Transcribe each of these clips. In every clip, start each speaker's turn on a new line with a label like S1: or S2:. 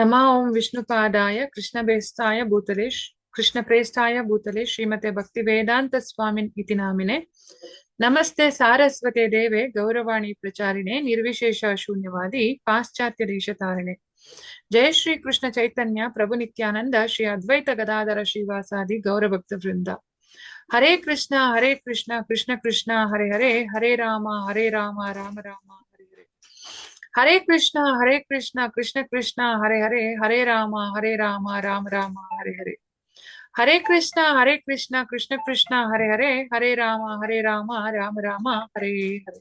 S1: नमा ओम विष्णुपादाय कृष्णप्रेष्ठाय भूतले कृष्णप्रेष्ठाय भूतले श्रीमते भक्तिवेदांत स्वामिन् इति नामिने नमस्ते सारस्वते देवे गौरवाणी प्रचारिणे निर्विशेष शून्यवादी पाश्चात्य देशतारिणे जय श्री कृष्ण चैतन्य प्रभु नित्यानंद श्री अद्वैत गदाधर श्रीवासादि गौरभक्त वृंद हरे कृष्ण कृष्ण कृष्ण हरे हरे हरे राम राम राम हरे हरे हरे कृष्ण कृष्ण कृष्ण हरे राम राम राम हरे हरे हरे कृष्ण कृष्ण कृष्ण हरे राम राम हरे हरे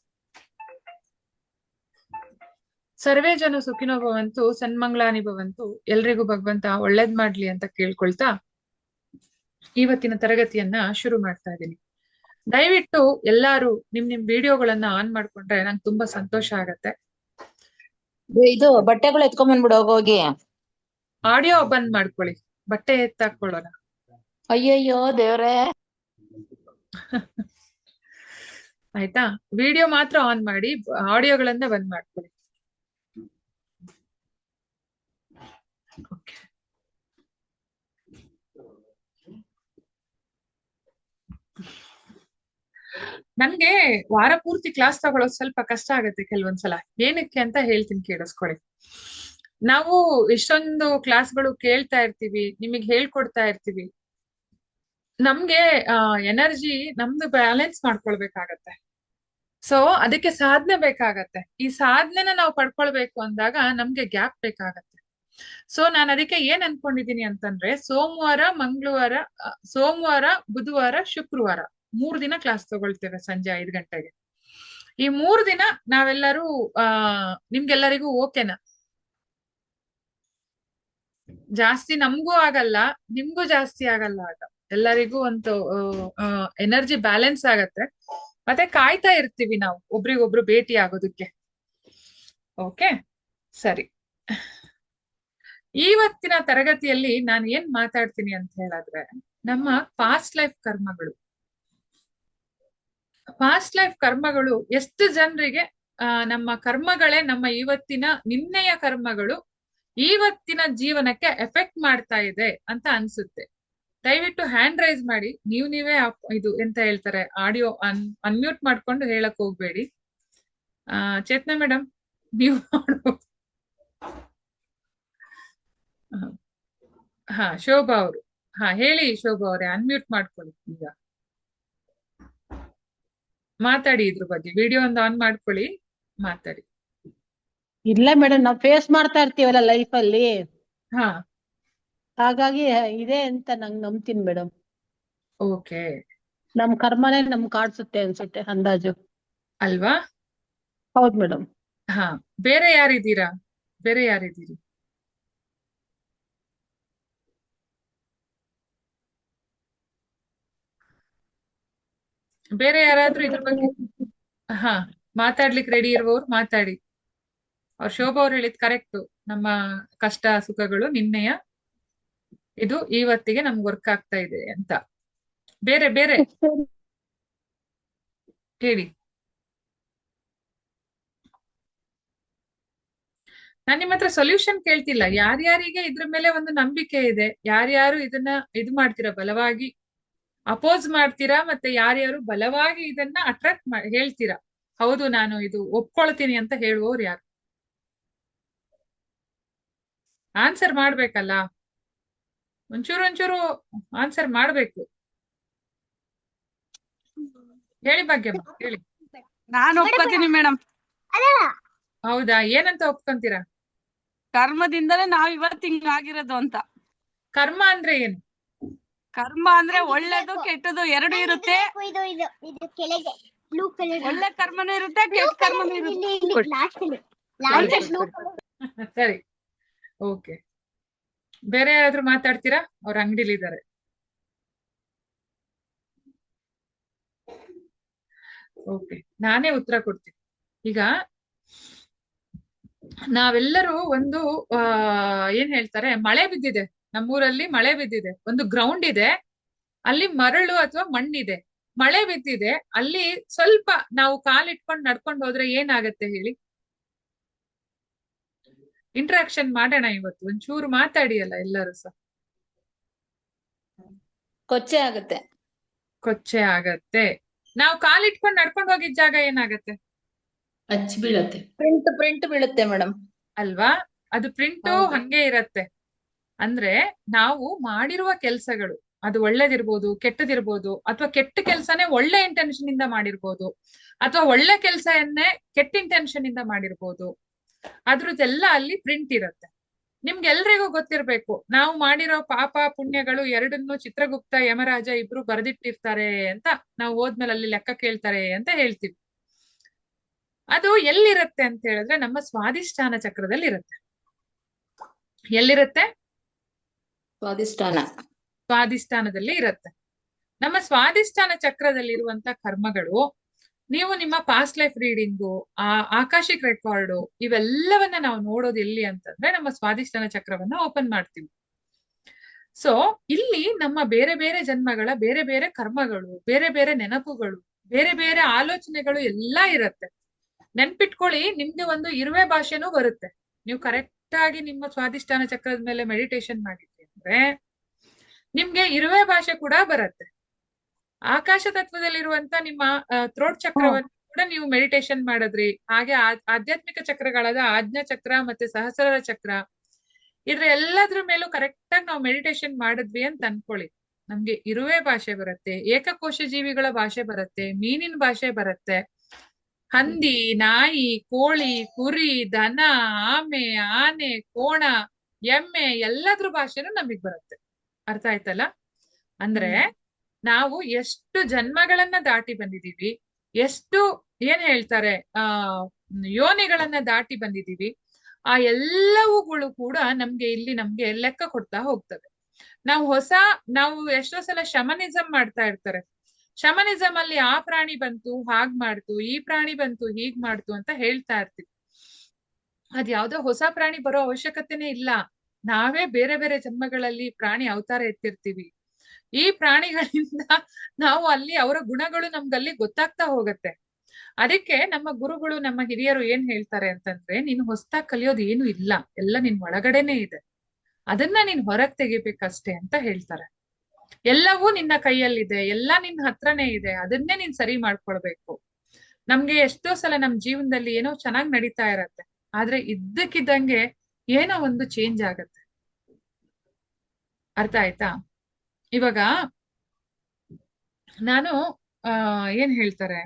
S1: ಸರ್ವೇ ಜನ ಸುಖಿನೋ ಭವಂತು ಸನ್ಮಂಗಳಾನಿ ಭವಂತು ಎಲ್ರಿಗೂ ಭಗವಂತ ಒಳ್ಳೇದ್ ಮಾಡ್ಲಿ ಅಂತ ಕೇಳ್ಕೊಳ್ತಾ ಇವತ್ತಿನ ತರಗತಿಯನ್ನ ಶುರು ಮಾಡ್ತಾ ಇದ್ದೀನಿ. ದಯವಿಟ್ಟು ಎಲ್ಲಾರು ನಿಮ್ ವಿಡಿಯೋಗಳನ್ನ ಆನ್ ಮಾಡ್ಕೊಂಡ್ರೆ ನಂಗೆ ತುಂಬಾ ಸಂತೋಷ ಆಗತ್ತೆ.
S2: ಇದು ಬಟ್ಟೆಗಳು ಎತ್ಕೊಂಡ್ ಬಂದ್ಬಿಡು ಹೋಗಿ.
S1: ಆಡಿಯೋ ಬಂದ್ ಮಾಡ್ಕೊಳ್ಳಿ, ಬಟ್ಟೆ ಎತ್ತಾಕೊಳ್ಳೋಣ.
S2: ಅಯ್ಯಯ್ಯೋ ದೇವ್ರೆ.
S1: ಆಯ್ತಾ, ವಿಡಿಯೋ ಮಾತ್ರ ಆನ್ ಮಾಡಿ, ಆಡಿಯೋಗಳನ್ನ ಬಂದ್ ಮಾಡ್ಕೊಳ್ಳಿ. ನನ್ಗೆ ವಾರ ಪೂರ್ತಿ ಕ್ಲಾಸ್ ತಗೊಳ್ಳೋದು ಸ್ವಲ್ಪ ಕಷ್ಟ ಆಗುತ್ತೆ ಕೆಲವೊಂದ್ಸಲ. ಏನಕ್ಕೆ ಅಂತ ಹೇಳ್ತೀನಿ, ಕೇಳಿಸ್ಕೊಳ್ಳಿ. ನಾವು ಇಷ್ಟೊಂದು ಕ್ಲಾಸ್ಗಳು ಕೇಳ್ತಾ ಇರ್ತೀವಿ, ನಿಮಗೆ ಹೇಳ್ಕೊಡ್ತಾ ಇರ್ತೀವಿ. ನಮ್ಗೆ ಎನರ್ಜಿ ನಮ್ದು ಬ್ಯಾಲೆನ್ಸ್ ಮಾಡ್ಕೊಳ್ಬೇಕಾಗತ್ತೆ. ಸೊ ಅದಕ್ಕೆ ಸಾಧನೆ ಬೇಕಾಗತ್ತೆ. ಈ ಸಾಧನೆನ ನಾವು ಪಡ್ಕೊಳ್ಬೇಕು ಅಂದಾಗ ನಮ್ಗೆ ಗ್ಯಾಪ್ ಬೇಕಾಗತ್ತೆ. ಸೊ ನಾನು ಅದಕ್ಕೆ ಏನ್ ಅನ್ಕೊಂಡಿದೀನಿ ಅಂತಂದ್ರೆ, ಸೋಮವಾರ ಬುಧವಾರ ಶುಕ್ರವಾರ 3 ದಿನ ಕ್ಲಾಸ್ ತಗೊಳ್ತೇವೆ ಸಂಜೆ 5 ಗಂಟೆಗೆ. ಈ 3 ದಿನ ನಾವೆಲ್ಲರೂ ನಿಮ್ಗೆಲ್ಲರಿಗೂ ಓಕೆನಾ? ಜಾಸ್ತಿ ನಮ್ಗೂ ಆಗಲ್ಲ, ನಿಮ್ಗೂ ಜಾಸ್ತಿ ಆಗಲ್ಲ. ಆಗ ಎಲ್ಲರಿಗೂ ಒಂದು ಎನರ್ಜಿ ಬ್ಯಾಲೆನ್ಸ್ ಆಗತ್ತೆ. ಮತ್ತೆ ಕಾಯ್ತಾ ಇರ್ತೀವಿ ನಾವು ಒಬ್ರಿಗೊಬ್ರು ಭೇಟಿ ಆಗೋದಕ್ಕೆ. ಓಕೆ, ಸರಿ. ಇವತ್ತಿನ ತರಗತಿಯಲ್ಲಿ ನಾನು ಏನ್ ಮಾತಾಡ್ತೀನಿ ಅಂತ ಹೇಳಿದ್ರೆ, ನಮ್ಮ ಪಾಸ್ಟ್ ಲೈಫ್ ಕರ್ಮಗಳು ಎಷ್ಟು ಜನರಿಗೆ ನಮ್ಮ ಕರ್ಮಗಳೇ ನಮ್ಮ ನಿನ್ನೆಯ ಕರ್ಮಗಳು ಇವತ್ತಿನ ಜೀವನಕ್ಕೆ ಎಫೆಕ್ಟ್ ಮಾಡ್ತಾ ಇದೆ ಅಂತ ಅನ್ಸುತ್ತೆ. ದಯವಿಟ್ಟು ಹ್ಯಾಂಡ್ ರೈಸ್ ಮಾಡಿ. ನೀವೇ ಇದು ಎಂತ ಹೇಳ್ತಾರೆ, ಆಡಿಯೋ ಅನ್ಮ್ಯೂಟ್ ಮಾಡ್ಕೊಂಡು ಹೇಳಕ್ ಹೋಗ್ಬೇಡಿ. ಚೇತನಾ ಮೇಡಮ್, ನೀವು ಹಾ, ಶೋಭಾ ಅವರು, ಹೇಳಿ ಶೋಭಾ ಅವರೇ, ಅನ್ಮ್ಯೂಟ್ ಮಾಡ್ಕೊಳ್ಳಿ. ಈಗ ಮಾತಾಡಿ, ಇದ್ರ ಬಗ್ಗೆ ವಿಡಿಯೋ ಒಂದು ಆನ್ ಮಾಡ್ಕೊಳ್ಳಿ, ಮಾತಾಡಿ.
S3: ಇಲ್ಲ ಮೇಡಮ್, ನಾವು ಫೇಸ್ ಮಾಡ್ತಾ ಇರ್ತೀವಲ್ಲ ಲೈಫ್ ಅಲ್ಲಿ,
S1: ಹಾ,
S3: ಹಾಗಾಗಿ ಇದೆ ಅಂತ ನಂಗೆ ನಂಬ್ತೀನಿ ಮೇಡಮ್.
S1: ಓಕೆ,
S3: ನಮ್ ಕರ್ಮನೇ ನಮ್ ಕಾಡ್ಸುತ್ತೆ ಅನ್ಸುತ್ತೆ ಅಂದಾಜು,
S1: ಅಲ್ವಾ?
S3: ಹೌದ್ ಮೇಡಮ್.
S1: ಹಾ, ಬೇರೆ ಯಾರಿದ್ದೀರಿ? ಬೇರೆ ಯಾರಾದ್ರೂ ಇದ್ರ ಬಗ್ಗೆ ಹಾ ಮಾತಾಡ್ಲಿಕ್ಕೆ ರೆಡಿ ಇರುವವ್ರು ಮಾತಾಡಿ. ಅವ್ರು ಶೋಭಾ ಅವ್ರು ಹೇಳಿದ್ ಕರೆಕ್ಟ್. ನಮ್ಮ ಕಷ್ಟ ಸುಖಗಳು ನಿನ್ನೆಯ ಇದು ಇವತ್ತಿಗೆ ನಮ್ಗೆ ವರ್ಕ್ ಆಗ್ತಾ ಇದೆ ಅಂತ. ಬೇರೆ ಹೇಳಿ. ನಾನ್ ನಿಮ್ಮ ಹತ್ರ ಸೊಲ್ಯೂಷನ್ ಕೇಳ್ತಿಲ್ಲ. ಯಾರ್ಯಾರಿಗೆ ಇದ್ರ ಮೇಲೆ ಒಂದು ನಂಬಿಕೆ ಇದೆ, ಯಾರ್ಯಾರು ಇದನ್ನ ಇದು ಮಾಡ್ತೀರಾ, ಬಲವಾಗಿ ಅಪೋಸ್ ಮಾಡ್ತೀರಾ, ಮತ್ತೆ ಯಾರ್ಯಾರು ಬಲವಾಗಿ ಇದನ್ನ ಅಟ್ರಾಕ್ಟ್ ಹೇಳ್ತೀರಾ, ಹೌದು ನಾನು ಇದು ಒಪ್ಕೊಳ್ತೀನಿ ಅಂತ ಹೇಳುವವ್ರು ಯಾರು? ಆನ್ಸರ್ ಮಾಡ್ಬೇಕಲ್ಲ, ಒಂಚೂರು ಆನ್ಸರ್ ಮಾಡ್ಬೇಕು. ಹೇಳಿ ಭಾಗ್ಯಮ್ಮ, ಹೇಳಿ.
S4: ನಾನು ಒಪ್ಕೋತೀನಿ ಮೇಡಮ್.
S1: ಹೌದಾ? ಏನಂತ ಒಪ್ಕೊಂತೀರಾ?
S4: ಕರ್ಮದಿಂದಲೇ ನಾವ್ ಇವತ್ತು ಹಿಂಗಾಗಿರೋದು ಅಂತ.
S1: ಕರ್ಮ ಅಂದ್ರೆ ಏನು?
S4: ಕರ್ಮ ಅಂದ್ರೆ ಒಳ್ಳೇದು ಕೆಟ್ಟದು ಎರಡು ಇರುತ್ತೆ. ಒಳ್ಳೆ ಕರ್ಮನೂ ಇರುತ್ತೆ, ಕೆಟ್ಟ ಕರ್ಮನೂ ಇರುತ್ತೆ.
S1: ಸರಿ, ಓಕೆ. ಬೇರೆ ಯಾರಾದ್ರೂ ಮಾತಾಡ್ತೀರಾ? ಅವ್ರ ಅಂಗಡಿಲಿದ್ದಾರೆ. ಓಕೆ, ನಾನೇ ಉತ್ತರ ಕೊಡ್ತೀನಿ. ಈಗ ನಾವೆಲ್ಲರೂ ಒಂದು ಏನ್ ಹೇಳ್ತಾರೆ, ಮಳೆ ಬಿದ್ದಿದೆ, ನಮ್ಮೂರಲ್ಲಿ ಮಳೆ ಬಿದ್ದಿದೆ. ಒಂದು ಗ್ರೌಂಡ್ ಇದೆ, ಅಲ್ಲಿ ಮರಳು ಅಥವಾ ಮಣ್ಣಿದೆ. ಮಳೆ ಬಿದ್ದಿದೆ, ಅಲ್ಲಿ ಸ್ವಲ್ಪ ನಾವು ಕಾಲಿಟ್ಕೊಂಡು ನಡ್ಕೊಂಡು ಹೋದ್ರೆ ಏನಾಗತ್ತೆ ಹೇಳಿ? ಇಂಟ್ರಾಕ್ಷನ್ ಮಾಡೋಣ ಇವತ್ತು. ಒಂಚೂರು ಮಾತಾಡಿಯಲ್ಲ ಎಲ್ಲರೂ ಸಹ.
S2: ಕೊಚ್ಚೆ ಆಗುತ್ತೆ.
S1: ಕೊಚ್ಚೆ ಆಗತ್ತೆ. ನಾವು ಕಾಲಿಟ್ಕೊಂಡು ನಡ್ಕೊಂಡು ಹೋಗಿದ್ ಜಾಗ ಏನಾಗತ್ತೆ
S5: ಹಚ್ಚಿ ಬೀಳತ್ತೆ.
S2: ಪ್ರಿಂಟ್ ಬೀಳುತ್ತೆ ಮೇಡಮ್.
S1: ಅಲ್ವಾ? ಅದು ಪ್ರಿಂಟು
S2: ಹೌದು.
S1: ಹಂಗೆ ಇರತ್ತೆ. ಅಂದ್ರೆ ನಾವು ಮಾಡಿರುವ ಕೆಲ್ಸಗಳು ಅದು ಒಳ್ಳೇದಿರ್ಬೋದು, ಕೆಟ್ಟದಿರ್ಬೋದು, ಅಥವಾ ಕೆಟ್ಟ ಕೆಲ್ಸನೇ ಒಳ್ಳೆ ಇಂಟೆನ್ಷನ್ ಇಂದ ಮಾಡಿರ್ಬೋದು, ಅಥವಾ ಒಳ್ಳೆ ಕೆಲ್ಸನ್ನೇ ಕೆಟ್ಟ ಇಂಟೆನ್ಷನ್ ಇಂದ ಮಾಡಿರ್ಬೋದು. ಅದ್ರದ್ದೆಲ್ಲ ಅಲ್ಲಿ ಪ್ರಿಂಟ್ ಇರತ್ತೆ. ನಿಮ್ಗೆಲ್ರಿಗೂ ಗೊತ್ತಿರ್ಬೇಕು, ನಾವು ಮಾಡಿರೋ ಪಾಪ ಪುಣ್ಯಗಳು ಎರಡನ್ನೂ ಚಿತ್ರಗುಪ್ತ ಯಮರಾಜ ಇಬ್ರು ಬರೆದಿಟ್ಟಿರ್ತಾರೆ ಅಂತ. ನಾವು ಹೋದ್ಮೇಲೆ ಅಲ್ಲಿ ಲೆಕ್ಕ ಕೇಳ್ತಾರೆ ಅಂತ ಹೇಳ್ತೀವಿ. ಅದು ಎಲ್ಲಿರತ್ತೆ ಅಂತ ಹೇಳಿದ್ರೆ ನಮ್ಮ ಸ್ವಾಧಿಷ್ಠಾನ ಚಕ್ರದಲ್ಲಿ ಇರತ್ತೆ. ಎಲ್ಲಿರತ್ತೆ?
S2: ಸ್ವಾಧಿಷ್ಠಾನ.
S1: ಸ್ವಾಧಿಷ್ಠಾನದಲ್ಲಿ ಇರತ್ತೆ. ನಮ್ಮ ಸ್ವಾಧಿಷ್ಠಾನ ಚಕ್ರದಲ್ಲಿ ಇರುವಂತ ಕರ್ಮಗಳು, ನೀವು ನಿಮ್ಮ ಪಾಸ್ಟ್ ಲೈಫ್ ರೀಡಿಂಗು, ಆಕಾಶಿಕ್ ರೆಕಾರ್ಡು, ಇವೆಲ್ಲವನ್ನ ನಾವು ನೋಡೋದು ಎಲ್ಲಿ ಅಂತಂದ್ರೆ ನಮ್ಮ ಸ್ವಾಧಿಷ್ಠಾನ ಚಕ್ರವನ್ನ ಓಪನ್ ಮಾಡ್ತೀವಿ. ಸೊ ಇಲ್ಲಿ ನಮ್ಮ ಬೇರೆ ಬೇರೆ ಜನ್ಮಗಳ ಬೇರೆ ಬೇರೆ ಕರ್ಮಗಳು, ಬೇರೆ ಬೇರೆ ನೆನಪುಗಳು, ಬೇರೆ ಬೇರೆ ಆಲೋಚನೆಗಳು ಎಲ್ಲ ಇರತ್ತೆ. ನೆನ್ಪಿಟ್ಕೊಳ್ಳಿ, ನಿಮ್ಗೆ ಒಂದು ಇರುವೆ ಭಾಷೆನೂ ಬರುತ್ತೆ. ನೀವು ಕರೆಕ್ಟ್ ಆಗಿ ನಿಮ್ಮ ಸ್ವಾಧಿಷ್ಠಾನ ಚಕ್ರದ ಮೇಲೆ ಮೆಡಿಟೇಷನ್ ಮಾಡಿದ್ರಿ ಅಂದ್ರೆ ನಿಮ್ಗೆ ಇರುವೆ ಭಾಷೆ ಕೂಡ ಬರುತ್ತೆ. ಆಕಾಶ ತತ್ವದಲ್ಲಿರುವಂತ ನಿಮ್ಮ ಥ್ರೋಟ್ ಚಕ್ರವನ್ನು ಕೂಡ ನೀವು ಮೆಡಿಟೇಷನ್ ಮಾಡಿದ್ರಿ. ಹಾಗೆ ಆಧ್ಯಾತ್ಮಿಕ ಚಕ್ರಗಳಾದ ಆಜ್ಞಾ ಚಕ್ರ ಮತ್ತೆ ಸಹಸ್ರಾರ ಚಕ್ರ, ಇದ್ರ ಎಲ್ಲದ್ರ ಮೇಲೂ ಕರೆಕ್ಟ್ ಆಗಿ ನಾವು ಮೆಡಿಟೇಷನ್ ಮಾಡಿದ್ವಿ ಅಂತ ಅನ್ಕೊಳ್ಳಿ, ನಮ್ಗೆ ಇರುವೆ ಭಾಷೆ ಬರುತ್ತೆ, ಏಕಕೋಶ ಜೀವಿಗಳ ಭಾಷೆ ಬರುತ್ತೆ, ಮೀನಿನ ಭಾಷೆ ಬರುತ್ತೆ, ಹಂದಿ, ನಾಯಿ, ಕೋಳಿ, ಕುರಿ, ದನ, ಆಮೆ, ಆನೆ, ಕೋಣ, ಎಮ್ಮೆ ಎಲ್ಲದ್ರ ಭಾಷೆನೂ ನಮಗ್ ಬರುತ್ತೆ. ಅರ್ಥ ಆಯ್ತಲ್ಲ? ಅಂದ್ರೆ ನಾವು ಎಷ್ಟು ಜನ್ಮಗಳನ್ನ ದಾಟಿ ಬಂದಿದೀವಿ, ಎಷ್ಟು ಏನ್ ಹೇಳ್ತಾರೆ ಯೋನಿಗಳನ್ನ ದಾಟಿ ಬಂದಿದೀವಿ, ಆ ಎಲ್ಲವುಗಳು ಕೂಡ ನಮ್ಗೆ ಇಲ್ಲಿ ನಮ್ಗೆ ಲೆಕ್ಕ ಕೊಡ್ತಾ ಹೋಗ್ತದೆ. ನಾವು ಎಷ್ಟೋ ಸಲ ಶಮನಿಸಂ ಮಾಡ್ತಾ ಇರ್ತಾರೆ. ಶಮನಿಸಂ ಅಲ್ಲಿ ಆ ಪ್ರಾಣಿ ಬಂತು ಹಾಗ್ ಮಾಡ್ತು, ಈ ಪ್ರಾಣಿ ಬಂತು ಹೀಗ್ ಮಾಡ್ತು ಅಂತ ಹೇಳ್ತಾ ಇರ್ತೀವಿ. ಅದ್ಯಾವ್ದೋ ಹೊಸ ಪ್ರಾಣಿ ಬರೋ ಅವಶ್ಯಕತೆನೇ ಇಲ್ಲ. ನಾವೇ ಬೇರೆ ಬೇರೆ ಜನ್ಮಗಳಲ್ಲಿ ಪ್ರಾಣಿ ಅವತಾರ ಎತ್ತಿರ್ತೀವಿ. ಈ ಪ್ರಾಣಿಗಳಿಂದ ನಾವು ಅಲ್ಲಿ ಅವರ ಗುಣಗಳು ನಮ್ಗಲ್ಲಿ ಗೊತ್ತಾಗ್ತಾ ಹೋಗತ್ತೆ. ಅದಕ್ಕೆ ನಮ್ಮ ಗುರುಗಳು, ನಮ್ಮ ಹಿರಿಯರು ಏನ್ ಹೇಳ್ತಾರೆ ಅಂತಂದ್ರೆ, ನೀನು ಹೊಸದಾಗಿ ಕಲಿಯೋದು ಏನು ಇಲ್ಲ, ಎಲ್ಲ ನಿನ್ ಒಳಗಡೆನೆ ಇದೆ, ಅದನ್ನ ನೀನ್ ಹೊರಗ್ ತೆಗಿಬೇಕಷ್ಟೇ ಅಂತ ಹೇಳ್ತಾರೆ. ಎಲ್ಲವೂ ನಿನ್ನ ಕೈಯಲ್ಲಿದೆ, ಎಲ್ಲ ನಿನ್ನ ಹತ್ರನೇ ಇದೆ, ಅದನ್ನೇ ನೀನ್ ಸರಿ ಮಾಡ್ಕೊಳ್ಬೇಕು. ನಮ್ಗೆ ಎಷ್ಟೋ ಸಲ ನಮ್ ಜೀವನದಲ್ಲಿ ಏನೋ ಚೆನ್ನಾಗ್ ನಡೀತಾ ಇರತ್ತೆ, ಆದ್ರೆ ಇದ್ದಕ್ಕಿದ್ದಂಗೆ ಏನೋ ಒಂದು ಚೇಂಜ್ ಆಗತ್ತೆ. ಅರ್ಥ ಆಯ್ತಾ? ಇವಾಗ ನಾನು ಏನ್ ಹೇಳ್ತಾರೆ,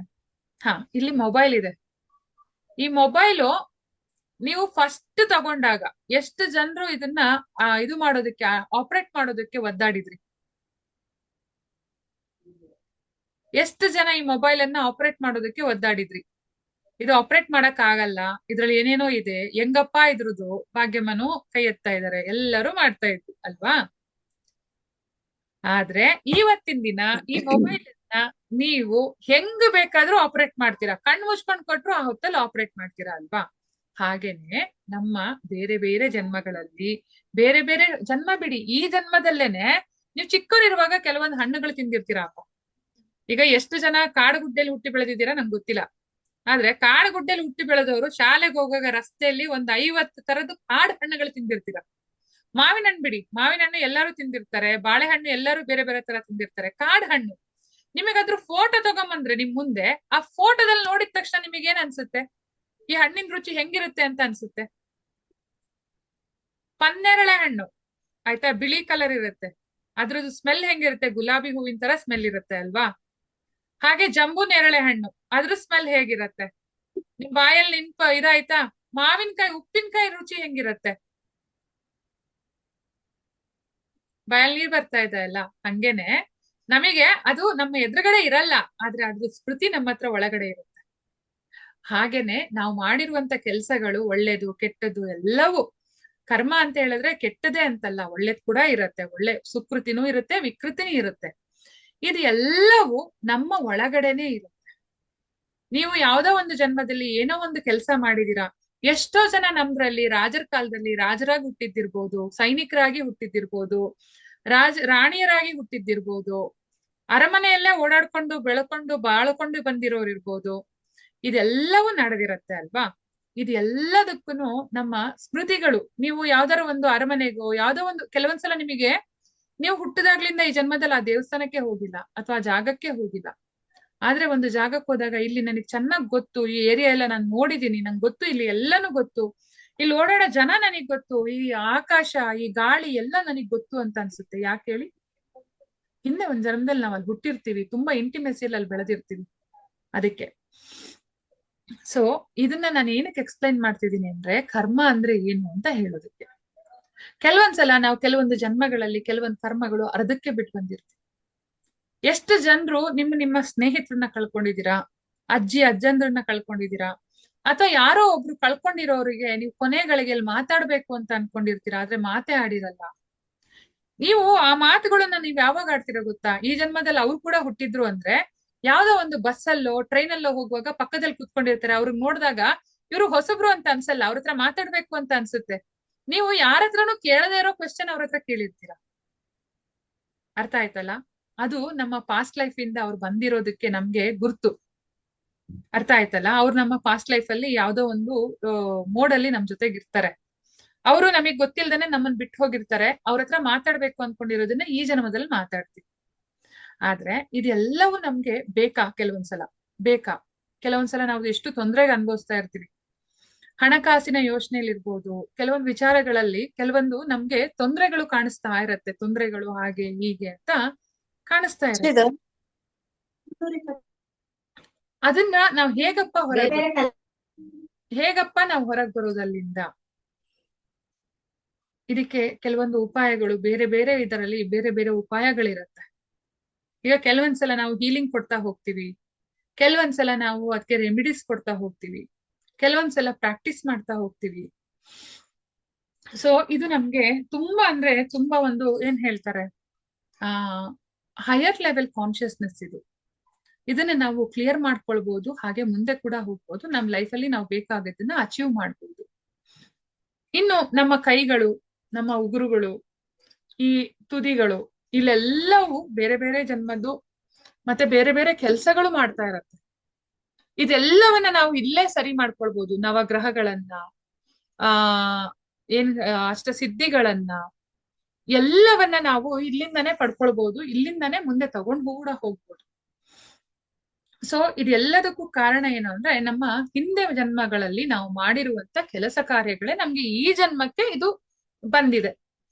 S1: ಇಲ್ಲಿ ಮೊಬೈಲ್ ಇದೆ. ಈ ಮೊಬೈಲು ನೀವು ಫಸ್ಟ್ ತಗೊಂಡಾಗ ಎಷ್ಟು ಜನರು ಇದನ್ನ ಇದು ಮಾಡೋದಕ್ಕೆ, ಆಪರೇಟ್ ಮಾಡೋದಕ್ಕೆ ಒದ್ದಾಡಿದ್ರಿ? ಎಷ್ಟು ಜನ ಈ ಮೊಬೈಲ್ ಅನ್ನ ಆಪರೇಟ್ ಮಾಡೋದಕ್ಕೆ ಒದ್ದಾಡಿದ್ರಿ? ಇದು ಆಪರೇಟ್ ಮಾಡಕ್ ಆಗಲ್ಲ, ಇದ್ರಲ್ಲಿ ಏನೇನೋ ಇದೆ, ಹೆಂಗಪ್ಪ ಇದ್ರದ್ದು? ಭಾಗ್ಯಮ್ಮನು ಕೈ ಎತ್ತಾ ಇದಾರೆ, ಎಲ್ಲರೂ ಮಾಡ್ತಾ ಇದ್ರು ಅಲ್ವಾ? ಆದ್ರೆ ಇವತ್ತಿನ ದಿನ ಈ ಮೊಬೈಲ್ ಅನ್ನ ನೀವು ಹೆಂಗ್ ಬೇಕಾದ್ರೂ ಆಪರೇಟ್ ಮಾಡ್ತೀರಾ, ಕಣ್ಣು ಮುಚ್ಕೊಂಡ್ ಕೊಟ್ರು ಆ ಹೊತ್ತಲ್ಲಿ ಆಪರೇಟ್ ಮಾಡ್ತೀರಾ ಅಲ್ವಾ? ಹಾಗೇನೆ ನಮ್ಮ ಬೇರೆ ಬೇರೆ ಜನ್ಮಗಳಲ್ಲಿ, ಬೇರೆ ಬೇರೆ ಜನ್ಮ ಬಿಡಿ, ಈ ಜನ್ಮದಲ್ಲೇನೆ ನೀವು ಚಿಕ್ಕವರಿರುವಾಗ ಕೆಲವೊಂದು ಹಣ್ಣುಗಳು ತಿಂದಿರ್ತೀರಪ್ಪ. ಈಗ ಎಷ್ಟು ಜನ ಕಾಡುಗುಡ್ಡೆಯಲ್ಲಿ ಹುಟ್ಟಿ ಬೆಳೆದಿದ್ದೀರಾ ನಂಗೆ ಗೊತ್ತಿಲ್ಲ, ಆದ್ರೆ ಕಾಡುಗುಡ್ಡೆಯಲ್ಲಿ ಹುಟ್ಟಿ ಬೆಳೆದವರು ಶಾಲೆಗೆ ಹೋಗುವಾಗ ರಸ್ತೆಯಲ್ಲಿ ಒಂದ್ 50 ತರದ್ದು ಕಾಡು ಹಣ್ಣುಗಳು ತಿಂದಿರ್ತೀರ. ಮಾವಿನ ಹಣ್ಣು ಬಿಡಿ, ಮಾವಿನ ಹಣ್ಣು ಎಲ್ಲರೂ ತಿಂದಿರ್ತಾರೆ, ಬಾಳೆಹಣ್ಣು ಎಲ್ಲರೂ ಬೇರೆ ಬೇರೆ ತರ ತಿಂದಿರ್ತಾರೆ. ಕಾಡು ಹಣ್ಣು ನಿಮಗಾದ್ರೂ ಫೋಟೋ ತಗೊಂಬಂದ್ರೆ ನಿಮ್ ಮುಂದೆ, ಆ ಫೋಟೋದಲ್ಲಿ ನೋಡಿದ ತಕ್ಷಣ ನಿಮಗೆ ಏನ್ ಅನ್ಸುತ್ತೆ? ಈ ಹಣ್ಣಿನ ರುಚಿ ಹೆಂಗಿರುತ್ತೆ ಅಂತ ಅನ್ಸುತ್ತೆ? ಪನ್ನೇರಳೆ ಹಣ್ಣು ಆಯ್ತಾ, ಬಿಳಿ ಕಲರ್ ಇರುತ್ತೆ, ಅದ್ರದ್ದು ಸ್ಮೆಲ್ ಹೆಂಗಿರುತ್ತೆ? ಗುಲಾಬಿ ಹೂವಿನ ತರ ಸ್ಮೆಲ್ ಇರುತ್ತೆ ಅಲ್ವಾ? ಹಾಗೆ ಜಂಬೂ ನೇರಳೆ ಹಣ್ಣು, ಅದ್ರ ಸ್ಮೆಲ್ ಹೇಗಿರತ್ತೆ? ನಿಮ್ ಬಾಯಲ್ಲಿ ಇದಾಯ್ತಾ? ಮಾವಿನಕಾಯಿ, ಉಪ್ಪಿನಕಾಯಿ ರುಚಿ ಹೆಂಗಿರತ್ತೆ? ಬಾಯಲ್ಲಿ ನೀರ್ ಬರ್ತಾ ಇದೆ ಅಲ್ಲ? ಹಂಗೇನೆ ನಮಗೆ ಅದು ನಮ್ಮ ಎದುರುಗಡೆ ಇರಲ್ಲ, ಆದ್ರೆ ಅದ್ರ ಸ್ಮೃತಿ ನಮ್ಮ ಹತ್ರ ಒಳಗಡೆ ಇರುತ್ತೆ. ಹಾಗೇನೆ ನಾವು ಮಾಡಿರುವಂತ ಕೆಲ್ಸಗಳು, ಒಳ್ಳೇದು ಕೆಟ್ಟದ್ದು ಎಲ್ಲವೂ ಕರ್ಮ ಅಂತ ಹೇಳಿದ್ರೆ ಕೆಟ್ಟದೇ ಅಂತಲ್ಲ, ಒಳ್ಳೇದ್ ಕೂಡ ಇರುತ್ತೆ, ಒಳ್ಳೆ ಸುಕೃತಿನೂ ಇರುತ್ತೆ, ವಿಕೃತಿನೂ ಇರುತ್ತೆ. ಇದು ಎಲ್ಲವೂ ನಮ್ಮ ಒಳಗಡೆನೆ ಇರುತ್ತೆ. ನೀವು ಯಾವ್ದೋ ಒಂದು ಜನ್ಮದಲ್ಲಿ ಏನೋ ಒಂದು ಕೆಲಸ ಮಾಡಿದೀರಾ. ಎಷ್ಟೋ ಜನ ನಮ್ದ್ರಲ್ಲಿ ರಾಜರ ಕಾಲದಲ್ಲಿ ರಾಜರಾಗಿ ಹುಟ್ಟಿದ್ದಿರ್ಬೋದು, ಸೈನಿಕರಾಗಿ ಹುಟ್ಟಿದ್ದಿರ್ಬೋದು, ರಾಣಿಯರಾಗಿ ಹುಟ್ಟಿದ್ದಿರ್ಬೋದು, ಅರಮನೆಯಲ್ಲೇ ಓಡಾಡ್ಕೊಂಡು ಬೆಳ್ಕೊಂಡು ಬಾಳ್ಕೊಂಡು ಬಂದಿರೋರು ಇರ್ಬೋದು. ಇದೆಲ್ಲವೂ ನಡೆದಿರತ್ತೆ ಅಲ್ವಾ? ಇದು ಎಲ್ಲದಕ್ಕೂ ನಮ್ಮ ಸ್ಮೃತಿಗಳು. ನೀವು ಯಾವ್ದಾರ ಒಂದು ಅರಮನೆಗೋ ಯಾವ್ದೋ ಒಂದು, ಕೆಲವೊಂದ್ಸಲ ನಿಮಗೆ ನೀವು ಹುಟ್ಟಿದಾಗ್ಲಿಂದ ಈ ಜನ್ಮದಲ್ಲಿ ಆ ದೇವಸ್ಥಾನಕ್ಕೆ ಹೋಗಿಲ್ಲ ಅಥವಾ ಆ ಜಾಗಕ್ಕೆ ಹೋಗಿಲ್ಲ, ಆದ್ರೆ ಒಂದು ಜಾಗಕ್ಕೆ ಹೋದಾಗ ಇಲ್ಲಿ ನನಗೆ ಚೆನ್ನಾಗ್ ಗೊತ್ತು, ಈ ಏರಿಯಾ ಎಲ್ಲ ನಾನು ನೋಡಿದೀನಿ, ನಂಗೆ ಗೊತ್ತು, ಇಲ್ಲಿ ಎಲ್ಲಾನು ಗೊತ್ತು, ಇಲ್ಲಿ ಓಡಾಡೋ ಜನ ನನಗ್ ಗೊತ್ತು, ಈ ಆಕಾಶ ಈ ಗಾಳಿ ಎಲ್ಲ ನನಗ್ ಗೊತ್ತು ಅಂತ ಅನ್ಸುತ್ತೆ. ಯಾಕೆ ಹೇಳಿ? ಹಿಂದೆ ಒಂದ್ ಜನ್ಮದಲ್ಲಿ ನಾವ್ ಅಲ್ಲಿ ಹುಟ್ಟಿರ್ತೀವಿ, ತುಂಬಾ ಇಂಟಿಮೆಸಿಯಲ್ಲಿ ಅಲ್ಲಿ ಬೆಳೆದಿರ್ತೀವಿ. ಅದಕ್ಕೆ ಸೊ ಇದನ್ನ ನಾನು ಏನಕ್ಕೆ ಎಕ್ಸ್ಪ್ಲೈನ್ ಮಾಡ್ತಿದ್ದೀನಿ ಅಂದ್ರೆ, ಕರ್ಮ ಅಂದ್ರೆ ಏನು ಅಂತ ಹೇಳೋದಕ್ಕೆ. ಕೆಲವೊಂದ್ಸಲ ನಾವು ಕೆಲವೊಂದು ಜನ್ಮಗಳಲ್ಲಿ ಕೆಲವೊಂದು ಕರ್ಮಗಳು ಅರ್ಧಕ್ಕೆ ಬಿಟ್ಟು ಬಂದಿರ್ತೀವಿ. ಎಷ್ಟು ಜನರು ನಿಮ್ಮ ಸ್ನೇಹಿತರನ್ನ ಕಳ್ಕೊಂಡಿದ್ದೀರಾ, ಅಜ್ಜಿ ಅಜ್ಜಂದ್ರನ್ನ ಕಳ್ಕೊಂಡಿದ್ದೀರಾ, ಅಥವಾ ಯಾರೋ ಒಬ್ರು ಕಳ್ಕೊಂಡಿರೋರಿಗೆ ನೀವು ಕೊನೆಗಳಿಗೆ ಮಾತಾಡ್ಬೇಕು ಅಂತ ಅನ್ಕೊಂಡಿರ್ತೀರಾ, ಆದ್ರೆ ಮಾತೇ ಆಡಿರಲ್ಲ. ನೀವು ಆ ಮಾತುಗಳನ್ನ ನೀವ್ ಯಾವಾಗ ಆಡ್ತೀರಾ ಗೊತ್ತಾ? ಈ ಜನ್ಮದಲ್ಲಿ ಅವ್ರು ಕೂಡ ಹುಟ್ಟಿದ್ರು ಅಂದ್ರೆ, ಯಾವ್ದೋ ಒಂದು ಬಸ್ಸಲ್ಲೋ ಟ್ರೈನಲ್ಲೋ ಹೋಗುವಾಗ ಪಕ್ಕದಲ್ಲಿ ಕುತ್ಕೊಂಡಿರ್ತಾರೆ, ಅವ್ರಿಗೆ ನೋಡಿದಾಗ ಇವ್ರು ಹೊಸಬ್ರು ಅಂತ ಅನ್ಸಲ್ಲ, ಅವ್ರ ಹತ್ರ ಮಾತಾಡ್ಬೇಕು ಅಂತ ಅನ್ಸುತ್ತೆ. ನೀವು ಯಾರ ಹತ್ರನೂ ಕೇಳದೇ ಇರೋ ಕ್ವೆಶ್ಚನ್ ಅವ್ರ ಹತ್ರ ಕೇಳಿರ್ತೀರಾ. ಅರ್ಥ ಆಯ್ತಲ್ಲ? ಅದು ನಮ್ಮ ಪಾಸ್ಟ್ ಲೈಫ್ ಇಂದ ಅವ್ರು ಬಂದಿರೋದಕ್ಕೆ ನಮ್ಗೆ ಗುರ್ತು. ಅರ್ಥ ಆಯ್ತಲ್ಲ? ಅವ್ರು ನಮ್ಮ ಪಾಸ್ಟ್ ಲೈಫ್ ಅಲ್ಲಿ ಯಾವ್ದೋ ಒಂದು ಮೋಡಲ್ಲಿ ನಮ್ ಜೊತೆಗೆ ಇರ್ತಾರೆ. ಅವರು ನಮಗ್ ಗೊತ್ತಿಲ್ದೇನೆ ನಮ್ಮನ್ ಬಿಟ್ಟು ಹೋಗಿರ್ತಾರೆ. ಅವ್ರ ಹತ್ರ ಮಾತಾಡ್ಬೇಕು ಅನ್ಕೊಂಡಿರೋದನ್ನ ಈ ಜನ್ಮದಲ್ಲಿ ಮಾತಾಡ್ತೀವಿ. ಆದ್ರೆ ಇದೆಲ್ಲವೂ ನಮ್ಗೆ ಬೇಕಾ? ಕೆಲವೊಂದ್ಸಲ ನಾವು ಎಷ್ಟು ತೊಂದರೆಗೆ ಅನುಭವಿಸ್ತಾ ಇರ್ತೀವಿ. ಹಣಕಾಸಿನ ಯೋಚನೆಯಲ್ಲಿ ಇರ್ಬೋದು, ಕೆಲವೊಂದು ವಿಚಾರಗಳಲ್ಲಿ ಕೆಲವೊಂದು ನಮ್ಗೆ ತೊಂದರೆಗಳು ಕಾಣಿಸ್ತಾ ಇರತ್ತೆ. ತೊಂದರೆಗಳು ಹಾಗೆ ಹೀಗೆ ಅಂತ ಕಾಣಿಸ್ತಾ ಇರತ್ತೆ. ಅದನ್ನ ನಾವ್ ಹೇಗಪ್ಪ ನಾವು ಹೊರಗ್ ಬರೋದಲ್ಲಿಂದ? ಇದಕ್ಕೆ ಕೆಲವೊಂದು ಉಪಾಯಗಳು, ಬೇರೆ ಬೇರೆ ಇದರಲ್ಲಿ ಬೇರೆ ಬೇರೆ ಉಪಾಯಗಳಿರತ್ತೆ. ಈಗ ಕೆಲವೊಂದ್ಸಲ ನಾವು ಹೀಲಿಂಗ್ ಕೊಡ್ತಾ ಹೋಗ್ತೀವಿ, ಕೆಲವೊಂದ್ಸಲ ನಾವು ಅದಕ್ಕೆ ರೆಮಿಡೀಸ್ ಕೊಡ್ತಾ ಹೋಗ್ತೀವಿ, ಕೆಲವೊಂದ್ಸಲ ಪ್ರಾಕ್ಟೀಸ್ ಮಾಡ್ತಾ ಹೋಗ್ತೀವಿ. ಸೊ ಇದು ನಮ್ಗೆ ತುಂಬಾ ಅಂದ್ರೆ ತುಂಬಾ ಒಂದು ಏನ್ ಹೇಳ್ತಾರೆ, ಹೈಯರ್ ಲೆವೆಲ್ ಕಾನ್ಶಿಯಸ್ನೆಸ್ ಇದು. ಇದನ್ನ ನಾವು ಕ್ಲಿಯರ್ ಮಾಡ್ಕೊಳ್ಬಹುದು, ಹಾಗೆ ಮುಂದೆ ಕೂಡ ಹೋಗ್ಬೋದು. ನಮ್ ಲೈಫಲ್ಲಿ ನಾವು ಬೇಕಾಗಿದ್ದನ್ನ ಅಚೀವ್ ಮಾಡ್ಬೋದು. ಇನ್ನು ನಮ್ಮ ಕೈಗಳು, ನಮ್ಮ ಉಗುರುಗಳು, ಈ ತುದಿಗಳು, ಇಲ್ಲೆಲ್ಲವೂ ಬೇರೆ ಬೇರೆ ಜನ್ಮದ್ದು ಮತ್ತೆ ಬೇರೆ ಬೇರೆ ಕೆಲ್ಸಗಳು ಮಾಡ್ತಾ ಇರತ್ತೆ. ಇದೆಲ್ಲವನ್ನ ನಾವು ಇಲ್ಲೇ ಸರಿ ಮಾಡ್ಕೊಳ್ಬಹುದು. ನವಗ್ರಹಗಳನ್ನ, ಆ ಅಷ್ಟ ಸಿದ್ಧಿಗಳನ್ನ ಎಲ್ಲವನ್ನ ನಾವು ಇಲ್ಲಿಂದಾನೇ ಪಡ್ಕೊಳ್ಬಹುದು, ಇಲ್ಲಿಂದಾನೇ ಮುಂದೆ ತಗೊಂಡ್ ಕೂಡ ಹೋಗ್ಬೋದು. ಸೊ ಇದೆಲ್ಲದಕ್ಕೂ ಕಾರಣ ಏನು ಅಂದ್ರೆ, ನಮ್ಮ ಹಿಂದೆ ಜನ್ಮಗಳಲ್ಲಿ ನಾವು ಮಾಡಿರುವಂತ ಕೆಲಸ ಕಾರ್ಯಗಳೇ ನಮ್ಗೆ ಈ ಜನ್ಮಕ್ಕೆ ಇದು ಬಂದಿದೆ.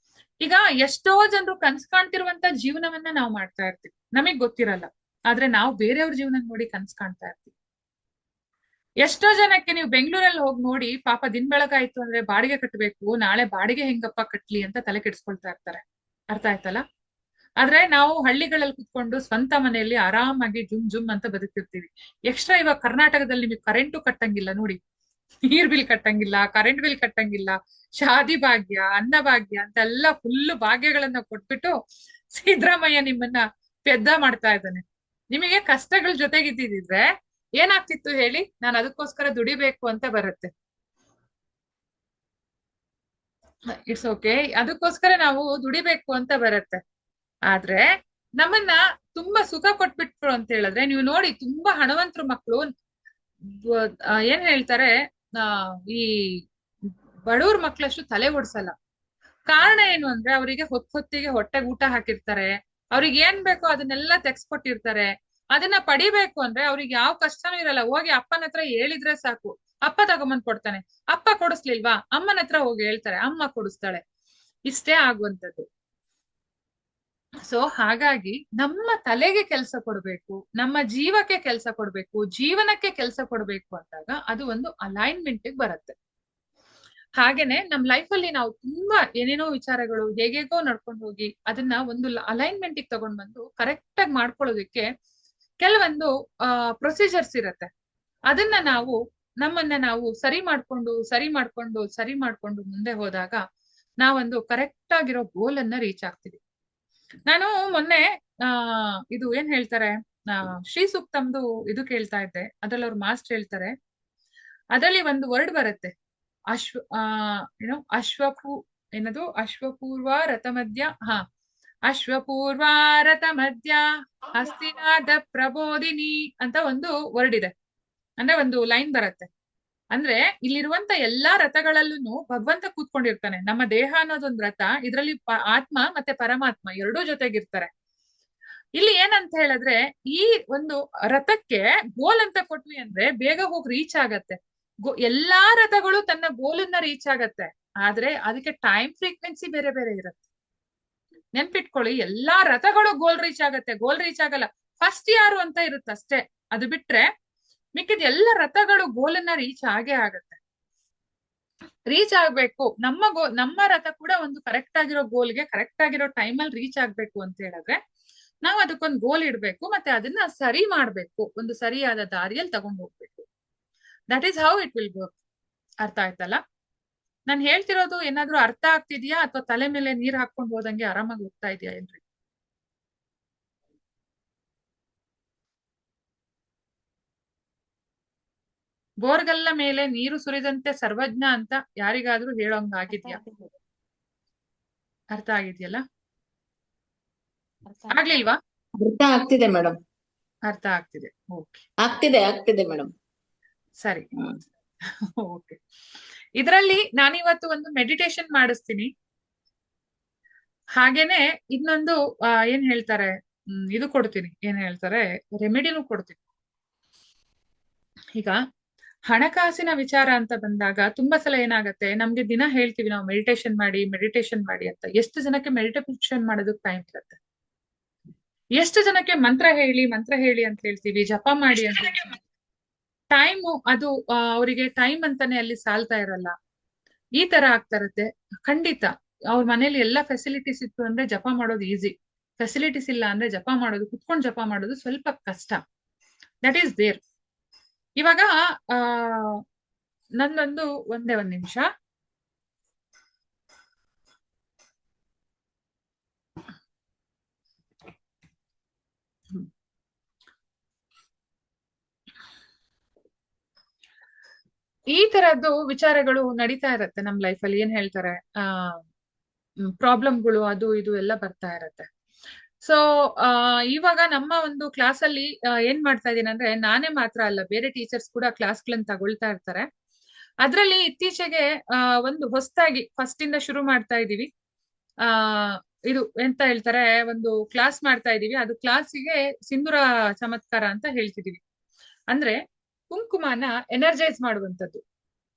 S1: ಈಗ ಎಷ್ಟೋ ಜನರು ಕನ್ಸ್ ಕಾಣ್ತಿರುವಂತ ಜೀವನವನ್ನ ನಾವು ಮಾಡ್ತಾ ಇರ್ತೀವಿ, ನಮಗ್ ಗೊತ್ತಿರಲ್ಲ. ಆದ್ರೆ ನಾವು ಬೇರೆಯವ್ರ ಜೀವನ ನೋಡಿ ಕನ್ಸ್ ಕಾಣ್ತಾ ಇರ್ತೀವಿ. ಎಷ್ಟೋ ಜನಕ್ಕೆ ನೀವು ಬೆಂಗಳೂರಲ್ಲಿ ಹೋಗಿ ನೋಡಿ, ಪಾಪ ದಿನ ಬೆಳಗಾಯ್ತು ಅಂದ್ರೆ ಬಾಡಿಗೆ ಕಟ್ಟಬೇಕು, ನಾಳೆ ಬಾಡಿಗೆ ಹೆಂಗಪ್ಪ ಕಟ್ಲಿ ಅಂತ ತಲೆ ಕೆಡಿಸ್ಕೊಳ್ತಾ ಇರ್ತಾರೆ. ಅರ್ಥ ಆಯ್ತಲ್ಲ? ಆದ್ರೆ ನಾವು ಹಳ್ಳಿಗಳಲ್ಲಿ ಕುತ್ಕೊಂಡು ಸ್ವಂತ ಮನೆಯಲ್ಲಿ ಆರಾಮಾಗಿ ಜುಮ್ ಅಂತ ಬದುಕಿರ್ತೀವಿ. ಎಕ್ಸ್ಟ್ರಾ ಇವಾಗ ಕರ್ನಾಟಕದಲ್ಲಿ ನಿಮಗೆ ಕರೆಂಟು ಕಟ್ಟಂಗಿಲ್ಲ ನೋಡಿ, ನೀರ್ ಬಿಲ್ ಕಟ್ಟಂಗಿಲ್ಲ, ಕರೆಂಟ್ ಬಿಲ್ ಕಟ್ಟಂಗಿಲ್ಲ, ಶಾದಿ ಭಾಗ್ಯ, ಅನ್ನ ಭಾಗ್ಯ ಅಂತೆಲ್ಲ ಫುಲ್ ಭಾಗ್ಯಗಳನ್ನ ಕೊಟ್ಬಿಟ್ಟು ಸಿದ್ದರಾಮಯ್ಯ ನಿಮ್ಮನ್ನ ಪೆದ್ದ ಮಾಡ್ತಾ ಇದ್ದಾನೆ. ನಿಮಗೆ ಕಷ್ಟಗಳ ಜೊತೆಗಿದ್ದಿದ್ರೆ ಏನಾಗ್ತಿತ್ತು ಹೇಳಿ? ನಾನು ಅದಕ್ಕೋಸ್ಕರ ದುಡಿಬೇಕು ಅಂತ ಬರುತ್ತೆ. ಇಟ್ಸ್ ಓಕೆ, ಅದಕ್ಕೋಸ್ಕರ ನಾವು ದುಡಿಬೇಕು ಅಂತ ಬರುತ್ತೆ. ಆದ್ರೆ ನಮ್ಮನ್ನ ತುಂಬಾ ಸುಖ ಕೊಟ್ಬಿಟ್ರು ಅಂತ ಹೇಳಿದ್ರೆ, ನೀವು ನೋಡಿ ತುಂಬಾ ಹಣವಂತರು ಮಕ್ಕಳು ಏನ್ ಹೇಳ್ತಾರೆ, ಈ ಬಡವ್ರ ಮಕ್ಳಷ್ಟು ತಲೆ ಓಡ್ಸಲ್ಲ. ಕಾರಣ ಏನು ಅಂದ್ರೆ, ಅವರಿಗೆ ಹೊತ್ತಿಗೆ ಹೊಟ್ಟೆಗೆ ಊಟ ಹಾಕಿರ್ತಾರೆ, ಅವ್ರಿಗೆ ಏನ್ ಬೇಕೋ ಅದನ್ನೆಲ್ಲ ತೆಗ್ಸ್ಕೊಟ್ಟಿರ್ತಾರೆ. ಅದನ್ನ ಪಡಿಬೇಕು ಅಂದ್ರೆ ಅವ್ರಿಗೆ ಯಾವ ಕಷ್ಟನೂ ಇರಲ್ಲ. ಹೋಗಿ ಅಪ್ಪನ ಹತ್ರ ಹೇಳಿದ್ರೆ ಸಾಕು, ಅಪ್ಪ ತಗೊಂಬಂದ್ ಕೊಡ್ತಾನೆ. ಅಪ್ಪ ಕೊಡಿಸ್ಲಿಲ್ವಾ, ಅಮ್ಮನ ಹತ್ರ ಹೋಗಿ ಹೇಳ್ತಾರೆ, ಅಮ್ಮ ಕೊಡಿಸ್ತಾಳೆ. ಇಷ್ಟೇ ಆಗುವಂತದ್ದು. ಸೊ ಹಾಗಾಗಿ ನಮ್ಮ ತಲೆಗೆ ಕೆಲಸ ಕೊಡ್ಬೇಕು, ನಮ್ಮ ಜೀವಕ್ಕೆ ಕೆಲಸ ಕೊಡ್ಬೇಕು, ಜೀವನಕ್ಕೆ ಕೆಲಸ ಕೊಡ್ಬೇಕು ಅಂದಾಗ ಅದು ಒಂದು ಅಲೈನ್ಮೆಂಟ್ ಬರುತ್ತೆ. ಹಾಗೇನೆ ನಮ್ ಲೈಫ್ ಅಲ್ಲಿ ನಾವು ತುಂಬಾ ಏನೇನೋ ವಿಚಾರಗಳು ಹೇಗೇಗೋ ನಡ್ಕೊಂಡು ಹೋಗಿ ಅದನ್ನ ಒಂದು ಅಲೈನ್ಮೆಂಟ್ ತಗೊಂಡ್ ಬಂದು ಕರೆಕ್ಟ್ ಆಗಿ ಮಾಡ್ಕೊಳ್ಳೋದಕ್ಕೆ ಕೆಲವೊಂದು ಪ್ರೊಸೀಜರ್ಸ್ ಇರತ್ತೆ. ಅದನ್ನ ನಾವು ನಮ್ಮನ್ನ ನಾವು ಸರಿ ಮಾಡ್ಕೊಂಡು ಮುಂದೆ ಹೋದಾಗ ನಾವೊಂದು ಕರೆಕ್ಟ್ ಆಗಿರೋ ಗೋಲ್ ಅನ್ನ ರೀಚ್ ಆಗ್ತೀವಿ. ನಾನು ಮೊನ್ನೆ ಇದು ಏನ್ ಹೇಳ್ತಾರೆ, ಶ್ರೀ ಸೂಕ್ತಮ್ದು ಇದು ಕೇಳ್ತಾ ಇದ್ದೆ. ಅದ್ರಲ್ಲಿ ಅವ್ರು ಮಾಸ್ಟರ್ ಹೇಳ್ತಾರೆ, ಅದರಲ್ಲಿ ಒಂದು ವರ್ಡ್ ಬರುತ್ತೆ, ಅಶ್ವಪೂರ್ವ ರಥ ಮಧ್ಯ, ಅಶ್ವಪೂರ್ವ ರಥ ಮಧ್ಯ ಹಸ್ತಿನಾದ ಪ್ರಬೋಧಿನಿ ಅಂತ ಒಂದು ವರ್ಡ್ ಇದೆ. ಅಂದ್ರೆ ಒಂದು ಲೈನ್ ಬರುತ್ತೆ. ಅಂದ್ರೆ ಇಲ್ಲಿರುವಂತ ಎಲ್ಲಾ ರಥಗಳಲ್ಲೂ ಭಗವಂತ ಕೂತ್ಕೊಂಡಿರ್ತಾನೆ. ನಮ್ಮ ದೇಹ ಅನ್ನೋದೊಂದು ರಥ, ಇದರಲ್ಲಿ ಆತ್ಮ ಮತ್ತೆ ಪರಮಾತ್ಮ ಎರಡೂ ಜೊತೆಗಿರ್ತಾರೆ. ಇಲ್ಲಿ ಏನಂತ ಹೇಳಿದ್ರೆ, ಈ ಒಂದು ರಥಕ್ಕೆ ಗೋಲ್ ಅಂತ ಕೊಟ್ವಿ ಅಂದ್ರೆ ಬೇಗ ಹೋಗಿ ರೀಚ್ ಆಗತ್ತೆ. ಎಲ್ಲಾ ರಥಗಳು ತನ್ನ ಗೋಲನ್ನ ರೀಚ್ ಆಗತ್ತೆ, ಆದ್ರೆ ಅದಕ್ಕೆ ಟೈಮ್ ಫ್ರೀಕ್ವೆನ್ಸಿ ಬೇರೆ ಬೇರೆ ಇರುತ್ತೆ. ನೆನ್ಪಿಟ್ಕೊಳ್ಳಿ, ಎಲ್ಲಾ ರಥಗಳು ಗೋಲ್ ರೀಚ್ ಆಗತ್ತೆ, ಗೋಲ್ ರೀಚ್ ಆಗಲ್ಲ. ಫಸ್ಟ್ ಯಾರು ಅಂತ ಇರುತ್ತೆ ಅಷ್ಟೇ. ಅದು ಬಿಟ್ರೆ ಮಿಕ್ಕಿದ ಎಲ್ಲ ರಥಗಳು ಗೋಲನ್ನ ರೀಚ್ ಆಗೇ ಆಗತ್ತೆ. ರೀಚ್ ಆಗ್ಬೇಕು, ನಮ್ಮ ರಥ ಕೂಡ ಒಂದು ಕರೆಕ್ಟ್ ಆಗಿರೋ ಗೋಲ್ಗೆ ಕರೆಕ್ಟ್ ಆಗಿರೋ ಟೈಮಲ್ಲಿ ರೀಚ್ ಆಗ್ಬೇಕು ಅಂತ ಹೇಳಿದ್ರೆ ನಾವು ಅದಕ್ಕೊಂದು ಗೋಲ್ ಇಡ್ಬೇಕು, ಮತ್ತೆ ಅದನ್ನ ಸರಿ ಮಾಡ್ಬೇಕು, ಒಂದು ಸರಿಯಾದ ದಾರಿಯಲ್ಲಿ ತಗೊಂಡು ಹೋಗ್ಬೇಕು. That is how it will work. ಅರ್ಥ ಆಯ್ತಲ್ಲ? ನಾನು ಹೇಳ್ತಿರೋದು ಏನಾದ್ರೂ ಅರ್ಥ ಆಗ್ತಿದ್ಯಾ, ಅಥವಾ ತಲೆ ಮೇಲೆ ನೀರ್ ಹಾಕೊಂಡು ಹೋದಂಗೆ ಆರಾಮಾಗಿ ಹೋಗ್ತಾ ಇದೆಯಾ ಏನ್ರಿ? ಬೋರ್ಗಲ್ಲ ಮೇಲೆ ನೀರು ಸುರಿದಂತೆ ಸರ್ವಜ್ಞ ಅಂತ ಯಾರಿಗಾದ್ರೂ ಹೇಳೋಂಗಾಗಿದ್ಯಾ? ಅರ್ಥ ಆಗಿದ್ಯಲ್ಲ? ಆಗ್ಲಿಲ್ವಾ?
S2: ಅರ್ಥ ಆಗ್ತಿದೆ ಮೇಡಮ್.
S1: ಅರ್ಥ ಆಗ್ತಿದೆ. ಓಕೆ,
S2: ಆಗ್ತಿದೆ ಮೇಡಮ್.
S1: ಸರಿ. ಓಕೆ, ಇದರಲ್ಲಿ ನಾನಿವತ್ತು ಒಂದು ಮೆಡಿಟೇಷನ್ ಮಾಡಿಸ್ತೀನಿ. ಹಾಗೇನೆ ಇನ್ನೊಂದು ಏನ್ ಹೇಳ್ತಾರೆ, ಇದು ಕೊಡ್ತೀನಿ, ಏನ್ ಹೇಳ್ತಾರೆ, ರೆಮಿಡಿನೂ ಕೊಡ್ತೀನಿ. ಈಗ ಹಣಕಾಸಿನ ವಿಚಾರ ಅಂತ ಬಂದಾಗ ತುಂಬಾ ಸಲ ಏನಾಗತ್ತೆ, ನಮ್ಗೆ ದಿನ ಹೇಳ್ತೀವಿ ನಾವು ಮೆಡಿಟೇಷನ್ ಮಾಡಿ ಅಂತ. ಎಷ್ಟು ಜನಕ್ಕೆ ಮೆಡಿಟೇಷನ್ ಮಾಡೋದಕ್ಕೆ ಟೈಮ್ ಇರುತ್ತೆ? ಎಷ್ಟು ಜನಕ್ಕೆ ಮಂತ್ರ ಹೇಳಿ ಅಂತ ಹೇಳ್ತೀವಿ, ಜಪ ಮಾಡಿ ಅಂತ. ಟೈಮು ಅದು ಅವರಿಗೆ ಟೈಮ್ ಅಂತಾನೆ ಅಲ್ಲಿ ಸಾಲ್ತಾ ಇರಲ್ಲ. ಈ ತರ ಆಗ್ತಾ ಇರುತ್ತೆ. ಖಂಡಿತ ಅವ್ರ ಮನೇಲಿ ಎಲ್ಲಾ ಫೆಸಿಲಿಟೀಸ್ ಇತ್ತು ಅಂದ್ರೆ ಜಪ ಮಾಡೋದು ಈಸಿ. ಫೆಸಿಲಿಟೀಸ್ ಇಲ್ಲ ಅಂದ್ರೆ ಜಪ ಮಾಡೋದು, ಕುತ್ಕೊಂಡು ಜಪ ಮಾಡೋದು ಸ್ವಲ್ಪ ಕಷ್ಟ. That is there. ಇವಾಗ ನಂದೊಂದು ಒಂದ್ ನಿಮಿಷ. ಈ ತರದ್ದು ವಿಚಾರಗಳು ನಡೀತಾ ಇರತ್ತೆ ನಮ್ ಲೈಫಲ್ಲಿ. ಏನ್ ಹೇಳ್ತಾರೆ, ಪ್ರಾಬ್ಲಮ್ಗಳು ಅದು ಇದು ಎಲ್ಲ ಬರ್ತಾ ಇರತ್ತೆ. ಸೊ ಇವಾಗ ನಮ್ಮ ಒಂದು ಕ್ಲಾಸ್ ಅಲ್ಲಿ ಏನ್ ಮಾಡ್ತಾ ಇದೀನಿ ಅಂದ್ರೆ, ನಾನೇ ಮಾತ್ರ ಅಲ್ಲ, ಬೇರೆ ಟೀಚರ್ಸ್ ಕೂಡ ಕ್ಲಾಸ್ಗಳನ್ನ ತಗೊಳ್ತಾ ಇರ್ತಾರೆ. ಅದ್ರಲ್ಲಿ ಇತ್ತೀಚೆಗೆ ಒಂದು ಹೊಸದಾಗಿ ಫಸ್ಟ್ ಇಂದ ಶುರು ಮಾಡ್ತಾ ಇದೀವಿ. ಇದು ಎಂತ ಹೇಳ್ತಾರೆ, ಒಂದು ಕ್ಲಾಸ್ ಮಾಡ್ತಾ ಇದೀವಿ. ಅದು ಕ್ಲಾಸಿಗೆ ಸಿಂಧೂರ ಚಮತ್ಕಾರ ಅಂತ ಹೇಳ್ತಿದೀವಿ. ಅಂದ್ರೆ ಕುಂಕುಮನ ಎನರ್ಜೈಸ್ ಮಾಡುವಂತದ್ದು.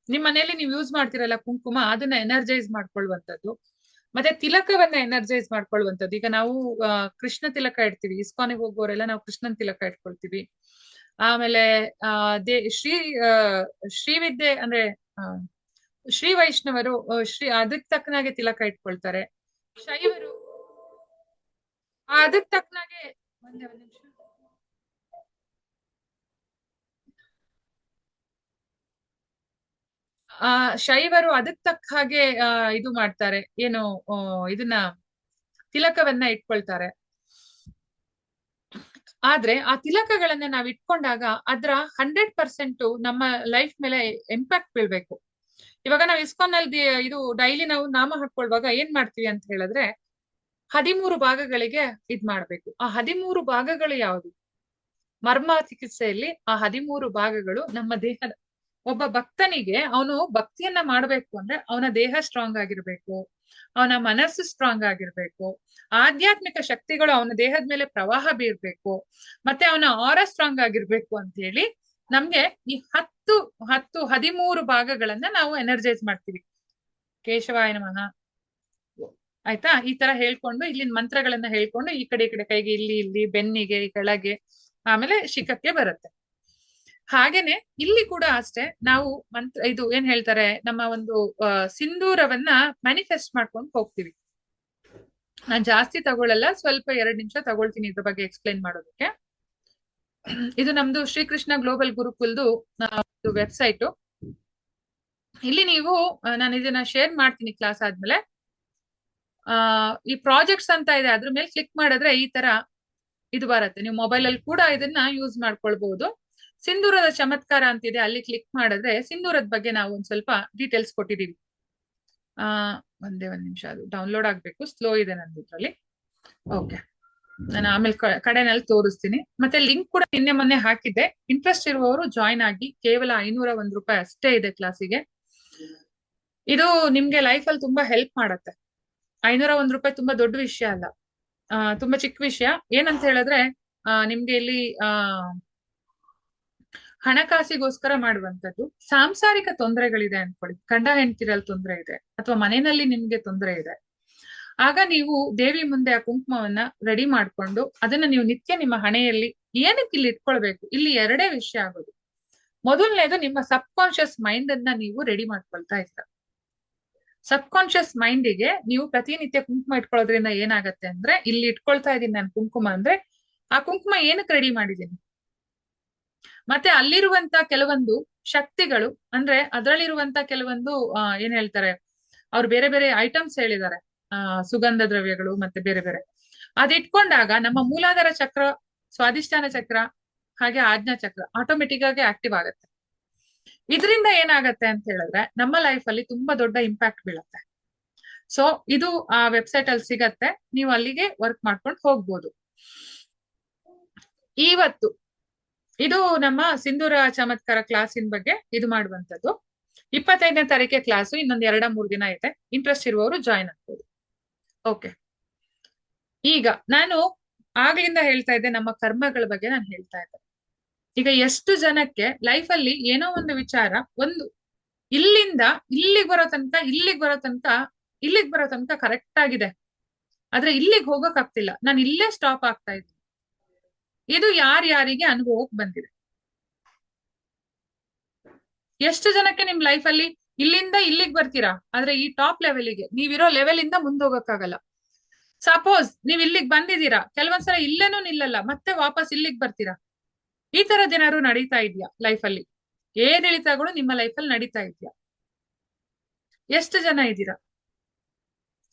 S1: ನಿಮ್ ಮನೇಲಿ ನೀವು ಯೂಸ್ ಮಾಡ್ತಿರಲ್ಲ ಕುಂಕುಮ, ಅದನ್ನ ಎನರ್ಜೈಸ್ ಮಾಡ್ಕೊಳ್ಳುವಂಥದ್ದು. ಮತ್ತೆ ತಿಲಕವನ್ನ ಎನರ್ಜೈಸ್ ಮಾಡ್ಕೊಳ್ಳುವಂಥದ್ದು. ಈಗ ನಾವು ಕೃಷ್ಣ ತಿಲಕ ಇಡ್ತೀವಿ, ಇಸ್ಕಾನಿಗೆ ಹೋಗೋರೆಲ್ಲ ನಾವು ಕೃಷ್ಣನ್ ತಿಲಕ ಇಟ್ಕೊಳ್ತೀವಿ. ಆಮೇಲೆ ಶ್ರೀವಿದ್ಯೆ ಅಂದ್ರೆ ಶ್ರೀ ವೈಷ್ಣವರು ಅದಕ್ ತಕ್ಕನಾಗೆ ತಿಲಕ ಇಟ್ಕೊಳ್ತಾರೆ. ಶೈವರು ಅದಕ್ ತಕ್ಕನಾಗೆ ಒಂದ್ ನಿಮಿಷ. ಶೈವರು ಅದಕ್ ತಕ್ಕ ಹಾಗೆ ಇದು ಮಾಡ್ತಾರೆ, ಏನು ಇದನ್ನ ತಿಲಕವನ್ನ ಇಟ್ಕೊಳ್ತಾರೆ. ಆದ್ರೆ ಆ ತಿಲಕಗಳನ್ನ ನಾವ್ ಇಟ್ಕೊಂಡಾಗ ಅದ್ರ 100% ನಮ್ಮ ಲೈಫ್ ಮೇಲೆ ಇಂಪ್ಯಾಕ್ಟ್ ಬೀಳ್ಬೇಕು. ಇವಾಗ ನಾವ್ ಇಸ್ಕಾನ್ ಅಲ್ಲಿ ಇದು ಡೈಲಿ ನಾವು ನಾಮ ಹಾಕೊಳ್ವಾಗ ಏನ್ ಮಾಡ್ತೀವಿ ಅಂತ ಹೇಳಿದ್ರೆ, 13 ಭಾಗಗಳಿಗೆ ಇದ್ ಮಾಡ್ಬೇಕು. ಆ 13 ಭಾಗಗಳು ಯಾವುದು? ಮರ್ಮ ಚಿಕಿತ್ಸೆಯಲ್ಲಿ ಆ 13 ಭಾಗಗಳು ನಮ್ಮ ದೇಹದ. ಒಬ್ಬ ಭಕ್ತನಿಗೆ ಅವನು ಭಕ್ತಿಯನ್ನ ಮಾಡ್ಬೇಕು ಅಂದ್ರೆ ಅವನ ದೇಹ ಸ್ಟ್ರಾಂಗ್ ಆಗಿರ್ಬೇಕು, ಅವನ ಮನಸ್ಸು ಸ್ಟ್ರಾಂಗ್ ಆಗಿರ್ಬೇಕು, ಆಧ್ಯಾತ್ಮಿಕ ಶಕ್ತಿಗಳು ಅವನ ದೇಹದ ಮೇಲೆ ಪ್ರವಾಹ ಬೀರ್ಬೇಕು, ಮತ್ತೆ ಅವನ ಆರ ಸ್ಟ್ರಾಂಗ್ ಆಗಿರ್ಬೇಕು ಅಂತ ಹೇಳಿ ನಮ್ಗೆ ಈ 13 ಭಾಗಗಳನ್ನ ನಾವು ಎನರ್ಜೈಸ್ ಮಾಡ್ತೀವಿ. ಕೇಶವಾಯ ನಮಃ, ಆಯ್ತಾ? ಈ ತರ ಹೇಳ್ಕೊಂಡು ಇಲ್ಲಿನ ಮಂತ್ರಗಳನ್ನ ಹೇಳ್ಕೊಂಡು ಈ ಕಡೆ ಕೈಗೆ, ಇಲ್ಲಿ ಬೆನ್ನಿಗೆ, ಕೆಳಗೆ, ಆಮೇಲೆ ಶಿಖಕ್ಕೆ ಬರುತ್ತೆ. ಹಾಗೇನೆ ಇಲ್ಲಿ ಕೂಡ ಅಷ್ಟೇ ನಾವು ಮಂತ್ರ ಇದು ಏನ್ ಹೇಳ್ತಾರೆ, ನಮ್ಮ ಒಂದು ಸಿಂಧೂರವನ್ನ ಮ್ಯಾನಿಫೆಸ್ಟ್ ಮಾಡ್ಕೊಂಡು ಹೋಗ್ತೀವಿ. ನಾನ್ ಜಾಸ್ತಿ ತಗೊಳ್ಳಲ್ಲ, ಸ್ವಲ್ಪ 2 ನಿಮಿಷ ತಗೊಳ್ತೀನಿ ಇದ್ರ ಬಗ್ಗೆ ಎಕ್ಸ್ಪ್ಲೈನ್ ಮಾಡೋದಕ್ಕೆ. ಇದು ನಮ್ದು ಶ್ರೀಕೃಷ್ಣ ಗ್ಲೋಬಲ್ ಗುರುಕುಲ್ದು ವೆಬ್ಸೈಟ್. ಇಲ್ಲಿ ನೀವು ನಾನು ಇದನ್ನ ಶೇರ್ ಮಾಡ್ತೀನಿ ಕ್ಲಾಸ್ ಆದ್ಮೇಲೆ. ಈ ಪ್ರಾಜೆಕ್ಟ್ಸ್ ಅಂತ ಇದೆ, ಅದ್ರ ಮೇಲೆ ಕ್ಲಿಕ್ ಮಾಡಿದ್ರೆ ಈ ತರ ಇದು ಬರುತ್ತೆ. ನೀವು ಮೊಬೈಲ್ ಅಲ್ಲಿ ಕೂಡ ಇದನ್ನ ಯೂಸ್ ಮಾಡ್ಕೊಳ್ಬಹುದು. ಸಿಂಧೂರದ ಚಮತ್ಕಾರ ಅಂತಿದೆ, ಅಲ್ಲಿ ಕ್ಲಿಕ್ ಮಾಡಿದ್ರೆ ಸಿಂಧೂರದ ಬಗ್ಗೆ ನಾವು ಒಂದ್ ಸ್ವಲ್ಪ ಡೀಟೇಲ್ಸ್ ಕೊಟ್ಟಿದೀವಿ. ಒಂದ್ ನಿಮಿಷ, ಅದು ಡೌನ್ಲೋಡ್ ಆಗ್ಬೇಕು, ಸ್ಲೋ ಇದೆ ನಂದು ಇದ್ರಲ್ಲಿ. ಓಕೆ, ನಾನು ಆಮೇಲೆ ಕಡೆನಲ್ಲಿ ತೋರಿಸ್ತೀನಿ. ಮತ್ತೆ ಲಿಂಕ್ ಕೂಡ ನಿನ್ನೆ ಮೊನ್ನೆ ಹಾಕಿದ್ದೆ. ಇಂಟ್ರೆಸ್ಟ್ ಇರುವವರು ಜಾಯ್ನ್ ಆಗಿ. ಕೇವಲ 501 ರೂಪಾಯಿ ಅಷ್ಟೇ ಇದೆ ಕ್ಲಾಸಿಗೆ. ಇದು ನಿಮ್ಗೆ ಲೈಫಲ್ಲಿ ತುಂಬಾ ಹೆಲ್ಪ್ ಮಾಡತ್ತೆ. 501 ರೂಪಾಯಿ ತುಂಬಾ ದೊಡ್ಡ ವಿಷಯ ಅಲ್ಲ, ತುಂಬಾ ಚಿಕ್ಕ ವಿಷಯ. ಏನಂತ ಹೇಳಿದ್ರೆ ನಿಮ್ಗೆ ಇಲ್ಲಿ ಹಣಕಾಸಿಗೋಸ್ಕರ ಮಾಡುವಂತದ್ದು. ಸಾಂಸಾರಿಕ ತೊಂದರೆಗಳಿದೆ ಅನ್ಕೊಳ್ಳಿ, ಗಂಡ ಹೆಂಡತಿರಲ್ಲಿ ತೊಂದರೆ ಇದೆ ಅಥವಾ ಮನೆಯಲ್ಲಿ ನಿಮ್ಗೆ ತೊಂದರೆ ಇದೆ, ಆಗ ನೀವು ದೇವಿ ಮುಂದೆ ಆ ಕುಂಕುಮವನ್ನ ರೆಡಿ ಮಾಡ್ಕೊಂಡು ಅದನ್ನ ನೀವು ನಿತ್ಯ ನಿಮ್ಮ ಹಣೆಯಲ್ಲಿ ಏನಕ್ಕೆ ಇಲ್ಲಿ ಇಟ್ಕೊಳ್ಬೇಕು? ಇಲ್ಲಿ ಎರಡೇ ವಿಷಯ ಆಗೋದು. ಮೊದಲನೇದು, ನಿಮ್ಮ ಸಬ್ ಕಾನ್ಶಿಯಸ್ ಮೈಂಡ್ ಅನ್ನ ನೀವು ರೆಡಿ ಮಾಡ್ಕೊಳ್ತಾ ಇದ್ದೀರ. ಸಬ್ ಕಾನ್ಶಿಯಸ್ ಮೈಂಡಿಗೆ ನೀವು ಪ್ರತಿನಿತ್ಯ ಕುಂಕುಮ ಇಟ್ಕೊಳ್ಳೋದ್ರಿಂದ ಏನಾಗತ್ತೆ ಅಂದ್ರೆ, ಇಲ್ಲಿ ಇಟ್ಕೊಳ್ತಾ ಇದ್ದೀನಿ ನಾನು ಕುಂಕುಮ ಅಂದ್ರೆ, ಆ ಕುಂಕುಮ ಏನಕ್ಕೆ ರೆಡಿ ಮಾಡಿದ್ದೀನಿ, ಮತ್ತೆ ಅಲ್ಲಿರುವಂತ ಕೆಲವೊಂದು ಶಕ್ತಿಗಳು, ಅಂದ್ರೆ ಅದರಲ್ಲಿರುವಂತ ಕೆಲವೊಂದು ಏನ್ ಹೇಳ್ತಾರೆ, ಅವ್ರು ಬೇರೆ ಬೇರೆ ಐಟಮ್ಸ್ ಹೇಳಿದ್ದಾರೆ, ಸುಗಂಧ ದ್ರವ್ಯಗಳು ಮತ್ತೆ ಬೇರೆ ಬೇರೆ. ಅದಿಟ್ಕೊಂಡಾಗ ನಮ್ಮ ಮೂಲಾಧಾರ ಚಕ್ರ, ಸ್ವಾಧಿಷ್ಠಾನ ಚಕ್ರ ಹಾಗೆ ಆಜ್ಞಾ ಚಕ್ರ ಆಟೋಮೆಟಿಕ್ ಆಗಿ ಆಕ್ಟಿವ್ ಆಗುತ್ತೆ. ಇದರಿಂದ ಏನಾಗತ್ತೆ ಅಂತ ಹೇಳಿದ್ರೆ ನಮ್ಮ ಲೈಫ್ ಅಲ್ಲಿ ತುಂಬಾ ದೊಡ್ಡ ಇಂಪ್ಯಾಕ್ಟ್ ಬೀಳತ್ತೆ. ಸೊ ಇದು ಆ ವೆಬ್ಸೈಟ್ ಅಲ್ಲಿ ಸಿಗತ್ತೆ, ನೀವು ಅಲ್ಲಿಗೆ ವರ್ಕ್ ಮಾಡ್ಕೊಂಡು ಹೋಗ್ಬೋದು. ಇವತ್ತು ಇದು ನಮ್ಮ ಸಿಂಧೂರ ಚಮತ್ಕಾರ ಕ್ಲಾಸಿನ ಬಗ್ಗೆ ಇದು ಮಾಡುವಂತದ್ದು. 25ನೇ ತಾರೀಕೆ ಕ್ಲಾಸು, ಇನ್ನೊಂದು 2-3 ದಿನ ಇದೆ. ಇಂಟ್ರೆಸ್ಟ್ ಇರುವವರು ಜಾಯ್ನ್ ಆಗ್ಬೋದು. ಓಕೆ, ಈಗ ನಾನು ಆಗ್ಲಿಂದ ಹೇಳ್ತಾ ಇದ್ದೆ ನಮ್ಮ ಕರ್ಮಗಳ ಬಗ್ಗೆ ನಾನು ಹೇಳ್ತಾ ಇದ್ದೆ. ಈಗ ಎಷ್ಟು ಜನಕ್ಕೆ ಲೈಫ್ ಅಲ್ಲಿ ಏನೋ ಒಂದು ವಿಚಾರ, ಒಂದು ಇಲ್ಲಿಂದ ಇಲ್ಲಿಗೆ ಬರೋ ತನಕ ಕರೆಕ್ಟ್ ಆಗಿದೆ, ಆದ್ರೆ ಇಲ್ಲಿಗೆ ಹೋಗಕ್ ಆಗ್ತಿಲ್ಲ, ನಾನು ಇಲ್ಲೇ ಸ್ಟಾಪ್ ಆಗ್ತಾ ಇದ್ದೀನಿ. ಇದು ಯಾರ್ಯಾರಿಗೆ ಅನುಭವಕ್ಕೆ ಬಂದಿದೆ? ಎಷ್ಟು ಜನಕ್ಕೆ ನಿಮ್ ಲೈಫ್ ಅಲ್ಲಿ ಇಲ್ಲಿಂದ ಇಲ್ಲಿಗೆ ಬರ್ತೀರಾ, ಆದ್ರೆ ಈ ಟಾಪ್ ಲೆವೆಲ್ಗೆ ನೀವಿರೋ ಲೆವೆಲ್ ಇಂದ ಮುಂದೋಗಕ್ಕಾಗಲ್ಲ. ಸಪೋಸ್ ನೀವ್ ಇಲ್ಲಿಗೆ ಬಂದಿದ್ದೀರಾ, ಕೆಲವೊಂದ್ಸಲ ಇಲ್ಲೇನೂ ನಿಲ್ಲಲ್ಲ, ಮತ್ತೆ ವಾಪಸ್ ಇಲ್ಲಿಗೆ ಬರ್ತೀರಾ. ಈ ತರದ್ ಏನಾದ್ರು ನಡೀತಾ ಇದೆಯಾ ಲೈಫ್ ಅಲ್ಲಿ? ಏರಿಳಿತಗಳು ನಿಮ್ಮ ಲೈಫ್ ಅಲ್ಲಿ ನಡೀತಾ ಇದೆಯಾ? ಎಷ್ಟು ಜನ ಇದ್ದೀರಾ?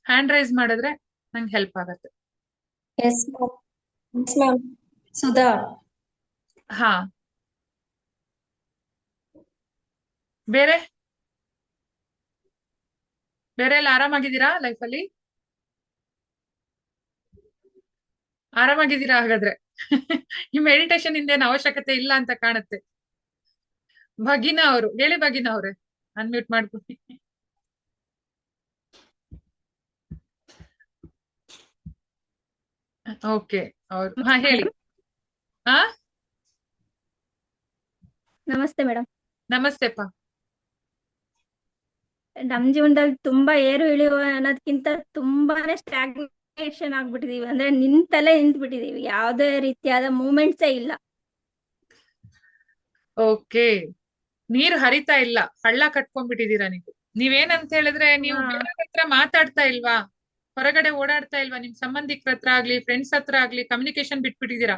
S1: ಹ್ಯಾಂಡ್ ರೈಸ್ ಮಾಡಿದ್ರೆ ನಂಗೆ ಹೆಲ್ಪ್ ಆಗತ್ತೆ.
S2: Yes, ma'am. Yes, ma'am. Sudha.
S1: ಹಾ, ಬೇರೆ ಬೇರೆ ಎಲ್ಲ ಆರಾಮಾಗಿದ್ದೀರಾ ಲೈಫ್ ಅಲ್ಲಿ? ಆರಾಮಾಗಿದ್ದೀರಾ ಹಾಗಾದ್ರೆ? ಈ ಮೆಡಿಟೇಷನ್ ಇಂದೇನು ಅವಶ್ಯಕತೆ ಇಲ್ಲ ಅಂತ ಕಾಣುತ್ತೆ. ಭಗಿನಾ ಅವರು ಹೇಳಿ, ಭಗಿನಾ ಅವ್ರೆ ಅನ್ಮ್ಯೂಟ್ ಮಾಡ್ಕೊಳ್ಳಿ. ಓಕೆ, ಅವ್ರು ಹಾ ಹೇಳಿ. ಹಾ,
S6: ನಮಸ್ತೆ ಮೇಡಮ್.
S1: ನಮಸ್ತೆಪ್ಪ.
S6: ನಮ್ ಜೀವನದಲ್ಲಿ ತುಂಬಾ ಏರು ಇಳಿಯುವ ಅನ್ನೋದಕ್ಕಿಂತ ತುಂಬಾನೇ ಸ್ಟಾಗ್ನೇಷನ್ ಆಗ್ಬಿಟ್ಟಿದೀವಿ. ಅಂದ್ರೆ ನಿಂತಲ್ಲೇ ನಿಂತ್ ಬಿಟ್ಟಿದೀವಿ, ಯಾವುದೇ ರೀತಿಯಾದ ಮೂವ್ಮೆಂಟ್ಸೇ ಇಲ್ಲ.
S1: ಓಕೆ, ನೀರು ಹರಿತಾ ಇಲ್ಲ, ಹಳ್ಳ ಕಟ್ಕೊಂಡ್ಬಿಟ್ಟಿದೀರಾ ನೀವು. ನೀವೇನಂತ ಹೇಳಿದ್ರೆ, ನೀವು
S6: ಹಾ.
S1: ಬೇರೆಯವ್ರ ಹತ್ರ ಮಾತಾಡ್ತಾ ಇಲ್ವಾ, ಹೊರಗಡೆ ಓಡಾಡ್ತಾ ಇಲ್ವಾ, ನಿಮ್ ಸಂಬಂಧಿಕರ ಹತ್ರ ಆಗ್ಲಿ ಫ್ರೆಂಡ್ಸ್ ಹತ್ರ ಆಗ್ಲಿ ಕಮ್ಯುನಿಕೇಶನ್ ಬಿಟ್ಬಿಟ್ಟಿದೀರಾ.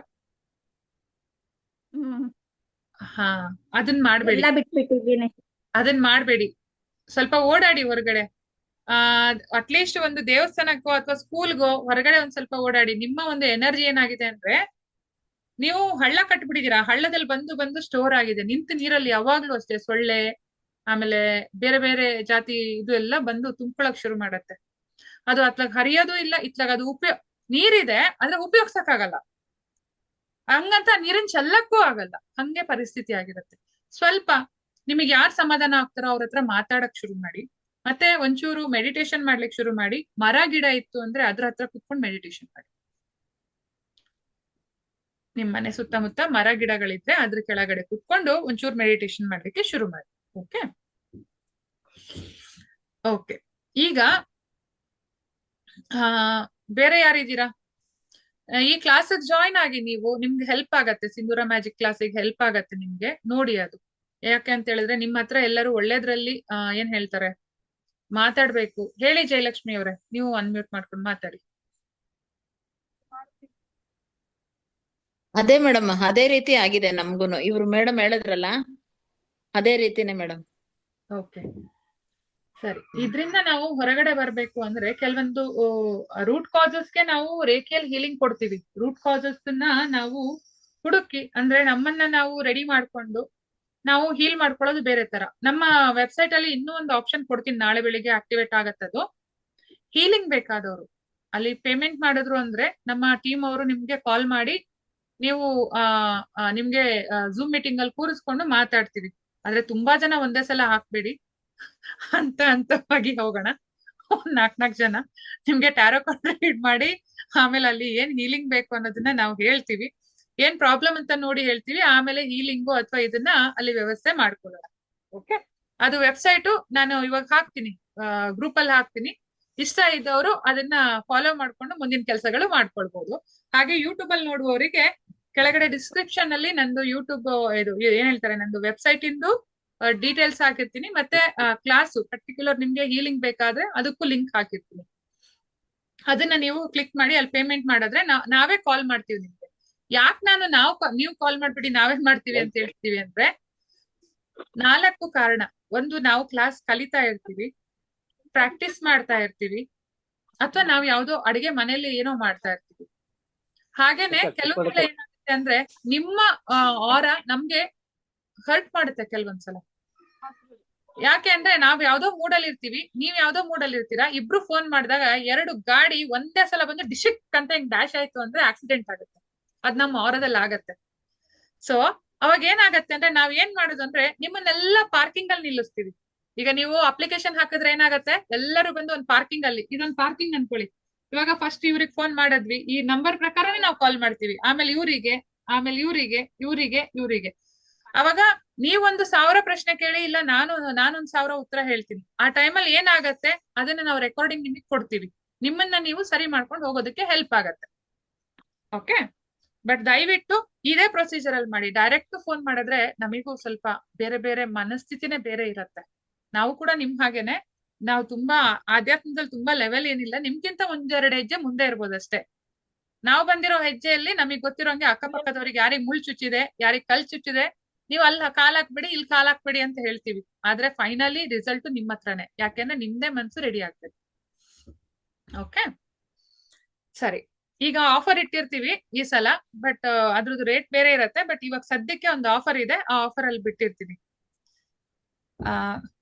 S6: ಹ್ಮ್
S1: ಹಾ, ಅದನ್ನ ಮಾಡ್ಬೇಡಿ,
S6: ಎಲ್ಲ ಬಿಟ್ಬಿಟ್ಟಿದೀನಿ.
S1: ಅದನ್ನ ಮಾಡ್ಬೇಡಿ. ಸ್ವಲ್ಪ ಓಡಾಡಿ ಹೊರಗಡೆ. ಅಟ್ಲೀಸ್ಟ್ ಒಂದು ದೇವಸ್ಥಾನಕ್ಕೋ ಅಥವಾ ಸ್ಕೂಲ್ಗೋ ಹೊರಗಡೆ ಒಂದ್ ಸ್ವಲ್ಪ ಓಡಾಡಿ. ನಿಮ್ಮ ಒಂದು ಎನರ್ಜಿ ಏನಾಗಿದೆ ಅಂದ್ರೆ, ನೀವು ಹಳ್ಳ ಕಟ್ಬಿಟ್ಟಿದೀರಾ, ಹಳ್ಳದಲ್ಲಿ ಬಂದು ಬಂದು ಸ್ಟೋರ್ ಆಗಿದೆ. ನಿಂತ ನೀರಲ್ಲಿ ಯಾವಾಗ್ಲೂ ಅಷ್ಟೇ ಸೊಳ್ಳೆ, ಆಮೇಲೆ ಬೇರೆ ಬೇರೆ ಜಾತಿ ಇದು ಎಲ್ಲ ಬಂದು ತುಂಬ್ಕೊಳಕ್ ಶುರು ಮಾಡತ್ತೆ. ಅದು ಅತ್ಲಾಗ ಹರಿಯೋದು ಇಲ್ಲ, ಇತ್ಲಾಗ ಅದು ನೀರಿದೆ ಆದ್ರೆ ಉಪಯೋಗ್ಸಕ್ ಆಗಲ್ಲ, ಹಂಗಂತ ನೀರಿನ ಚೆಲ್ಲಕ್ಕೂ ಆಗಲ್ಲ, ಹಂಗೆ ಪರಿಸ್ಥಿತಿ ಆಗಿರುತ್ತೆ. ಸ್ವಲ್ಪ ನಿಮಗೆ ಯಾರು ಸಮಾಧಾನ ಆಗ್ತಾರೋ ಅವ್ರ ಹತ್ರ ಮಾತಾಡಕ್ ಶುರು ಮಾಡಿ. ಮತ್ತೆ ಒಂಚೂರು ಮೆಡಿಟೇಷನ್ ಮಾಡ್ಲಿಕ್ಕೆ ಶುರು ಮಾಡಿ. ಮರ ಗಿಡ ಇತ್ತು ಅಂದ್ರೆ ಅದ್ರ ಹತ್ರ ಕುತ್ಕೊಂಡು ಮೆಡಿಟೇಷನ್ ಮಾಡಿ. ನಿಮ್ ಮನೆ ಸುತ್ತಮುತ್ತ ಮರ ಗಿಡಗಳಿದ್ರೆ ಅದ್ರ ಕೆಳಗಡೆ ಕುತ್ಕೊಂಡು ಒಂಚೂರು ಮೆಡಿಟೇಷನ್ ಮಾಡ್ಲಿಕ್ಕೆ ಶುರು ಮಾಡಿ. ಓಕೆ ಓಕೆ, ಈಗ ಬೇರೆ ಯಾರಿದ್ದೀರಾ? ಈ ಕ್ಲಾಸ್ ಜಾಯ್ನ್ ಆಗಿ ನೀವು, ನಿಮ್ಗೆ ಹೆಲ್ಪ್ ಆಗತ್ತೆ. ಸಿಂಧೂರ ಮ್ಯಾಜಿಕ್ ಕ್ಲಾಸಿಗೆ ಹೆಲ್ಪ್ ಆಗತ್ತೆ ನಿಮ್ಗೆ. ನೋಡಿ ಅದು ಯಾಕೆ ಅಂತ ಹೇಳಿದ್ರೆ, ನಿಮ್ಮ ಹತ್ರ ಎಲ್ಲರೂ ಒಳ್ಳೇದ್ರಲ್ಲಿ ಏನ್ ಹೇಳ್ತಾರೆ ಮಾತಾಡ್ಬೇಕು. ಹೇಳಿ ಜಯಲಕ್ಷ್ಮಿ ಅವರೇ, ನೀವು ಅನ್ಮ್ಯೂಟ್ ಮಾಡ್ಕೊಂಡು ಮಾತಾಡಿ.
S2: ಅದೇ ಮೇಡಮ್, ಅದೇ ರೀತಿ ಆಗಿದೆ ನಮ್ಗೂನು. ಇವ್ರು ಮೇಡಮ್ ಹೇಳಿದ್ರಲ್ಲ, ಅದೇ ರೀತಿನೇ ಮೇಡಮ್.
S1: ಓಕೆ, ಸರಿ. ಇದ್ರಿಂದ ನಾವು ಹೊರಗಡೆ ಬರ್ಬೇಕು ಅಂದ್ರೆ ಕೆಲವೊಂದು ರೂಟ್ ಕಾಸಸ್ಗೆ ನಾವು ರೇಖೆಯಲ್ಲಿ ಹೀಲಿಂಗ್ ಕೊಡ್ತೀವಿ. ರೂಟ್ ಕಾಸಸ್ ನಾವು ಹುಡುಕಿ, ಅಂದ್ರೆ ನಮ್ಮನ್ನ ನಾವು ರೆಡಿ ಮಾಡ್ಕೊಂಡು ನಾವು ಹೀಲ್ ಮಾಡ್ಕೊಳ್ಳೋದು ಬೇರೆ ತರ. ನಮ್ಮ ವೆಬ್ಸೈಟ್ ಅಲ್ಲಿ ಇನ್ನೂ ಒಂದು ಆಪ್ಷನ್ ಕೊಡ್ತೀನಿ, ನಾಳೆ ಬೆಳಿಗ್ಗೆ ಆಕ್ಟಿವೇಟ್ ಆಗತ್ತದು. ಹೀಲಿಂಗ್ ಬೇಕಾದವರು ಅಲ್ಲಿ ಪೇಮೆಂಟ್ ಮಾಡಿದ್ರು ಅಂದ್ರೆ ನಮ್ಮ ಟೀಮ್ ಅವರು ನಿಮ್ಗೆ ಕಾಲ್ ಮಾಡಿ ನೀವು ನಿಮ್ಗೆ ಝೂಮ್ ಮೀಟಿಂಗ್ ಅಲ್ಲಿ ಕೂರಿಸ್ಕೊಂಡು ಮಾತಾಡ್ತೀವಿ. ಆದ್ರೆ ತುಂಬಾ ಜನ ಒಂದೇ ಸಲ ಹಾಕ್ಬೇಡಿ, ಹಂತವಾಗಿ ಹೋಗೋಣ. ಒಂದ್ 4 ಜನ ನಿಮ್ಗೆ ಟ್ಯಾರೋ ಕಾರ್ಡ್ ರೀಡ್ ಮಾಡಿ ಆಮೇಲೆ ಅಲ್ಲಿ ಏನ್ ಹೀಲಿಂಗ್ ಬೇಕು ಅನ್ನೋದನ್ನ ನಾವು ಹೇಳ್ತೀವಿ, ಏನ್ ಪ್ರಾಬ್ಲಮ್ ಅಂತ ನೋಡಿ ಹೇಳ್ತೀವಿ, ಆಮೇಲೆ ಹೀಲಿಂಗು ಅಥವಾ ಇದನ್ನ ಅಲ್ಲಿ ವ್ಯವಸ್ಥೆ ಮಾಡ್ಕೊಳ್ಳೋಣ. ಓಕೆ, ಅದು ವೆಬ್ಸೈಟು ನಾನು ಇವಾಗ ಹಾಕ್ತೀನಿ, ಗ್ರೂಪ್ ಅಲ್ಲಿ ಹಾಕ್ತೀನಿ. ಇಷ್ಟ ಇದ್ದವರು ಅದನ್ನ ಫಾಲೋ ಮಾಡ್ಕೊಂಡು ಮುಂದಿನ ಕೆಲಸಗಳು ಮಾಡ್ಕೊಳ್ಬಹುದು. ಹಾಗೆ ಯೂಟ್ಯೂಬ್ ಅಲ್ಲಿ ನೋಡುವವರಿಗೆ ಕೆಳಗಡೆ ಡಿಸ್ಕ್ರಿಪ್ಷನ್ ಅಲ್ಲಿ ನಂದು ಯೂಟ್ಯೂಬ್ ಇದು ಏನ್ ಹೇಳ್ತಾರೆ ನಂದು ವೆಬ್ಸೈಟ್ ಇಂದು ಡೀಟೇಲ್ಸ್ ಹಾಕಿರ್ತೀನಿ, ಮತ್ತೆ ಕ್ಲಾಸು ಪರ್ಟಿಕ್ಯುಲರ್ ನಿಮ್ಗೆ ಹೀಲಿಂಗ್ ಬೇಕಾದ್ರೆ ಅದಕ್ಕೂ ಲಿಂಕ್ ಹಾಕಿರ್ತೀನಿ. ಅದನ್ನ ನೀವು ಕ್ಲಿಕ್ ಮಾಡಿ ಅಲ್ಲಿ ಪೇಮೆಂಟ್ ಮಾಡಿದ್ರೆ ನಾವೇ ಕಾಲ್ ಮಾಡ್ತೀವಿ ನಿಮ್ಗೆ. ಯಾಕೆ ನೀವು ಕಾಲ್ ಮಾಡ್ಬಿಡಿ ನಾವೇ ಮಾಡ್ತೀವಿ ಅಂತ ಹೇಳ್ತೀವಿ ಅಂದ್ರೆ 4 ಕಾರಣ. ಒಂದು, ನಾವು ಕ್ಲಾಸ್ ಕಲಿತಾ ಇರ್ತೀವಿ, ಪ್ರಾಕ್ಟೀಸ್ ಮಾಡ್ತಾ ಇರ್ತೀವಿ, ಅಥವಾ ನಾವು ಯಾವ್ದೋ ಅಡಿಗೆ ಮನೇಲಿ ಏನೋ ಮಾಡ್ತಾ ಇರ್ತೀವಿ. ಹಾಗೇನೆ ಕೆಲವೊಂದ್ಸಲ ಏನಾಗುತ್ತೆ ಅಂದ್ರೆ ನಿಮ್ಮ ಆರ ನಮ್ಗೆ ಹರ್ಟ್ ಮಾಡುತ್ತೆ ಕೆಲವೊಂದ್ಸಲ. ಯಾಕೆ ಅಂದ್ರೆ ನಾವ್ ಯಾವ್ದೋ ಮೂಡಲ್ಲಿ ಇರ್ತೀವಿ, ನೀವ್ ಯಾವ್ದೋ ಮೂಡಲ್ಲಿ ಇರ್ತೀರಾ, ಇಬ್ರು ಫೋನ್ ಮಾಡಿದಾಗ 2 ಗಾಡಿ ಒಂದೇ ಸಲ ಬಂದು ಡಿಶಿಕ್ ಅಂತ ಹಿಂಗ್ ಡ್ಯಾಶ್ ಆಯ್ತು ಅಂದ್ರೆ ಆಕ್ಸಿಡೆಂಟ್ ಆಗುತ್ತೆ. ಅದ್ ನಮ್ಮ ಆರದಲ್ಲಿ ಆಗತ್ತೆ. ಸೊ ಅವಾಗ ಏನಾಗತ್ತೆ ಅಂದ್ರೆ ನಾವ್ ಏನ್ ಮಾಡುದು ಅಂದ್ರೆ ನಿಮ್ಮನ್ನೆಲ್ಲ ಪಾರ್ಕಿಂಗ್ ಅಲ್ಲಿ ನಿಲ್ಲಿಸ್ತೀವಿ. ಈಗ ನೀವು ಅಪ್ಲಿಕೇಶನ್ ಹಾಕಿದ್ರೆ ಏನಾಗತ್ತೆ, ಎಲ್ಲರೂ ಬಂದು ಒಂದ್ ಪಾರ್ಕಿಂಗ್ ಅಲ್ಲಿ, ಇದೊಂದ್ ಪಾರ್ಕಿಂಗ್ ಅನ್ಕೊಳ್ಳಿ. ಇವಾಗ ಫಸ್ಟ್ ಇವ್ರಿಗೆ ಫೋನ್ ಮಾಡಿದ್ವಿ, ಈ ನಂಬರ್ ಪ್ರಕಾರನೇ ನಾವು ಕಾಲ್ ಮಾಡ್ತೀವಿ, ಆಮೇಲೆ ಇವರಿಗೆ. ಅವಾಗ ನೀವೊಂದು 1000 ಪ್ರಶ್ನೆ ಕೇಳಿ, ಇಲ್ಲ ನಾನೊಂದ್ 1000 ಉತ್ತರ ಹೇಳ್ತೀನಿ. ಆ ಟೈಮಲ್ಲಿ ಏನಾಗತ್ತೆ, ಅದನ್ನ ನಾವು ರೆಕಾರ್ಡಿಂಗ್ ನಿಮಗೆ ಕೊಡ್ತೀವಿ. ನಿಮ್ಮನ್ನ ನೀವು ಸರಿ ಮಾಡ್ಕೊಂಡು ಹೋಗೋದಕ್ಕೆ ಹೆಲ್ಪ್ ಆಗತ್ತೆ. ಓಕೆ, ಬಟ್ ದಯವಿಟ್ಟು ಇದೇ ಪ್ರೊಸೀಜರ್ ಅಲ್ಲಿ ಮಾಡಿ. ಡೈರೆಕ್ಟ್ ಫೋನ್ ಮಾಡಿದ್ರೆ ನಮಿಗೂ ಸ್ವಲ್ಪ ಬೇರೆ ಮನಸ್ಥಿತಿನೇ ಬೇರೆ ಇರತ್ತೆ. ನಾವು ಕೂಡ ನಿಮ್ ಹಾಗೇನೆ, ನಾವು ತುಂಬಾ ಆಧ್ಯಾತ್ಮದಲ್ಲಿ ತುಂಬಾ ಲೆವೆಲ್ ಏನಿಲ್ಲ, ನಿಮ್ಗಿಂತ 1-2 ಹೆಜ್ಜೆ ಮುಂದೆ ಇರ್ಬೋದಷ್ಟೇ. ನಾವು ಬಂದಿರೋ ಹೆಜ್ಜೆಯಲ್ಲಿ ನಮಗ್ ಗೊತ್ತಿರೋಂಗೆ ಅಕ್ಕಪಕ್ಕದವ್ರಿಗೆ ಯಾರಿಗ್ ಮುಳ್ ಚುಚ್ಚಿದೆ, ಯಾರಿಗ್ ಕಲ್ ಚುಚ್ಚಿದೆ, ನೀವು ಅಲ್ಲಿ ಕಾಲ್ ಹಾಕ್ಬೇಡಿ, ಇಲ್ಲಿ ಕಾಲ್ ಹಾಕ್ಬೇಡಿ ಅಂತ ಹೇಳ್ತೀವಿ. ಆದ್ರೆ ಫೈನಲಿ ರಿಸಲ್ಟ್ ನಿಮ್ಮ ಹತ್ರನೇ, ಯಾಕೆಂದ್ರೆ ನಿಮ್ದೇ ಮನ್ಸು ರೆಡಿ ಆಗ್ತದೆ. ಓಕೆ, ಸರಿ. ಈಗ ಆಫರ್ ಇಟ್ಟಿರ್ತೀವಿ ಈ ಸಲ, ಬಟ್ ಅದ್ರದ್ದು ರೇಟ್ ಬೇರೆ ಇರತ್ತೆ. ಬಟ್ ಇವಾಗ ಸದ್ಯಕ್ಕೆ ಒಂದು ಆಫರ್ ಇದೆ, ಆ ಆಫರ್ ಅಲ್ಲಿ ಬಿಟ್ಟಿರ್ತೀನಿ.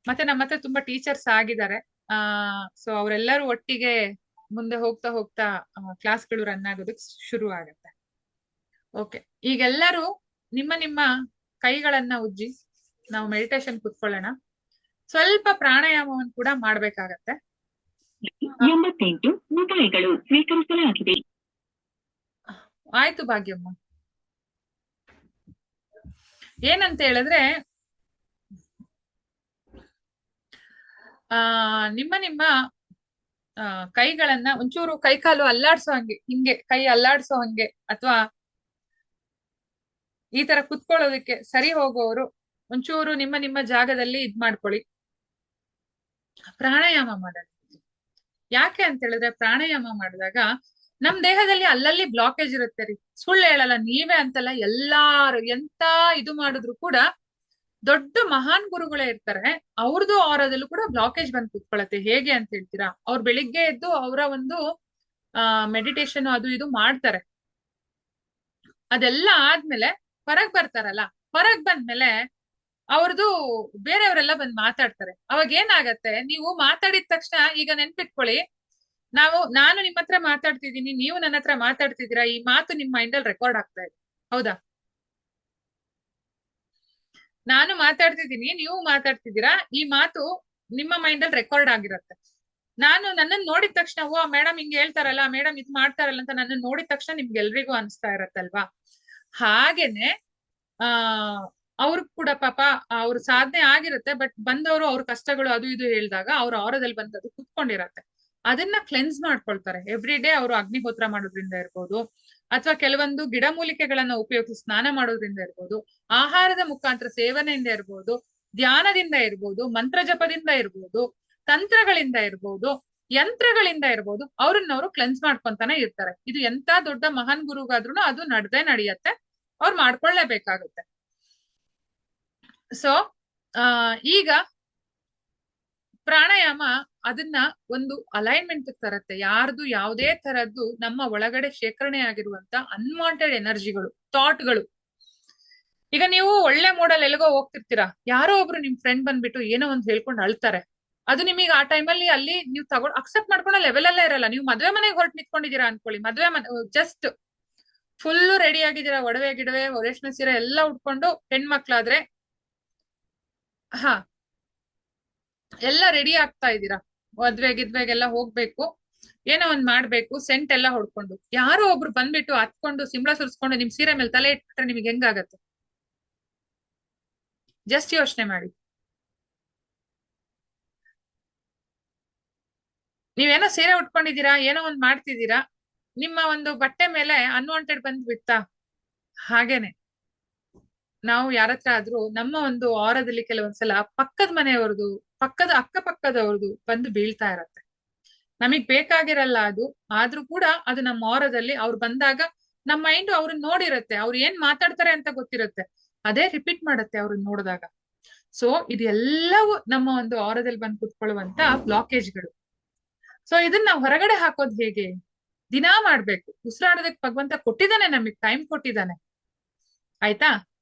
S1: ಮತ್ತೆ ನಮ್ಮ ಹತ್ರ ತುಂಬಾ ಟೀಚರ್ಸ್ ಆಗಿದ್ದಾರೆ. ಸೊ ಅವರೆಲ್ಲರೂ ಒಟ್ಟಿಗೆ ಮುಂದೆ ಹೋಗ್ತಾ ಕ್ಲಾಸ್ಗಳು ರನ್ ಆಗೋದಕ್ಕೆ ಶುರು ಆಗತ್ತೆ. ಓಕೆ, ಈಗೆಲ್ಲರೂ ನಿಮ್ಮ ಕೈಗಳನ್ನ ಉಜ್ಜಿ ನಾವು ಮೆಡಿಟೇಷನ್ ಕುತ್ಕೊಳ್ಳೋಣ. ಸ್ವಲ್ಪ ಪ್ರಾಣಾಯಾಮವನ್ನು ಕೂಡ ಮಾಡ್ಬೇಕಾಗತ್ತೆ.
S7: 88 ರೂಪಾಯಿಗಳು ಸ್ವೀಕರಿಸಲಾಗಿದೆ.
S1: ಆಯ್ತು ಭಾಗ್ಯಮ್ಮ. ಏನಂತ ಹೇಳಿದ್ರೆ ನಿಮ್ಮ ಕೈಗಳನ್ನ ಒಂಚೂರು ಕೈಕಾಲು ಅಲ್ಲಾಡ್ಸೋ ಹಂಗೆ, ಹಿಂಗೆ ಕೈ ಅಲ್ಲಾಡ್ಸೋ ಹಂಗೆ, ಅಥವಾ ಈ ತರ ಕುತ್ಕೊಳ್ಳೋದಕ್ಕೆ ಸರಿ ಹೋಗೋರು ಒಂಚೂರು ನಿಮ್ಮ ಜಾಗದಲ್ಲಿ ಇದ್ ಮಾಡ್ಕೊಳ್ಳಿ. ಪ್ರಾಣಾಯಾಮ ಮಾಡೋದು ಯಾಕೆ ಅಂತ ಹೇಳಿದ್ರೆ, ಪ್ರಾಣಾಯಾಮ ಮಾಡಿದಾಗ ನಮ್ ದೇಹದಲ್ಲಿ ಅಲ್ಲಲ್ಲಿ ಬ್ಲಾಕೇಜ್ ಇರುತ್ತೆ ರೀ. ಸುಳ್ಳು ಹೇಳಲ್ಲ, ನೀವೇ ಅಂತಲ್ಲ, ಎಲ್ಲಾರು ಎಂತ ಇದು ಮಾಡಿದ್ರು ಕೂಡ ದೊಡ್ಡ ಮಹಾನ್ ಗುರುಗಳೇ ಇರ್ತಾರೆ, ಅವ್ರದ್ದು ಆರದಲ್ಲೂ ಕೂಡ ಬ್ಲಾಕೇಜ್ ಬಂದ್ ಕುತ್ಕೊಳತ್ತೆ. ಹೇಗೆ ಅಂತ ಹೇಳ್ತೀರಾ, ಅವ್ರು ಬೆಳಿಗ್ಗೆ ಎದ್ದು ಅವರ ಒಂದು ಮೆಡಿಟೇಷನ್ ಅದು ಇದು ಮಾಡ್ತಾರೆ. ಅದೆಲ್ಲ ಆದ್ಮೇಲೆ ಹೊರಗ್ ಬರ್ತಾರಲ್ಲ, ಹೊರಗ್ ಬಂದ್ಮೇಲೆ ಅವ್ರದ್ದು ಬೇರೆಯವರೆಲ್ಲ ಬಂದ್ ಮಾತಾಡ್ತಾರೆ. ಅವಾಗ ಏನಾಗತ್ತೆ, ನೀವು ಮಾತಾಡಿದ ತಕ್ಷಣ, ಈಗ ನೆನ್ಪಿಟ್ಕೊಳ್ಳಿ, ನಾನು ನಿಮ್ಮ ಹತ್ರ ಮಾತಾಡ್ತಿದ್ದೀನಿ, ನೀವು ನನ್ನ ಹತ್ರ ಮಾತಾಡ್ತಿದ್ದೀರಾ, ಈ ಮಾತು ನಿಮ್ ಮೈಂಡ್ ಅಲ್ಲಿ ರೆಕಾರ್ಡ್ ಆಗ್ತಾ ಇದೆ, ಹೌದಾ? ನಾನು ಮಾತಾಡ್ತಿದ್ದೀನಿ, ನೀವು ಮಾತಾಡ್ತಿದ್ದೀರಾ, ಈ ಮಾತು ನಿಮ್ಮ ಮೈಂಡ್ ಅಲ್ಲಿ ರೆಕಾರ್ಡ್ ಆಗಿರತ್ತೆ. ನನ್ನನ್ನು ನೋಡಿದ ತಕ್ಷಣ, ಓ ಮೇಡಮ್ ಹಿಂಗ್ ಹೇಳ್ತಾರಲ್ಲ, ಮೇಡಮ್ ಇದ್ ಮಾಡ್ತಾರಲ್ಲ ಅಂತ ನನ್ನನ್ನು ನೋಡಿದ ತಕ್ಷಣ ನಿಮ್ಗೆಲ್ರಿಗೂ ಅನ್ಸ್ತಾ ಇರತ್ತಲ್ವಾ? ಹಾಗೇನೆ ಅವ್ರು ಕೂಡ ಪಾಪ ಅವ್ರ ಸಾಧನೆ ಆಗಿರುತ್ತೆ, ಬಟ್ ಬಂದವರು ಅವ್ರ ಕಷ್ಟಗಳು ಅದು ಇದು ಹೇಳಿದಾಗ ಅವ್ರ ಆರದಲ್ಲಿ ಬಂದದು ಕುತ್ಕೊಂಡಿರತ್ತೆ. ಅದನ್ನ ಕ್ಲೆನ್ಸ್ ಮಾಡ್ಕೊಳ್ತಾರೆ ಎವ್ರಿ ಡೇ. ಅವರು ಅಗ್ನಿಹೋತ್ರ ಮಾಡೋದ್ರಿಂದ ಇರ್ಬೋದು, ಅಥವಾ ಕೆಲವೊಂದು ಗಿಡಮೂಲಿಕೆಗಳನ್ನ ಉಪಯೋಗಿಸಿ ಸ್ನಾನ ಮಾಡೋದ್ರಿಂದ ಇರ್ಬೋದು, ಆಹಾರದ ಮುಖಾಂತರ ಸೇವನೆಯಿಂದ ಇರ್ಬೋದು, ಧ್ಯಾನದಿಂದ ಇರ್ಬೋದು, ಮಂತ್ರ ಜಪದಿಂದ ಇರ್ಬೋದು, ತಂತ್ರಗಳಿಂದ ಇರ್ಬೋದು, ಯಂತ್ರಗಳಿಂದ ಇರ್ಬೋದು, ಅವ್ರನ್ನವರು ಕ್ಲೆನ್ಸ್ ಮಾಡ್ಕೊಂತಾನೆ ಇರ್ತಾರೆ. ಇದು ಎಂತ ದೊಡ್ಡ ಮಹಾನ್ ಗುರುಗಾದ್ರೂ ಅದು ನಡೆಯತ್ತೆ, ಅವ್ರು ಮಾಡ್ಕೊಳ್ಳೇಬೇಕಾಗುತ್ತೆ. ಸೊ ಈಗ ಪ್ರಾಣಾಯಾಮ ಅದನ್ನ ಒಂದು ಅಲೈನ್ಮೆಂಟ್ ತರತ್ತೆ. ಯಾರ್ದು ಯಾವುದೇ ತರದ್ದು ನಮ್ಮ ಒಳಗಡೆ ಶೇಖರಣೆ ಆಗಿರುವಂತ ಅನ್ವಾಂಟೆಡ್ ಎನರ್ಜಿಗಳು, ಥಾಟ್ಗಳು. ಈಗ ನೀವು ಒಳ್ಳೆ ಮೂಡಲ್ಲಿ ಎಲ್ಗೋ ಹೋಗ್ತಿರ್ತೀರಾ, ಯಾರೋ ಒಬ್ರು ನಿಮ್ ಫ್ರೆಂಡ್ ಬಂದ್ಬಿಟ್ಟು ಏನೋ ಒಂದ್ ಹೇಳ್ಕೊಂಡು ಅಳ್ತಾರೆ, ಅದು ನಿಮಗೆ ಆ ಟೈಮಲ್ಲಿ ಅಲ್ಲಿ ನೀವು ತಗೊಂಡ್ ಅಕ್ಸೆಪ್ಟ್ ಮಾಡ್ಕೊಳ್ಳೋ ಲೆವೆಲ್ ಅಲ್ಲೇ ಇರಲ್ಲ. ನೀವು ಮದ್ವೆ ಮನೆಗೆ ಹೊರಟು ನಿಂತ್ಕೊಂಡಿದ್ದೀರಾ ಅನ್ಕೊಳ್ಳಿ, ಮದ್ವೆ ಮನೆ ಜಸ್ಟ್ ಫುಲ್ ರೆಡಿ ಆಗಿದ್ದೀರಾ, ಒಡವೆ ಗಿಡವೆ ರೇಷ್ಮೆ ಸೀರೆ ಎಲ್ಲ ಉಟ್ಕೊಂಡು ಹೆಣ್ಮಕ್ಳಾದ್ರೆ ಹಾ ಎಲ್ಲ ರೆಡಿ ಆಗ್ತಾ ಇದ್ದೀರಾ, ಮದ್ವೆ ಗಿದ್ವೆಗೆಲ್ಲ ಹೋಗ್ಬೇಕು, ಏನೋ ಒಂದ್ ಮಾಡ್ಬೇಕು, ಸೆಂಟ್ ಎಲ್ಲ ಹೊಡ್ಕೊಂಡು ಯಾರೋ ಒಬ್ರು ಬಂದ್ಬಿಟ್ಟು ಹತ್ಕೊಂಡು ಸಿಂಬಳ ಸುರಿಸ್ಕೊಂಡು ನಿಮ್ ಸೀರೆ ಮೇಲೆ ತಲೆ ಇಟ್ಬಿಟ್ರೆ ನಿಮ್ಗೆ ಹೆಂಗಾಗತ್ತೆ? ಜಸ್ಟ್ ಯೋಚನೆ ಮಾಡಿ. ನೀವೇನೋ ಸೀರೆ ಉಟ್ಕೊಂಡಿದ್ದೀರಾ, ಏನೋ ಒಂದ್ ಮಾಡ್ತಿದ್ದೀರಾ, ನಿಮ್ಮ ಒಂದು ಬಟ್ಟೆ ಮೇಲೆ ಅನ್ವಾಂಟೆಡ್ ಬಂದ್ ಬಿಡ್ತಾ? ಹಾಗೇನೆ ನಾವು ಯಾರತ್ರ ಆದ್ರೂ ನಮ್ಮ ಒಂದು ಆರದಲ್ಲಿ ಕೆಲವೊಂದ್ಸಲ ಪಕ್ಕದ ಮನೆಯವ್ರದು, ಪಕ್ಕದ ಅಕ್ಕಪಕ್ಕದವ್ರದು ಬಂದು ಬೀಳ್ತಾ ಇರತ್ತೆ. ನಮಗ್ ಬೇಕಾಗಿರಲ್ಲ ಅದು, ಆದ್ರೂ ಕೂಡ ಅದು ನಮ್ಮ ಆರದಲ್ಲಿ ಅವ್ರು ಬಂದಾಗ ನಮ್ಮ ಮೈಂಡ್ ಅವ್ರನ್ನ ನೋಡಿರತ್ತೆ, ಅವ್ರು ಏನ್ ಮಾತಾಡ್ತಾರೆ ಅಂತ ಗೊತ್ತಿರತ್ತೆ, ಅದೇ ರಿಪೀಟ್ ಮಾಡತ್ತೆ ಅವ್ರನ್ನ ನೋಡಿದಾಗ. ಸೊ ಇದೆಲ್ಲವೂ ನಮ್ಮ ಒಂದು ಆರದಲ್ಲಿ ಬಂದು ಕುತ್ಕೊಳ್ಳುವಂತ ಬ್ಲಾಕೇಜ್ಗಳು. ಸೊ ಇದನ್ನ ನಾವು ಹೊರಗಡೆ ಹಾಕೋದ್ ಹೇಗೆ? ದಿನಾ ಮಾಡ್ಬೇಕು. ಉಸಿರಾಡೋದಕ್ಕೆ ಭಗವಂತ ಕೊಟ್ಟಿದ್ದಾನೆ, ನಮಗ್ ಟೈಮ್ ಕೊಟ್ಟಿದ್ದಾನೆ, ಆಯ್ತಾ?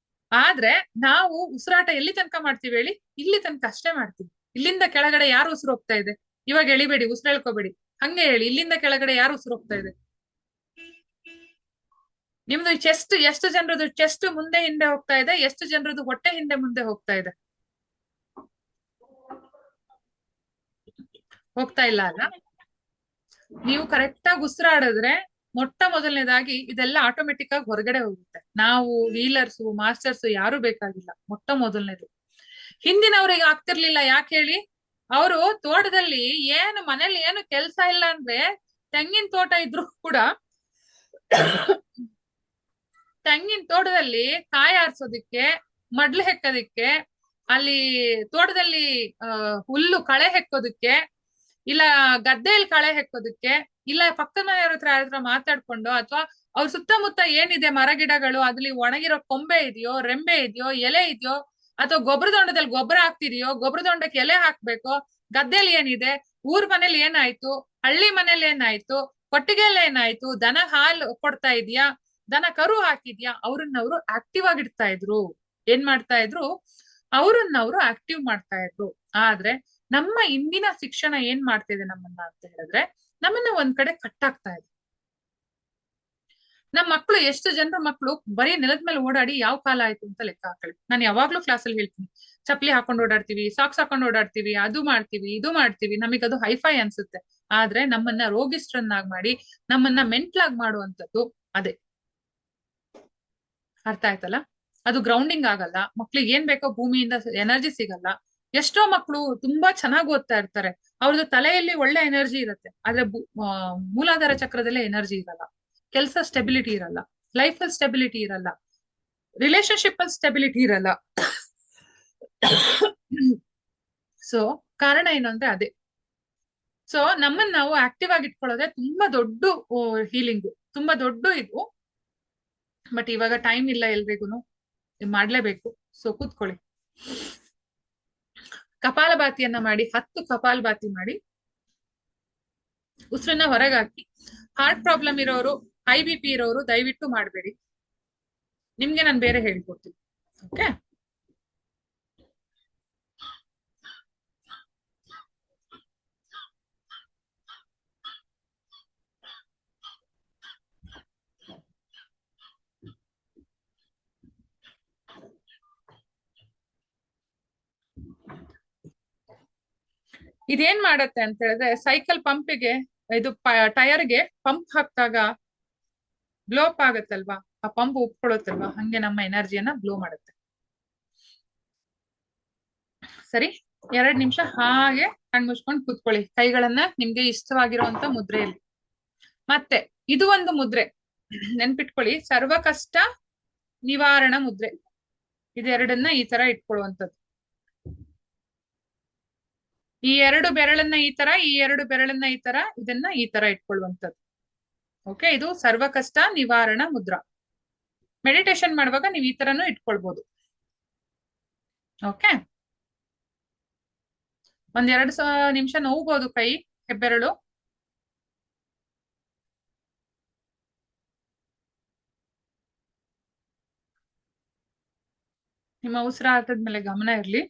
S1: ಆದ್ರೆ ನಾವು ಉಸಿರಾಟ ಎಲ್ಲಿ ತನಕ ಮಾಡ್ತೀವಿ ಹೇಳಿ? ಇಲ್ಲಿ ತನಕ ಅಷ್ಟೇ ಮಾಡ್ತೀವಿ. ಇಲ್ಲಿಂದ ಕೆಳಗಡೆ ಯಾರು ಉಸಿರು ಹೋಗ್ತಾ ಇದೆ? ಇವಾಗ ಎಳಿಬೇಡಿ, ಉಸಿರು ಹೇಳ್ಕೋಬೇಡಿ, ಹಂಗೆ ಹೇಳಿ, ಇಲ್ಲಿಂದ ಕೆಳಗಡೆ ಯಾರು ಉಸಿರು ಹೋಗ್ತಾ ಇದೆ? ನಿಮ್ದು ಚೆಸ್ಟ್, ಎಷ್ಟು ಜನರದು ಚೆಸ್ಟ್ ಮುಂದೆ ಹಿಂದೆ ಹೋಗ್ತಾ ಇದೆ, ಎಷ್ಟು ಜನರದು ಹೊಟ್ಟೆ ಹಿಂದೆ ಮುಂದೆ ಹೋಗ್ತಾ ಇದೆ? ಹೋಗ್ತಾ ಇಲ್ಲ ಅಲ್ಲ? ನೀವು ಕರೆಕ್ಟ್ ಆಗಿ ಉಸಿರಾಡಿದ್ರೆ ಮೊಟ್ಟ ಮೊದಲನೇದಾಗಿ ಇದೆಲ್ಲ ಆಟೋಮೆಟಿಕ್ ಆಗಿ ಹೊರಗಡೆ ಹೋಗುತ್ತೆ. ನಾವು ಹೀಲರ್ಸು ಮಾಸ್ಟರ್ಸ್ ಯಾರು ಬೇಕಾಗಿಲ್ಲ. ಮೊಟ್ಟ ಮೊದಲನೇದು ಹಿಂದಿನವ್ರಿಗೆ ಆಗ್ತಿರ್ಲಿಲ್ಲ. ಯಾಕೆ ಹೇಳಿ? ಅವರು ತೋಟದಲ್ಲಿ ಏನು ಮನೇಲಿ ಏನು ಕೆಲ್ಸ ಇಲ್ಲ ಅಂದ್ರೆ ತೆಂಗಿನ ತೋಟ ಇದ್ರು ಕೂಡ ತೆಂಗಿನ ತೋಟದಲ್ಲಿ ಕಾಯಿ ಆರ್ಸೋದಿಕ್ಕೆ, ಮಡ್ಲು ಹೆಕ್ಕೋದಿಕ್ಕೆ, ಅಲ್ಲಿ ತೋಟದಲ್ಲಿ ಹುಲ್ಲು ಕಳೆ ಹೆಕ್ಕೋದಿಕ್ಕೆ, ಇಲ್ಲ ಗದ್ದೆಯಲ್ಲಿ ಕಳೆ ಹೆಕ್ಕೋದಿಕ್ಕೆ, ಇಲ್ಲ ಪಕ್ಕದ ಮನೆಯವ್ರ ಹತ್ರ ಯಾರ ಹತ್ರ ಮಾತಾಡ್ಕೊಂಡು, ಅಥವಾ ಅವ್ರ ಸುತ್ತಮುತ್ತ ಏನಿದೆ ಮರ ಗಿಡಗಳು, ಅದ್ರಲ್ಲಿ ಒಣಗಿರೋ ಕೊಂಬೆ ಇದೆಯೋ, ರೆಂಬೆ ಇದೆಯೋ, ಎಲೆ ಇದೆಯೋ, ಅಥವಾ ಗೊಬ್ಬರದೊಂಡದಲ್ಲಿ ಗೊಬ್ಬರ ಹಾಕ್ತಿದೆಯೋ, ಗೊಬ್ಬರದೊಂಡಕ್ಕೆ ಎಲೆ ಹಾಕ್ಬೇಕೋ, ಗದ್ದೆಯಲ್ಲಿ ಏನಿದೆ, ಊರ್ ಮನೇಲಿ ಏನಾಯ್ತು, ಹಳ್ಳಿ ಮನೇಲಿ ಏನಾಯ್ತು, ಕೊಟ್ಟಿಗೆಯಲ್ಲಿ ಏನಾಯ್ತು, ದನ ಹಾಲು ಕೊಡ್ತಾ ಇದೀಯಾ, ದನ ಕರು ಹಾಕಿದ್ಯಾ, ಅವ್ರನ್ನವ್ರು ಆಕ್ಟಿವ್ ಆಗಿಡ್ತಾ ಇದ್ರು. ಏನ್ ಮಾಡ್ತಾ ಇದ್ರು? ಅವ್ರನ್ನವ್ರು ಆಕ್ಟಿವ್ ಮಾಡ್ತಾ ಇದ್ರು. ಆದ್ರೆ ನಮ್ಮ ಇಂದಿನ ಶಿಕ್ಷಣ ಏನ್ ಮಾಡ್ತಿದೆ ನಮ್ಮನ್ನ ಅಂತ ಹೇಳಿದ್ರೆ, ನಮ್ಮನ್ನ ಒಂದ್ ಕಡೆ ಕಟ್ಟಾಗ್ತಾ ಇದೆ. ನಮ್ಮ ಮಕ್ಳು, ಎಷ್ಟು ಜನರ ಮಕ್ಳು ಬರೀ ನೆಲದ ಮೇಲೆ ಓಡಾಡಿ ಯಾವ ಕಾಲ ಆಯ್ತು ಅಂತ ಲೆಕ್ಕ ಹಾಕೊಳ್ಳಿ. ನಾನು ಯಾವಾಗ್ಲೂ ಕ್ಲಾಸಲ್ಲಿ ಹೇಳ್ತೀನಿ, ಚಪ್ಪಲಿ ಹಾಕೊಂಡು ಓಡಾಡ್ತೀವಿ, ಸಾಕ್ಸ್ ಹಾಕೊಂಡು ಓಡಾಡ್ತೀವಿ, ಅದು ಮಾಡ್ತೀವಿ, ಇದು ಮಾಡ್ತೀವಿ, ನಮಗದು ಹೈಫೈ ಅನ್ಸುತ್ತೆ. ಆದ್ರೆ ನಮ್ಮನ್ನ ರೋಗಿಷ್ಠರನ್ನಾಗಿ ಮಾಡಿ, ನಮ್ಮನ್ನ ಮೆಂಟ್ಲಾಗಿ ಮಾಡುವಂಥದ್ದು ಅದೇ. ಅರ್ಥ ಆಯ್ತಲ್ಲ? ಅದು ಗ್ರೌಂಡಿಂಗ್ ಆಗಲ್ಲ. ಮಕ್ಳಿಗೆ ಏನ್ ಬೇಕೋ ಭೂಮಿಯಿಂದ ಎನರ್ಜಿ ಸಿಗಲ್ಲ. ಎಷ್ಟೋ ಮಕ್ಳು ತುಂಬಾ ಚೆನ್ನಾಗಿ ಓದ್ತಾ ಇರ್ತಾರೆ, ಅವ್ರದ್ದು ತಲೆಯಲ್ಲಿ ಒಳ್ಳೆ ಎನರ್ಜಿ ಇರುತ್ತೆ, ಆದ್ರೆ ಮೂಲಾಧಾರ ಚಕ್ರದಲ್ಲೇ ಎನರ್ಜಿ ಇರಲ್ಲ. ಕೆಲಸ ಸ್ಟೆಬಿಲಿಟಿ ಇರಲ್ಲ, ಲೈಫ್ ಅಲ್ಲಿ ಸ್ಟೆಬಿಲಿಟಿ ಇರಲ್ಲ, ರಿಲೇಶನ್ಶಿಪ್ ಅಲ್ಲಿ ಸ್ಟೆಬಿಲಿಟಿ ಇರಲ್ಲ. ಸೊ ಕಾರಣ ಏನು ಅಂದ್ರೆ ಅದೇ. ಸೊ ನಮ್ಮನ್ನ ನಾವು ಆಕ್ಟಿವ್ ಆಗಿ ಇಟ್ಕೊಳ್ಳೋದೇ ತುಂಬಾ ದೊಡ್ಡ ಹೀಲಿಂಗ್, ತುಂಬಾ ದೊಡ್ಡ ಇದು. ಬಟ್ ಇವಾಗ ಟೈಮ್ ಇಲ್ಲ ಎಲ್ರಿಗೂ, ಮಾಡ್ಲೇಬೇಕು. ಸೊ ಕೂತ್ಕೊಳ್ಳಿ. ಕಪಾಲಭಾತಿಯನ್ನ ಮಾಡಿ, 10 ಕಪಾಲಭಾತಿ ಮಾಡಿ, ಉಸಿರನ್ನ ಹೊರಗಾಕಿ. ಹಾರ್ಟ್ ಪ್ರಾಬ್ಲಮ್ ಇರೋರು, ಹೈ BP ಇರೋರು ದಯವಿಟ್ಟು ಮಾಡಬೇಡಿ, ನಿಮ್ಗೆ ನಾನು ಬೇರೆ ಹೇಳ್ಕೊಡ್ತೀನಿ. ಓಕೆ? ಇದೇನ್ ಮಾಡತ್ತೆ ಅಂತ ಹೇಳಿದ್ರೆ, ಸೈಕಲ್ ಪಂಪಿಗೆ, ಇದು ಟೈರ್ಗೆ ಪಂಪ್ ಹಾಕ್ದಾಗ ಬ್ಲೋ ಅಪ್ ಆಗತ್ತಲ್ವಾ, ಆ ಪಂಪ್ ಉಪ್ಕೊಳ್ಳುತ್ತಲ್ವಾ, ಹಂಗೆ ನಮ್ಮ ಎನರ್ಜಿಯನ್ನ ಬ್ಲೋ ಮಾಡುತ್ತೆ. ಸರಿ, 2 ನಿಮಿಷ ಹಾಗೆ ಕಣ್ಮುಚ್ಕೊಂಡು ಕೂತ್ಕೊಳ್ಳಿ. ಕೈಗಳನ್ನ ನಿಮ್ಗೆ ಇಷ್ಟವಾಗಿರುವಂತ ಮುದ್ರೆಯಲ್ಲಿ. ಮತ್ತೆ ಇದು ಒಂದು ಮುದ್ರೆ ನೆನ್ಪಿಟ್ಕೊಳ್ಳಿ, ಸರ್ವ ಕಷ್ಟ ನಿವಾರಣ ಮುದ್ರೆ. ಇದೆರಡನ್ನ ಈ ತರ ಇಟ್ಕೊಳ್ಳುವಂಥದ್ದು. ಈ 2 ಬೆರಳನ್ನ ಈ ತರ, ಈ 2 ಬೆರಳನ್ನ ಈ ತರ, ಇದನ್ನ ಈ ತರ ಇಟ್ಕೊಳ್ಳುವಂಥದ್ದು. ಓಕೆ? ಇದು ಸರ್ವ ಕಷ್ಟ ನಿವಾರಣ ಮುದ್ರಾ. ಮೆಡಿಟೇಷನ್ ಮಾಡುವಾಗ ನೀವು ಈ ತರನು ಇಟ್ಕೊಳ್ಬಹುದು. ಓಕೆ? 1-2 ನಿಮಿಷ ನೋವ್ಬಹುದು ಕೈ, ಹೆಬ್ಬೆರಳು. ನಿಮ್ಮ ಉಸಿರಾಟದ ಮೇಲೆ ಗಮನ ಇರ್ಲಿ.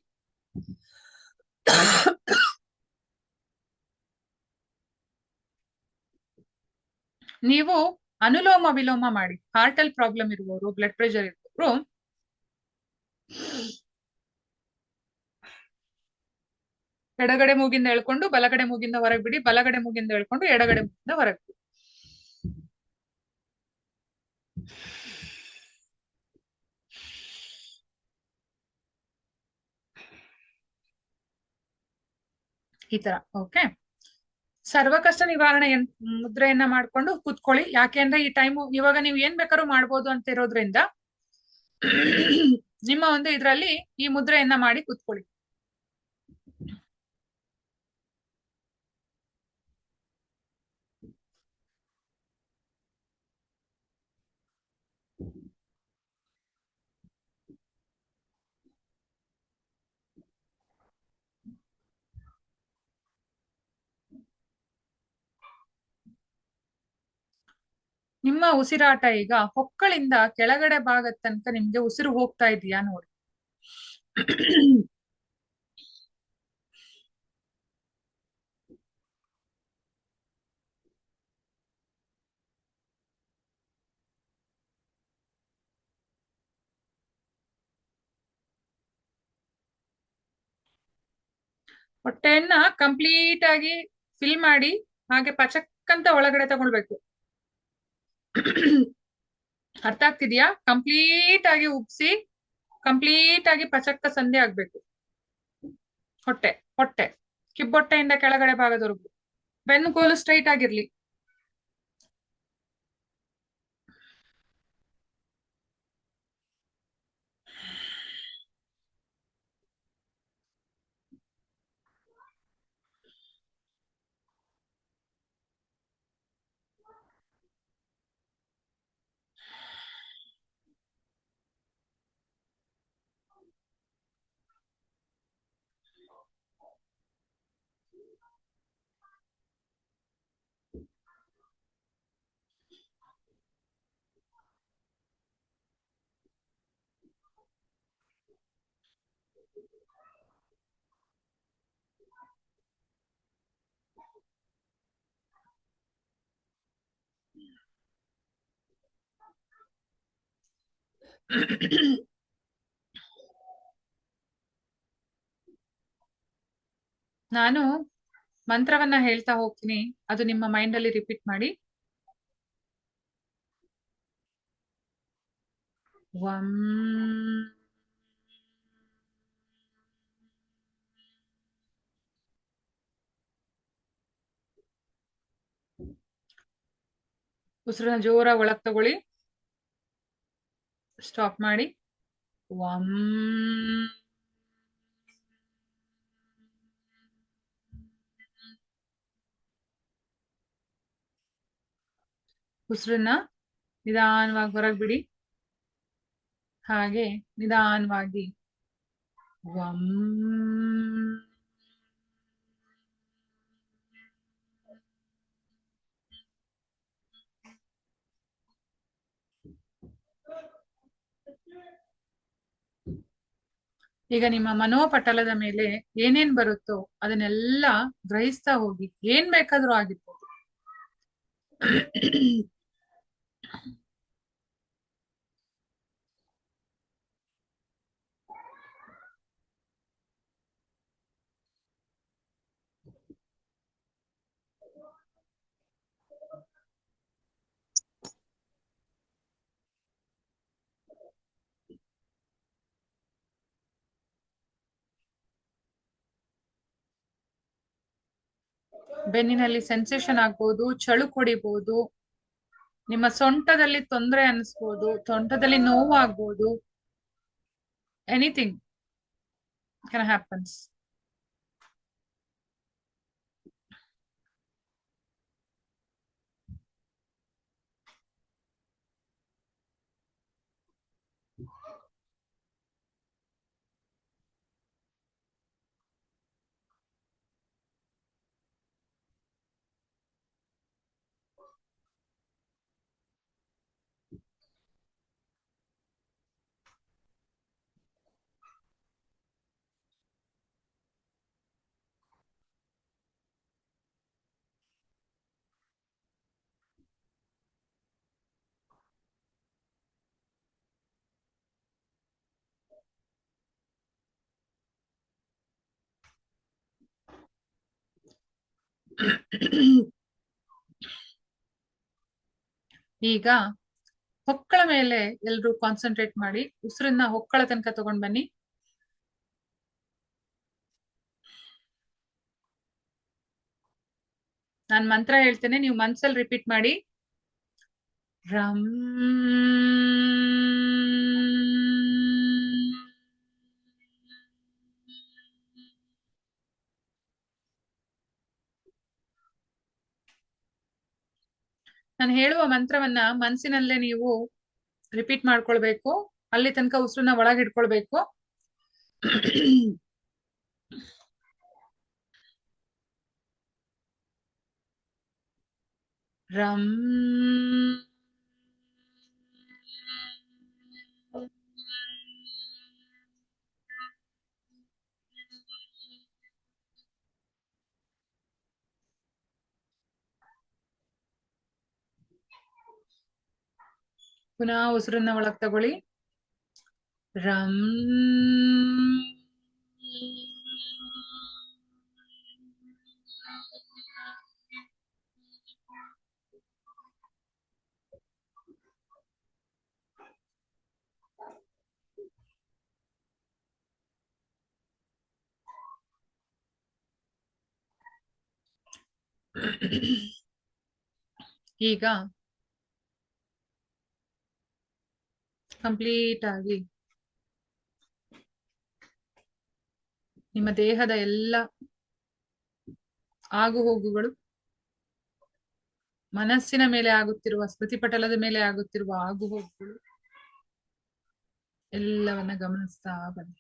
S1: ನೀವು ಅನುಲೋಮ ವಿಲೋಮ ಮಾಡಿ. ಹಾರ್ಟ್ ಅಲ್ಲಿ ಪ್ರಾಬ್ಲಮ್ ಇರುವವರು, ಬ್ಲಡ್ ಪ್ರೆಷರ್ ಇರುವವರು ಎಡಗಡೆ ಮೂಗಿಂದ ಎಳ್ಕೊಂಡು ಬಲಗಡೆ ಮೂಗಿಂದ ಹೊರಗೆ ಬಿಡಿ, ಬಲಗಡೆ ಮೂಗಿಂದ ಎಳ್ಕೊಂಡು ಎಡಗಡೆ ಮೂಗಿಂದ ಹೊರಗೆ ಬಿಡಿ. ಈ ತರ. ಓಕೆ, ಸರ್ವಕಷ್ಟ ನಿವಾರಣೆ ಮುದ್ರೆಯನ್ನ ಮಾಡ್ಕೊಂಡು ಕೂತ್ಕೊಳ್ಳಿ. ಯಾಕೆಂದ್ರೆ ಈ ಟೈಮು ಇವಾಗ ನೀವು ಏನ್ ಬೇಕಾದ್ರೂ ಮಾಡ್ಬೋದು ಅಂತ ಇರೋದ್ರಿಂದ ನಿಮ್ಮ ಒಂದು ಇದ್ರಲ್ಲಿ ಈ ಮುದ್ರೆಯನ್ನ ಮಾಡಿ ಕೂತ್ಕೊಳ್ಳಿ. ನಿಮ್ಮ ಉಸಿರಾಟ ಈಗ ಹೊಕ್ಕಳಿಂದ ಕೆಳಗಡೆ ಭಾಗದ ತನಕ ನಿಮ್ಗೆ ಉಸಿರು ಹೋಗ್ತಾ ಇದೆಯಾ ನೋಡಿ. ಹೊಟ್ಟೆಯನ್ನ ಕಂಪ್ಲೀಟ್ ಆಗಿ ಫಿಲ್ ಮಾಡಿ ಹಾಗೆ ಪಚಕ್ಕಂತ ಒಳಗಡೆ ತಗೊಳ್ಬೇಕು. ಅರ್ಥ ಆಗ್ತಿದ್ಯಾ? ಕಂಪ್ಲೀಟ್ ಆಗಿ ಉಬ್ಸಿ ಕಂಪ್ಲೀಟ್ ಆಗಿ ಪಚಕ್ಕ ಸಂಧೆ ಆಗ್ಬೇಕು. ಹೊಟ್ಟೆ ಹೊಟ್ಟೆ ಕಿಬ್ಬೊಟ್ಟೆಯಿಂದ ಕೆಳಗಡೆ ಭಾಗದವರೆಗೂ. ಬೆನ್ನುಕೋಲು ಸ್ಟ್ರೈಟ್ ಆಗಿರ್ಲಿ. ನಾನು ಮಂತ್ರವನ್ನ ಹೇಳ್ತಾ ಹೋಗ್ತೀನಿ, ಅದು ನಿಮ್ಮ ಮೈಂಡ್ ಅಲ್ಲಿ ರಿಪೀಟ್ ಮಾಡಿ. ವಂ ಉಸಿರನ್ನ ಜೋರಾಗಿ ಒಳಗ್ ತಗೊಳ್ಳಿ, ಸ್ಟಾಪ್ ಮಾಡಿ. ವಂ ಉಸಿರನ್ನ ನಿಧಾನವಾಗಿ ಹೊರಗ್ ಬಿಡಿ. ಹಾಗೆ ನಿಧಾನವಾಗಿ ವಂ ಈಗ ನಿಮ್ಮ ಮನೋಪಟಲದ ಮೇಲೆ ಏನೇನ್ ಬರುತ್ತೋ ಅದನ್ನೆಲ್ಲ ಗ್ರಹಿಸ್ತಾ ಹೋಗಿ. ಏನ್ ಬೇಕಾದ್ರೂ ಆಗಿರ್ಬೋದು. ಬೆನ್ನಿನಲ್ಲಿ ಸೆನ್ಸೇಷನ್ ಆಗ್ಬೋದು, ಚಳುಕ್ ಹೊಡಿಬಹುದು, ನಿಮ್ಮ ಸೊಂಟದಲ್ಲಿ ತೊಂದರೆ ಅನಿಸ್ಬೋದು, ಸೊಂಟದಲ್ಲಿ ನೋವು ಆಗ್ಬೋದು. Anything can happens. ಈಗ ಹೊಕ್ಕಳ ಮೇಲೆ ಎಲ್ರು ಕಾನ್ಸಂಟ್ರೇಟ್ ಮಾಡಿ, ಉಸಿರನ್ನ ಹೊಕ್ಕಳ ತನಕ ತಗೊಂಡ್ ಬನ್ನಿ. ನಾನ್ ಮಂತ್ರ ಹೇಳ್ತೇನೆ, ನೀವು ಮನ್ಸಲ್ಲಿ ರಿಪೀಟ್ ಮಾಡಿ. ರಂ ನಾನು ಹೇಳುವ ಮಂತ್ರವನ್ನ ಮನ್ಸಿನಲ್ಲೇ ನೀವು ರಿಪೀಟ್ ಮಾಡ್ಕೊಳ್ಬೇಕು. ಅಲ್ಲಿ ತನಕ ಉಸಿರನ್ನ ಒಳಗೆ ಹಿಡ್ಕೊಳ್ಬೇಕು. ರಂ ಪುನಃ ಉಸಿರನ್ನ ಒಳಗ್ ತಗೊಳ್ಳಿ. ರಂ ಈಗ ಕಂಪ್ಲೀಟ್ ಆಗಿ ನಿಮ್ಮ ದೇಹದ ಎಲ್ಲ ಆಗುಹೋಗುಗಳು, ಮನಸ್ಸಿನ ಮೇಲೆ ಆಗುತ್ತಿರುವ, ಸ್ಮೃತಿಪಟಲದ ಮೇಲೆ ಆಗುತ್ತಿರುವ ಆಗುಹೋಗುಗಳು ಎಲ್ಲವನ್ನ ಗಮನಿಸ್ತಾ ಬನ್ನಿ.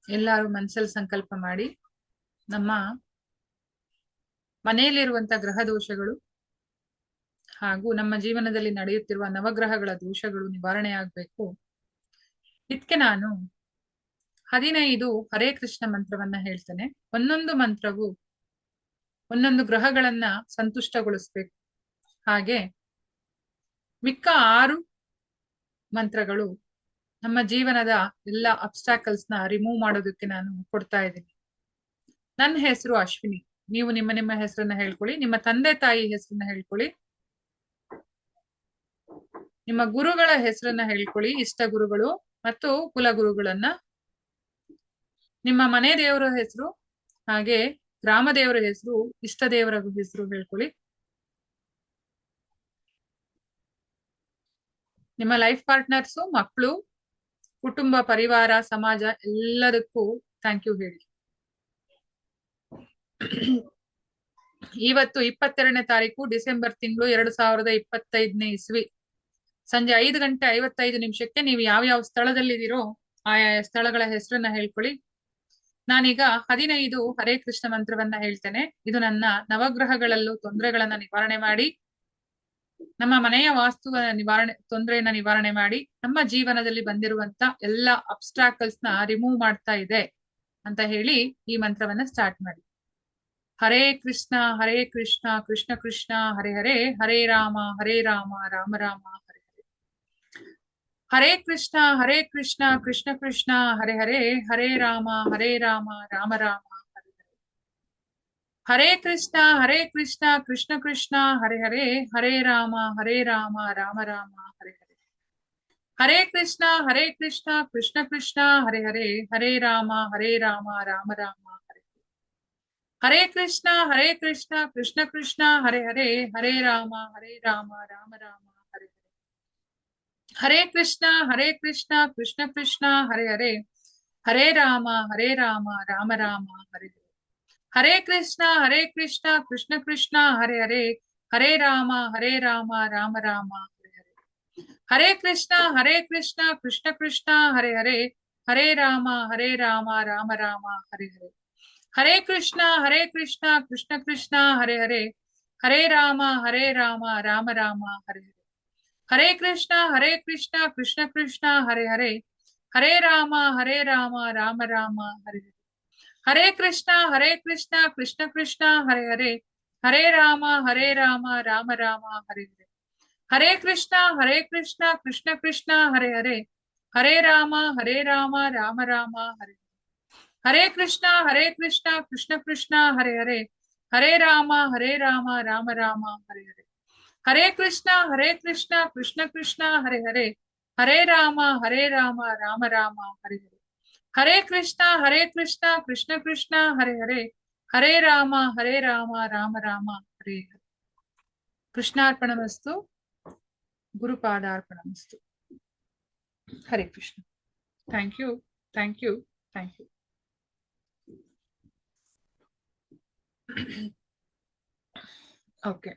S1: ಎಲ್ಲರೂ ಮನಸ್ಸಲ್ಲಿ ಸಂಕಲ್ಪ ಮಾಡಿ, ನಮ್ಮ ಮನೆಯಲ್ಲಿರುವಂತ ಗ್ರಹ ದೋಷಗಳು ಹಾಗೂ ನಮ್ಮ ಜೀವನದಲ್ಲಿ ನಡೆಯುತ್ತಿರುವ ನವಗ್ರಹಗಳ ದೋಷಗಳು ನಿವಾರಣೆ ಆಗ್ಬೇಕು. ಇದಕ್ಕೆ ನಾನು 15 ಹರೇ ಕೃಷ್ಣ ಮಂತ್ರವನ್ನ ಹೇಳ್ತೇನೆ. ಒಂದೊಂದು ಮಂತ್ರವು ಒಂದೊಂದು ಗ್ರಹಗಳನ್ನ ಸಂತುಷ್ಟಗೊಳಿಸ್ಬೇಕು. ಹಾಗೆ ಮಿಕ್ಕ 6 ಮಂತ್ರಗಳು ನಮ್ಮ ಜೀವನದ ಎಲ್ಲ ಅಬ್ಸ್ಟಾಕಲ್ಸ್ ನ ರಿಮೂವ್ ಮಾಡೋದಕ್ಕೆ ನಾನು ಕೊಡ್ತಾ ಇದ್ದೀನಿ. ನನ್ನ ಹೆಸರು ಅಶ್ವಿನಿ. ನೀವು ನಿಮ್ಮ ನಿಮ್ಮ ಹೆಸರನ್ನ ಹೇಳ್ಕೊಳ್ಳಿ. ನಿಮ್ಮ ತಂದೆ ತಾಯಿ ಹೆಸರನ್ನ ಹೇಳ್ಕೊಳ್ಳಿ. ನಿಮ್ಮ ಗುರುಗಳ ಹೆಸರನ್ನ ಹೇಳ್ಕೊಳ್ಳಿ, ಇಷ್ಟ ಗುರುಗಳು ಮತ್ತು ಕುಲಗುರುಗಳನ್ನ. ನಿಮ್ಮ ಮನೆ ದೇವರ ಹೆಸರು ಹಾಗೆ ಗ್ರಾಮ ದೇವರ ಹೆಸರು, ಇಷ್ಟ ದೇವರ ಹೆಸರು ಹೇಳ್ಕೊಳ್ಳಿ. ನಿಮ್ಮ ಲೈಫ್ ಪಾರ್ಟ್ನರ್ಸು, ಮಕ್ಕಳು, ಕುಟುಂಬ, ಪರಿವಾರ, ಸಮಾಜ ಎಲ್ಲದಕ್ಕೂ ಥ್ಯಾಂಕ್ ಯು ಹೇಳಿ. ಇವತ್ತು 22ನೇ ತಾರೀಕು ಡಿಸೆಂಬರ್ ತಿಂಗಳು 2025ನೇ ಇಸ್ವಿ ಸಂಜೆ 5:55 ನೀವು ಯಾವ ಸ್ಥಳದಲ್ಲಿದ್ದೀರೋ ಆಯಾ ಸ್ಥಳಗಳ ಹೆಸರನ್ನ ಹೇಳ್ಕೊಳ್ಳಿ. ನಾನೀಗ 15 ಹರೇ ಕೃಷ್ಣ ಮಂತ್ರವನ್ನ ಹೇಳ್ತೇನೆ. ಇದು ನನ್ನ ನವಗ್ರಹಗಳಲ್ಲೂ ತೊಂದರೆಗಳನ್ನ ನಿವಾರಣೆ ಮಾಡಿ ನಮ್ಮ ಮನೆಯ ವಾಸ್ತು ತೊಂದರೆಯನ್ನ ನಿವಾರಣೆ ಮಾಡಿ ನಮ್ಮ ಜೀವನದಲ್ಲಿ ಬಂದಿರುವಂತ ಎಲ್ಲ ಅಬ್ಸ್ಟ್ರಾಕಲ್ಸ್ ನ ರಿಮೂವ್ ಮಾಡ್ತಾ ಇದೆ ಅಂತ ಹೇಳಿ ಈ ಮಂತ್ರವನ್ನ ಸ್ಟಾರ್ಟ್ ಮಾಡಿ. ಹರೇ ಕೃಷ್ಣ ಕೃಷ್ಣ ಕೃಷ್ಣ ಹರೇ ಹರೇ, ಹರೇ ರಾಮ ರಾಮ ರಾಮ ಹರೇ ಹರೇ. ಹರೇ ಕೃಷ್ಣ ಕೃಷ್ಣ ಕೃಷ್ಣ ಹರೇ ಹರೇ, ಹರೇ ರಾಮ ರಾಮ ರಾಮ ಹರೇ ಹರೇ. ಹರೇ ಕೃಷ್ಣ ಕೃಷ್ಣ ಕೃಷ್ಣ ಹರೇ ಹರೇ, ಹರೇ ರಾಮ ರಾಮ ರಾಮ ಹರೇ ಹರೇ. ಹರೇ ಕೃಷ್ಣ ಕೃಷ್ಣ ಕೃಷ್ಣ ಹರೇ ಹರೇ, ಹರೇ ರಾಮ ರಾಮ ರಾಮ ಹರೇ ಹರೇ. ಹರೇ ಕೃಷ್ಣ ಕೃಷ್ಣ ಕೃಷ್ಣ ಹರೇ ಹರೇ, ಹರೇ ರಾಮ ರಾಮ ರಾಮ ಹರೇ ಹರೇ. ಹರೇ ಕೃಷ್ಣ ಕೃಷ್ಣ ಕೃಷ್ಣ ಹರೇ ಹರೇ, ಹರೇ ರಾಮ ರಾಮ ರಾಮ ಹರೇ ಹರೇ. ಹರೇ ಕೃಷ್ಣ ಕೃಷ್ಣ ಕೃಷ್ಣ ಹರೇ ಹರೇ, ಹರೇ ರಾಮ ರಾಮ ರಾಮ ಹರೇ ಹರೇ. ಹರೇ ಕೃಷ್ಣ ಕೃಷ್ಣ ಕೃಷ್ಣ ಹರೇ ಹರೇ, ಹರೇ ರಾಮ ರಾಮ ರಾಮ ಹರೇ ಹರೇ. ಹರೇ ಕೃಷ್ಣ ಕೃಷ್ಣ ಕೃಷ್ಣ ಹರೇ ಹರೇ, ಹರೇ ರಾಮ ರಾಮ ರಾಮ ಹರೇ ಹರೇ. ಹರೇ ಕೃಷ್ಣ ಕೃಷ್ಣ ಕೃಷ್ಣ ಹರೇ ಹರೇ, ಹರೇ ರಾಮ ರಾಮ ರಾಮ ಹರೇ ಹರೇ. ಹರೇ ಕೃಷ್ಣ ಕೃಷ್ಣ ಕೃಷ್ಣ ಹರೇ ಹರೇ, ಹರೇ ರಾಮ ರಾಮ ರಾಮ ಹರೇ ಹರೇ. ಹರೇ ಕೃಷ್ಣ ಕೃಷ್ಣ ಕೃಷ್ಣ ಹರೇ ಹರೇ, ಹರೇ ರಾಮ ರಾಮ ರಾಮ ಹರೇ ಹರೇ. ಹರೇ ಕೃಷ್ಣ ಕೃಷ್ಣ ಕೃಷ್ಣ ಹರೇ ಹರೇ, ಹರೇ ರಾಮ ರಾಮ ರಾಮ ಹರೇ ಹರೇ. ಹರೇ ಕೃಷ್ಣ ಕೃಷ್ಣ ಕೃಷ್ಣ ಹರೇ ಹರೇ, ಹರೇ ರಾಮ ರಾಮ ರಾಮ ಹರೇ ಹರೇ. ಹರೇ ಕೃಷ್ಣ ಕೃಷ್ಣ ಕೃಷ್ಣ ಹರೇ ಹರೇ, ಹರೇ ರಾಮ ರಾಮ ರಾಮ ಹರೇ ಹರೇ. ಕೃಷ್ಣಾರ್ಪಣಮಸ್ತು, ಗುರುಪಾದಾರ್ಪಣಮಸ್ತು. Hare Krishna. Thank you, thank you, thank you. Okay,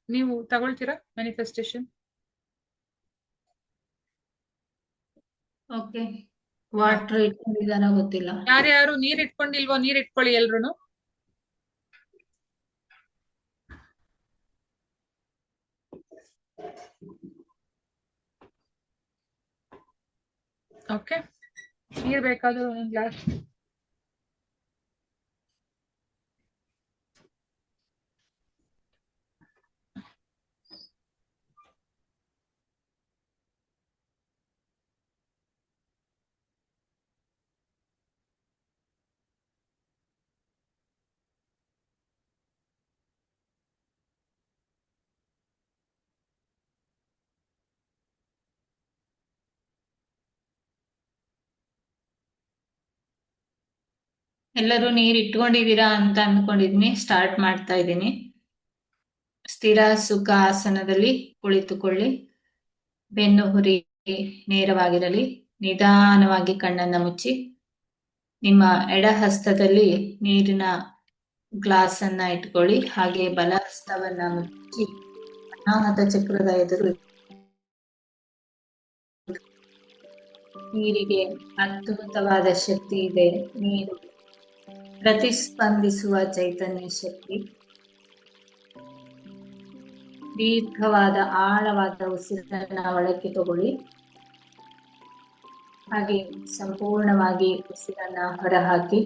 S1: ನೀವು ತಗೊಳ್ತೀರಾ ಮ್ಯಾನಿಫೆಸ್ಟೇಷನ್?
S5: ಓಕೆ, ವಾಟರ್ ಇಟ್ಕೊಂಡಿದಾರ ಗೊತ್ತಿಲ್ಲ.
S1: ಯಾರ್ಯಾರು ನೀರ್ ಇಟ್ಕೊಂಡಿಲ್ವೋ ನೀರ್ ಇಟ್ಕೊಳ್ಳಿ ಎಲ್ರುನು. ಓಕೆ, ನೀರ್ ಬೇಕಾದ್ರೂ ಒಂದ್ ಗ್ಲಾಸ್.
S5: ಎಲ್ಲರೂ ನೀರ್ ಇಟ್ಕೊಂಡಿದೀರಾ ಅಂತ ಅನ್ಕೊಂಡಿದೀನಿ. ಸ್ಟಾರ್ಟ್ ಮಾಡ್ತಾ ಇದ್ದೀನಿ. ಸ್ಥಿರ ಸುಖ ಆಸನದಲ್ಲಿ ಕುಳಿತುಕೊಳ್ಳಿ. ಬೆನ್ನು ಹುರಿ ನೇರವಾಗಿರಲಿ. ನಿಧಾನವಾಗಿ ಕಣ್ಣನ್ನ ಮುಚ್ಚಿ ನಿಮ್ಮ ಎಡ ಹಸ್ತದಲ್ಲಿ ನೀರಿನ ಗ್ಲಾಸ್ ಅನ್ನ ಇಟ್ಕೊಳ್ಳಿ. ಹಾಗೆ ಬಲ ಹಸ್ತವನ್ನ ಮುಚ್ಚಿ ಅನಾಹತ ಚಕ್ರದ ಎದುರು. ನೀರಿಗೆ ಅದ್ಭುತವಾದ ಶಕ್ತಿ ಇದೆ. ನೀರು ಪ್ರತಿಸ್ಪಂದಿಸುವ ಚೈತನ್ಯ ಶಕ್ತಿ. ದೀರ್ಘವಾದ ಆಳವಾದ ಉಸಿರನ್ನ ಒಳಕ್ಕೆ ತಗೊಳ್ಳಿ. ಹಾಗೆ ಸಂಪೂರ್ಣವಾಗಿ ಉಸಿರನ್ನ ಹೊರಹಾಕಿ.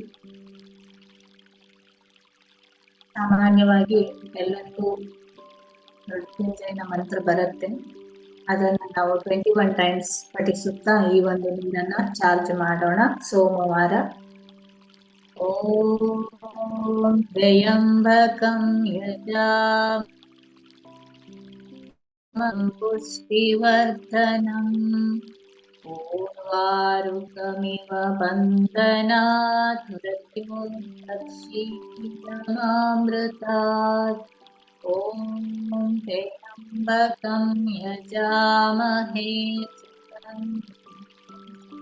S5: ಸಾಮಾನ್ಯವಾಗಿ ಎಲ್ಲರಿಗೂ ಮೃತ್ಯುಂಜಯನ ಮಂತ್ರ ಬರುತ್ತೆ. ಅದನ್ನ ನಾವು 21 ಟೈಮ್ಸ್ ಪಠಿಸುತ್ತಾ ಈ ಒಂದು ನೀರನ್ನ ಚಾರ್ಜ್ ಮಾಡೋಣ. ಸೋಮವಾರ ಓಂ ತ್ರ್ಯಂಬಕಂ ಯಜಾಮಹೇ ಪುಷ್ಟಿವರ್ಧನಂ ಉರ್ವಾರುಕಮಿವ ಬಂಧನಾತ್ ಮೃತ್ಯೋರ್ಮುಕ್ಷೀಯಮಾಮೃತಾತ್. ಓಂ ತ್ರ್ಯಂಬಕಂ ಯಜಾಮಹೇ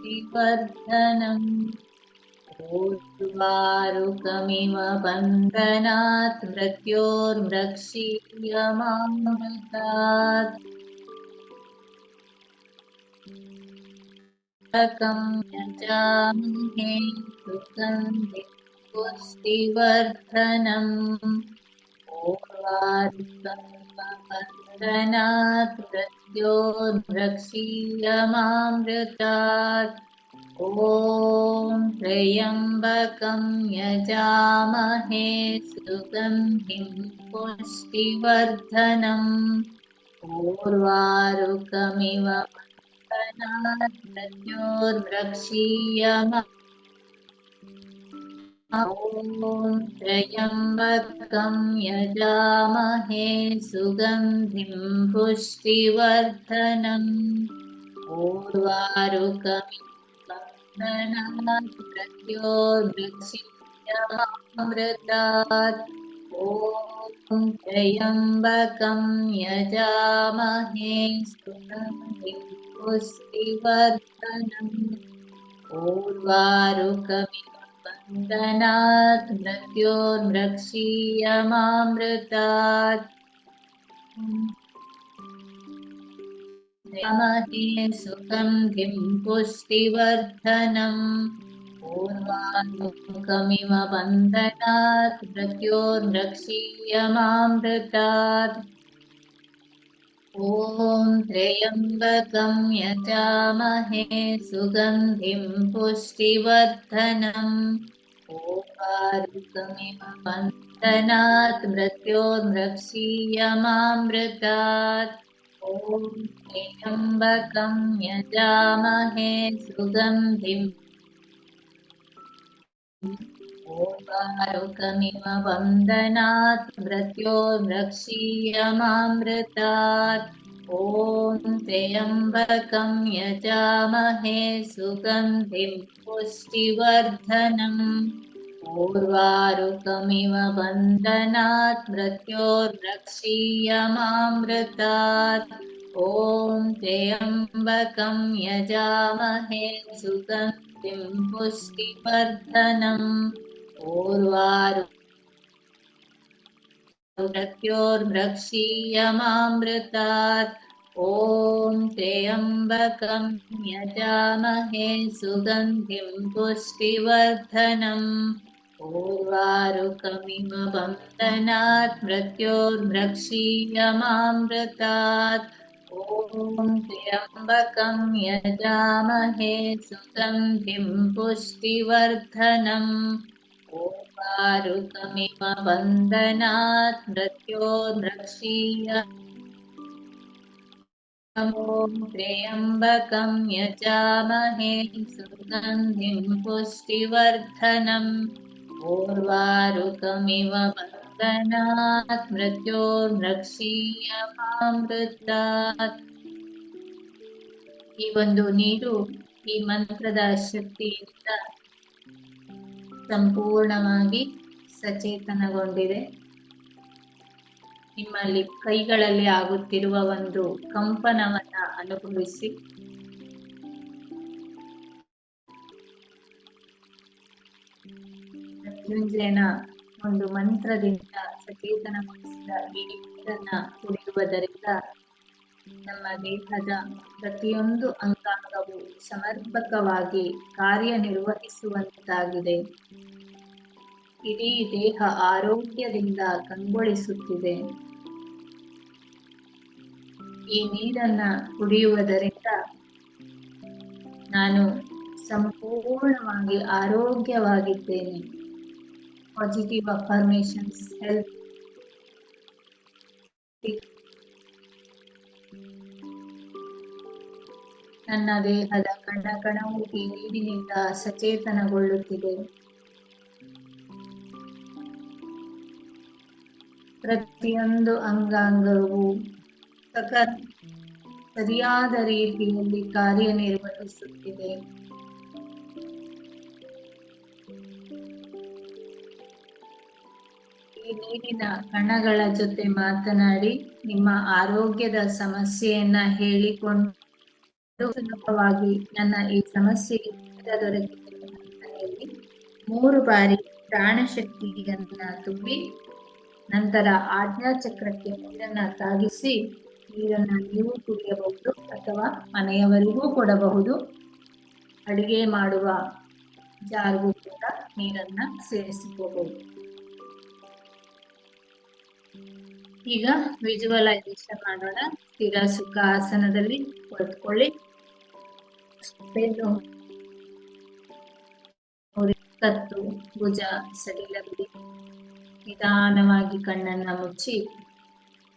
S5: ಪುಷ್ಟಿವರ್ಧನಂ ಉರ್ವಾರುಕಮಿವ ಬಂಧನಾತ್ ಮೃತ್ಯೋರ್ಮುಕ್ಷೀಯಮಾಮೃತಾತ್. ಯಜಾಮಹೇ ಸುಗಂಧಿಂ ಪುಷ್ಟಿವರ್ಧನಂ पूर्वारुकमिवबन्धनात् मृत्योर्भक्षीयमामृतात् ॐ त्र्यम्बकं यजामहे सुगन्धिं पुष्टिवर्धनम् पूर्वारुकमिव बन्धनात् मृत्योर्भक्षीयमामृतात् ॐ त्र्यम्बकं यजामहे सुगन्धिं पुष्टिवर्धनम् पूर्वारुकमिव बन्धनात् मृत्योर्भक्षीयमामृतात् ॐ त्र्यम्बकं यजामहे सुगन्धिं पुष्टिवर्धनम् पूर्वारुकमिव बन्धनात् मृत्योर्भक्षीयमामृतात् यजामहे सुगन्धिं पुष्टिवर्धनम् पूर्वारुकमिव बन्धनात् मृत्योर्भक्षीयमामृतात् ॐ त्र्यम्बकं यजामहे सुगन्धिं पुष्टिवर्धनम् पूर्वारुकमिव बन्धनात् मृत्योर्भक्षीयमामृतात् ॐ त्र्यम्बकं यजामहे सुगन्धिं पूर्वारुकमिव बन्धनात् मृत्योर्भक्षीयमामृतात् ॐ त्र्यम्बकं यजामहे सुगन्धिं पुष्टिवर्धनम् पूर्वारुकमिव बन्धनात् मृत्योर्भक्षीयमामृतात् ॐ त्र्यम्बकं यजामहे सुगन्धिं पुष्टिवर्धनम् मृत्योर्भक्षीयमामृतात् ॐ त्र्यम्बकं यजामहे सुगन्धिं पुष्टिवर्धनम् पूर्वारुकमिव बन्धनात् मृत्योर्भक्षीयमामृतात् ॐ त्र्यम्बकं यजामहे सुगन्धिं पुष्टिवर्धनम् पूर्वारुकमिव बन्धनात् मृत्योर्भक्षीयमामृतात् त्र्यम्बकं यजामहे सुगन्धिं पुष्टिवर्धनम् पूर्वारुकमिव बन्धनात् मೃತ್ಯೋರ್ಭಕ್ಷೀಯಮಾಮೃತಾತ್. ಈ ಒಂದು ನೀರು ಈ ಮಂತ್ರದ ಶಕ್ತಿಯಿಂದ ಸಂಪೂರ್ಣವಾಗಿ ಸಚೇತನಗೊಂಡಿದೆ. ನಿಮ್ಮಲ್ಲಿ ಕೈಗಳಲ್ಲಿ ಆಗುತ್ತಿರುವ ಒಂದು ಕಂಪನವನ್ನ ಅನುಭವಿಸಿ. ಮೃತ್ಯುಂಜಯನ ಒಂದು ಮಂತ್ರದಿಂದ ಸಚೇತನಗೊಳಿಸಿದ ಈ ನೀರನ್ನ ಕುಡಿಯುವುದರಿಂದ ನಮ್ಮ ದೇಹದ ಪ್ರತಿಯೊಂದು ಅಂಗಾಂಗವು ಸಮರ್ಪಕವಾಗಿ ಕಾರ್ಯನಿರ್ವಹಿಸುವಂತಾಗಿದೆ. ಇಡೀ ದೇಹ ಆರೋಗ್ಯದಿಂದ ಕಂಗೊಳಿಸುತ್ತಿದೆ. ಈ ನೀರನ್ನ ಕುಡಿಯುವುದರಿಂದ ನಾನು ಸಂಪೂರ್ಣವಾಗಿ ಆರೋಗ್ಯವಾಗಿದ್ದೇನೆ. Positive affirmations help. ನನ್ನ ದೇಹದ ಕಣ ಕಣವು ಈ ನೀರಿನಿಂದ ಸಚೇತನಗೊಳ್ಳುತ್ತಿದೆ. ಪ್ರತಿಯೊಂದು ಅಂಗಾಂಗವು ಸರಿಯಾದ ರೀತಿಯಲ್ಲಿ ಕಾರ್ಯನಿರ್ವಹಿಸುತ್ತಿದೆ. ಈ ನೀರಿನ ಕಣಗಳ ಜೊತೆ ಮಾತನಾಡಿ ನಿಮ್ಮ ಆರೋಗ್ಯದ ಸಮಸ್ಯೆಯನ್ನ ಹೇಳಿಕೊಂಡು ಸುಲಭವಾಗಿ ನನ್ನ ಈ ಸಮಸ್ಯೆಗೆ ದೊರಕಿದೆ 3 ಬಾರಿ ಪ್ರಾಣಶಕ್ತಿಯನ್ನ ತುಂಬಿ ನಂತರ ಆಜ್ಞಾಚಕ್ರಕ್ಕೆ ನೀರನ್ನ ತಾಗಿಸಿ ನೀರನ್ನ ನೀವು ಕುಡಿಯಬಹುದು ಅಥವಾ ಮನೆಯವರಿಗೂ ಕೊಡಬಹುದು. ಅಡಿಗೆ ಮಾಡುವ ಜಾರ್ಗೂ ಕೂಡ ನೀರನ್ನ ಸೇರಿಸಿಕೋಬಹುದು. ಈಗ ವಿಜುವಲೈಸೇಷನ್ ಮಾಡೋಣ. ಸ್ಥಿರ ಸುಖ ಆಸನದಲ್ಲಿ ಕುಳಿತುಕೊಳ್ಳಿ. ಬೆನ್ನು ಕತ್ತು ಭುಜ ಸಡಿಲ ಬಿಡಿ. ನಿಧಾನವಾಗಿ ಕಣ್ಣನ್ನ ಮುಚ್ಚಿ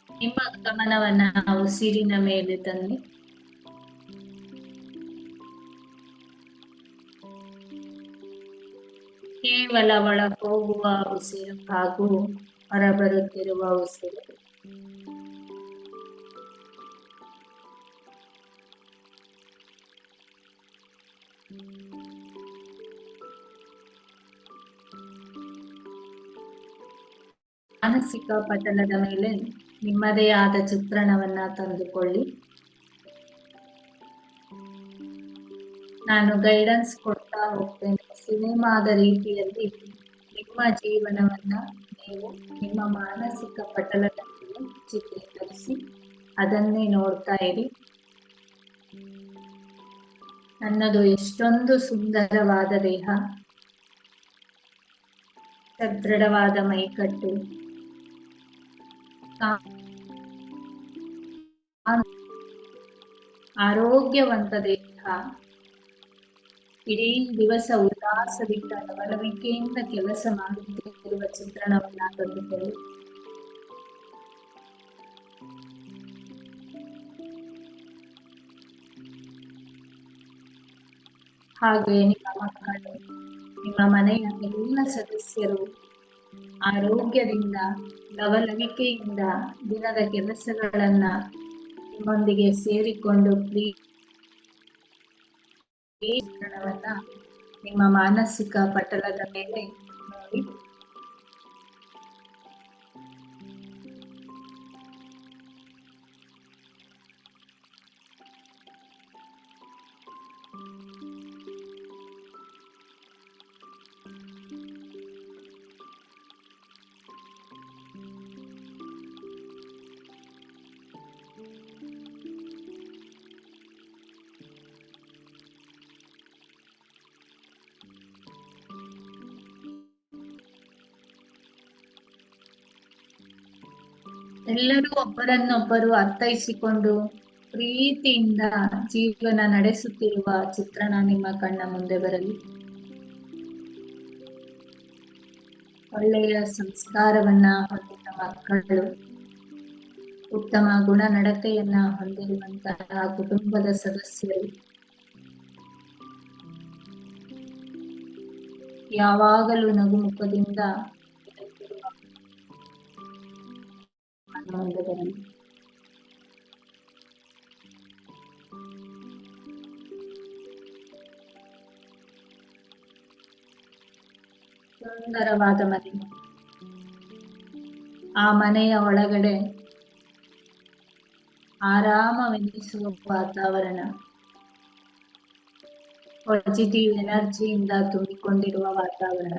S5: ನಿಮ್ಮ ಗಮನವನ್ನ ಉಸಿರಿನ ಮೇಲೆ ತನ್ನಿ. ಕೇವಲ ಒಳ ಹೋಗುವ ಉಸಿರು ಹಾಗೂ ಹೊರಬರುತ್ತಿರುವ ಉಸಿರು. ಮಾನಸಿಕ ಪಟಲದ ಮೇಲೆ ನಿಮ್ಮದೇ ಆದ ಚಿತ್ರಣವನ್ನ ತಂದುಕೊಳ್ಳಿ. ನಾನು ಗೈಡೆನ್ಸ್ ಕೊಡ್ತಾ ಹೋಗ್ತೇನೆ. ಸಿನಿಮಾದ ರೀತಿಯಲ್ಲಿ ನಿಮ್ಮ ಜೀವನವನ್ನ ನೀವು ನಿಮ್ಮ ಮಾನಸಿಕ ಪಟಲದ ಮೇಲೆ ಚಿತ್ರೀಕರಿಸಿ ಅದನ್ನೇ ನೋಡ್ತಾ ಇರಿ. ನನ್ನದು ಎಷ್ಟೊಂದು ಸುಂದರವಾದ ದೇಹ, ಸದೃಢವಾದ ಮೈಕಟ್ಟು, ಆರೋಗ್ಯವಂತ ದೇಹ, ಇಡೀ ದಿವಸ ಉಲ್ಲಾಸದಿಂದ ಲವಲವಿಕೆಯಿಂದ ಕೆಲಸ ಮಾಡುತ್ತಿರುವ ಚಿತ್ರಣವನ್ನ ತಂದುಕೊಳ್ಳಿ. ಹಾಗೆ ನಿಮ್ಮ ಮಕ್ಕಳು, ನಿಮ್ಮ ಮನೆಯ ಎಲ್ಲ ಸದಸ್ಯರು ಆರೋಗ್ಯದಿಂದ ಲವಲವಿಕೆಯಿಂದ ದಿನದ ಕೆಲಸಗಳನ್ನ ನಿಮ್ಮೊಂದಿಗೆ ಸೇರಿಕೊಂಡು ಚಿತ್ರಣವನ್ನ ನಿಮ್ಮ ಮಾನಸಿಕ ಪಟಲದ ಮೇಲೆ ನೋಡಿ. ಎಲ್ಲರೂ ಒಬ್ಬರನ್ನೊಬ್ಬರು ಅರ್ಥೈಸಿಕೊಂಡು ಪ್ರೀತಿಯಿಂದ ಜೀವನ ನಡೆಸುತ್ತಿರುವ ಚಿತ್ರಣ ನಿಮ್ಮ ಕಣ್ಣ ಮುಂದೆ ಬರಲಿ. ಒಳ್ಳೆಯ ಸಂಸ್ಕಾರವನ್ನ ಹೊಂದಿದ ಮಕ್ಕಳು, ಉತ್ತಮ ಗುಣನಡತೆಯನ್ನ ಹೊಂದಿರುವಂತಹ ಕುಟುಂಬದ ಸದಸ್ಯರು, ಯಾವಾಗಲೂ ನಗುಮುಖದಿಂದ ಮುಂದೆ ಬರಲಿ. ಸುಂದರವಾದ ಮನೆ, ಆ ಮನೆಯ ಒಳಗಡೆ ಆರಾಮವೆನಿಸುವ ವಾತಾವರಣ, ಪಾಸಿಟಿವ್ ಎನರ್ಜಿಯಿಂದ ತುಂಬಿಕೊಂಡಿರುವ ವಾತಾವರಣ.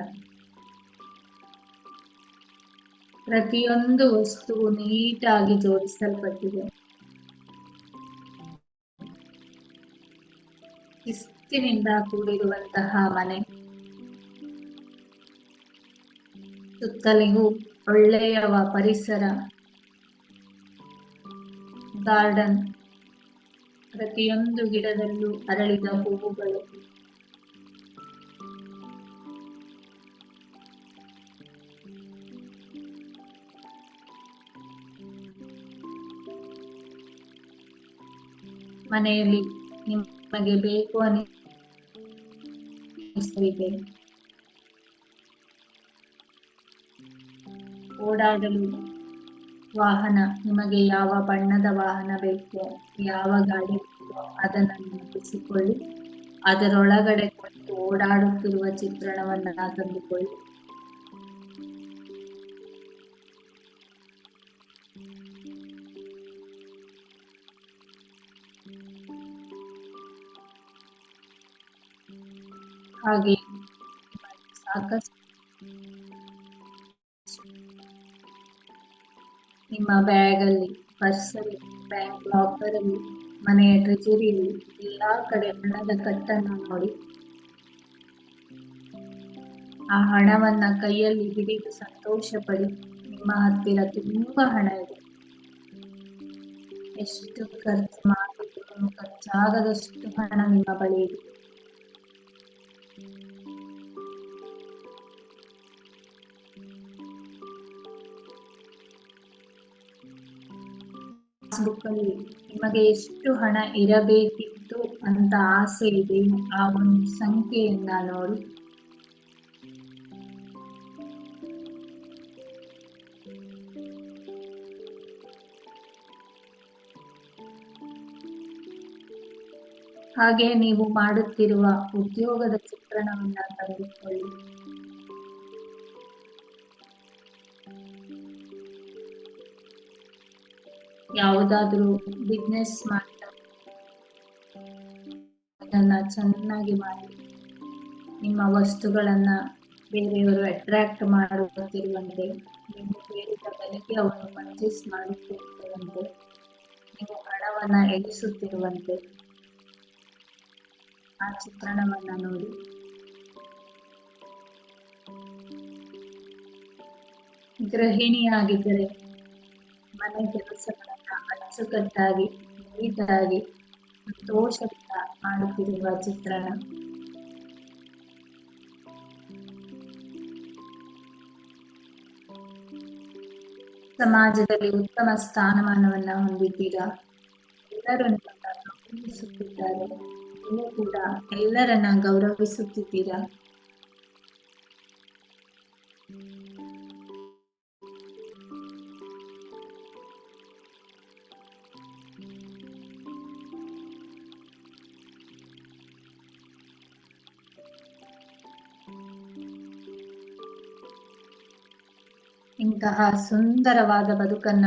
S5: ಪ್ರತಿಯೊಂದು ವಸ್ತುವು ನೀಟಾಗಿ ಜೋಡಿಸಲ್ಪಟ್ಟಿದೆ. ಶಿಸ್ತಿನಿಂದ ಕೂಡಿರುವಂತಹ ಮನೆ. ಸುತ್ತಲಿಗೂ ಒಳ್ಳೆಯ ಪರಿಸರ, ಗಾರ್ಡನ್, ಪ್ರತಿಯೊಂದು ಗಿಡದಲ್ಲೂ ಅರಳಿದ ಹೂವುಗಳು. ಮನೆಯಲ್ಲಿ ನಿಮಗೆ ಬೇಕು ಅನಿಸಿದೆ ಓಡಾಡಲು ವಾಹನ, ನಿಮಗೆ ಯಾವ ಬಣ್ಣದ ವಾಹನ ಬೇಕೋ, ಯಾವ ಗಾಡಿ ಬೇಕೋ ಅದನ್ನು ನೆನಪಿಸಿಕೊಳ್ಳಿ. ಅದರೊಳಗಡೆ ಕುಳಿತು ಓಡಾಡುತ್ತಿರುವ ಚಿತ್ರಣವನ್ನ ತಂದುಕೊಳ್ಳಿ. ಹಾಗೆ ಸಾಕಷ್ಟು ನಿಮ್ಮ ಬ್ಯಾಗ್ ಅಲ್ಲಿ, ಪರ್ಸಲ್ಲಿ, ಬ್ಯಾಂಕ್ ಲಾಕರ್ ಅಲ್ಲಿ, ಮನೆಯ ಟ್ರೆಜರಿಯಲ್ಲಿ ಎಲ್ಲಾ ಕಡೆ ಹಣದ ಕಟ್ಟನ್ನು ನೋಡಿ. ಆ ಹಣವನ್ನ ಕೈಯಲ್ಲಿ ಹಿಡಿದು ಸಂತೋಷ ಪಡಿ. ನಿಮ್ಮ ಹತ್ತಿರ ತುಂಬಾ ಹಣ ಇದೆ. ಎಷ್ಟು ಖರ್ಚು ಮಾಡಿದ್ರು ಖರ್ಚಾಗದಷ್ಟು ಹಣ ನಿಮ್ಮ ಬಳಿ ಇದೆ. ಪಾಸ್ಬುಕ್ ಅಲ್ಲಿ ನಿಮಗೆ ಎಷ್ಟು ಹಣ ಇರಬೇಕಿತ್ತು ಅಂತ ಆಸೆ ಇದೆ, ಆ ಒಂದು ಸಂಖ್ಯೆಯನ್ನ ನೋಡಿ. ಹಾಗೆ ನೀವು ಮಾಡುತ್ತಿರುವ ಉದ್ಯೋಗದ ಚಿತ್ರಣವನ್ನ ತೆಗೆದುಕೊಳ್ಳಿ. ಯಾವುದಾದ್ರೂ ಬಿಸ್ನೆಸ್ ಮಾಡ್ತಾ ಅದನ್ನ ಚೆನ್ನಾಗಿ ಮಾಡಿ, ನಿಮ್ಮ ವಸ್ತುಗಳನ್ನ ಬೇರೆಯವರು ಅಟ್ರಾಕ್ಟ್ ಮಾಡುತ್ತಿರುವಂತೆ, ನೀವು ಹೇಳಿದ ಬೆಲೆಗೆ ಅವರು ಪರ್ಚೇಸ್ ಮಾಡುತ್ತಿರುವಂತೆ, ನೀವು ಹಣವನ್ನ ಎಣಿಸುತ್ತಿರುವಂತೆ ಆ ಚಿತ್ರಣವನ್ನ ನೋಡಿ. ಗೃಹಿಣಿಯಾಗಿದ್ದರೆ ಮನೆ ಕೆಲಸಗಳನ್ನ ಅಚ್ಚುಕಟ್ಟಾಗಿ ನೀಟಾಗಿ ಸಂತೋಷದಿಂದ ಮಾಡುತ್ತಿರುವ ಚಿತ್ರಣ. ಸಮಾಜದಲ್ಲಿ ಉತ್ತಮ ಸ್ಥಾನಮಾನವನ್ನ ಹೊಂದಿದ್ದೀರಾ. ಎಲ್ಲರೂ ನಿಮ್ಮನ್ನ ಗೌರವಿಸುತ್ತಿದ್ದಾರೆ, ನೀವು ಕೂಡ ಎಲ್ಲರನ್ನ ಗೌರವಿಸುತ್ತಿದ್ದೀರಾ. ಇಂತಹ ಸುಂದರವಾದ ಬದುಕನ್ನ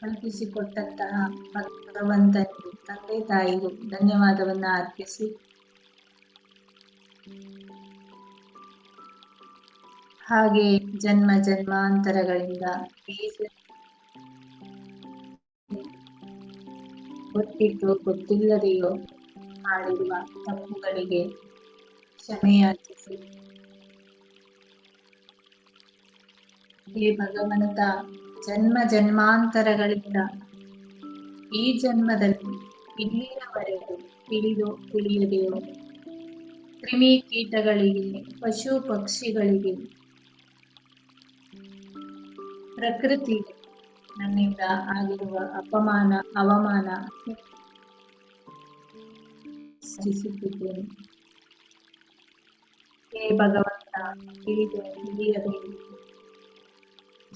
S5: ಕಲ್ಪಿಸಿಕೊಟ್ಟಂತಹ ಭಗವಂತನಿಗೆ, ತಂದೆ ತಾಯಿಗೂ ಧನ್ಯವಾದವನ್ನ ಅರ್ಪಿಸಿ, ಹಾಗೆ ಜನ್ಮ ಜನ್ಮಾಂತರಗಳಿಂದ ಗೊತ್ತಿದ್ದೋ ಗೊತ್ತಿಲ್ಲದೆಯೋ ಮಾಡಿರುವ ತಪ್ಪುಗಳಿಗೆ ಕ್ಷಮೆಯಾಚಿಸಿ, ಹೇ ಭಗವಂತ, ಜನ್ಮ ಜನ್ಮಾಂತರಗಳಿಂದ ಈ ಜನ್ಮದಲ್ಲಿ ಇಲ್ಲಿಯವರೆಗೂ ತಿಳಿದೋ ತಿಳಿಯದೆಯೋ ಕ್ರಿಮಿ ಕೀಟಗಳಿಗೆ, ಪಶು ಪಕ್ಷಿಗಳಿಗೆ, ಪ್ರಕೃತಿಗೆ ನನ್ನಿಂದ ಆಗಿರುವ ಅಪಮಾನ ಅವಮಾನ ಸಹಿಸುತ್ತಿದ್ದೇನೆ. ಹೇ ಭಗವಂತ, ತಿಳಿದು ತಿಳಿಯದೆ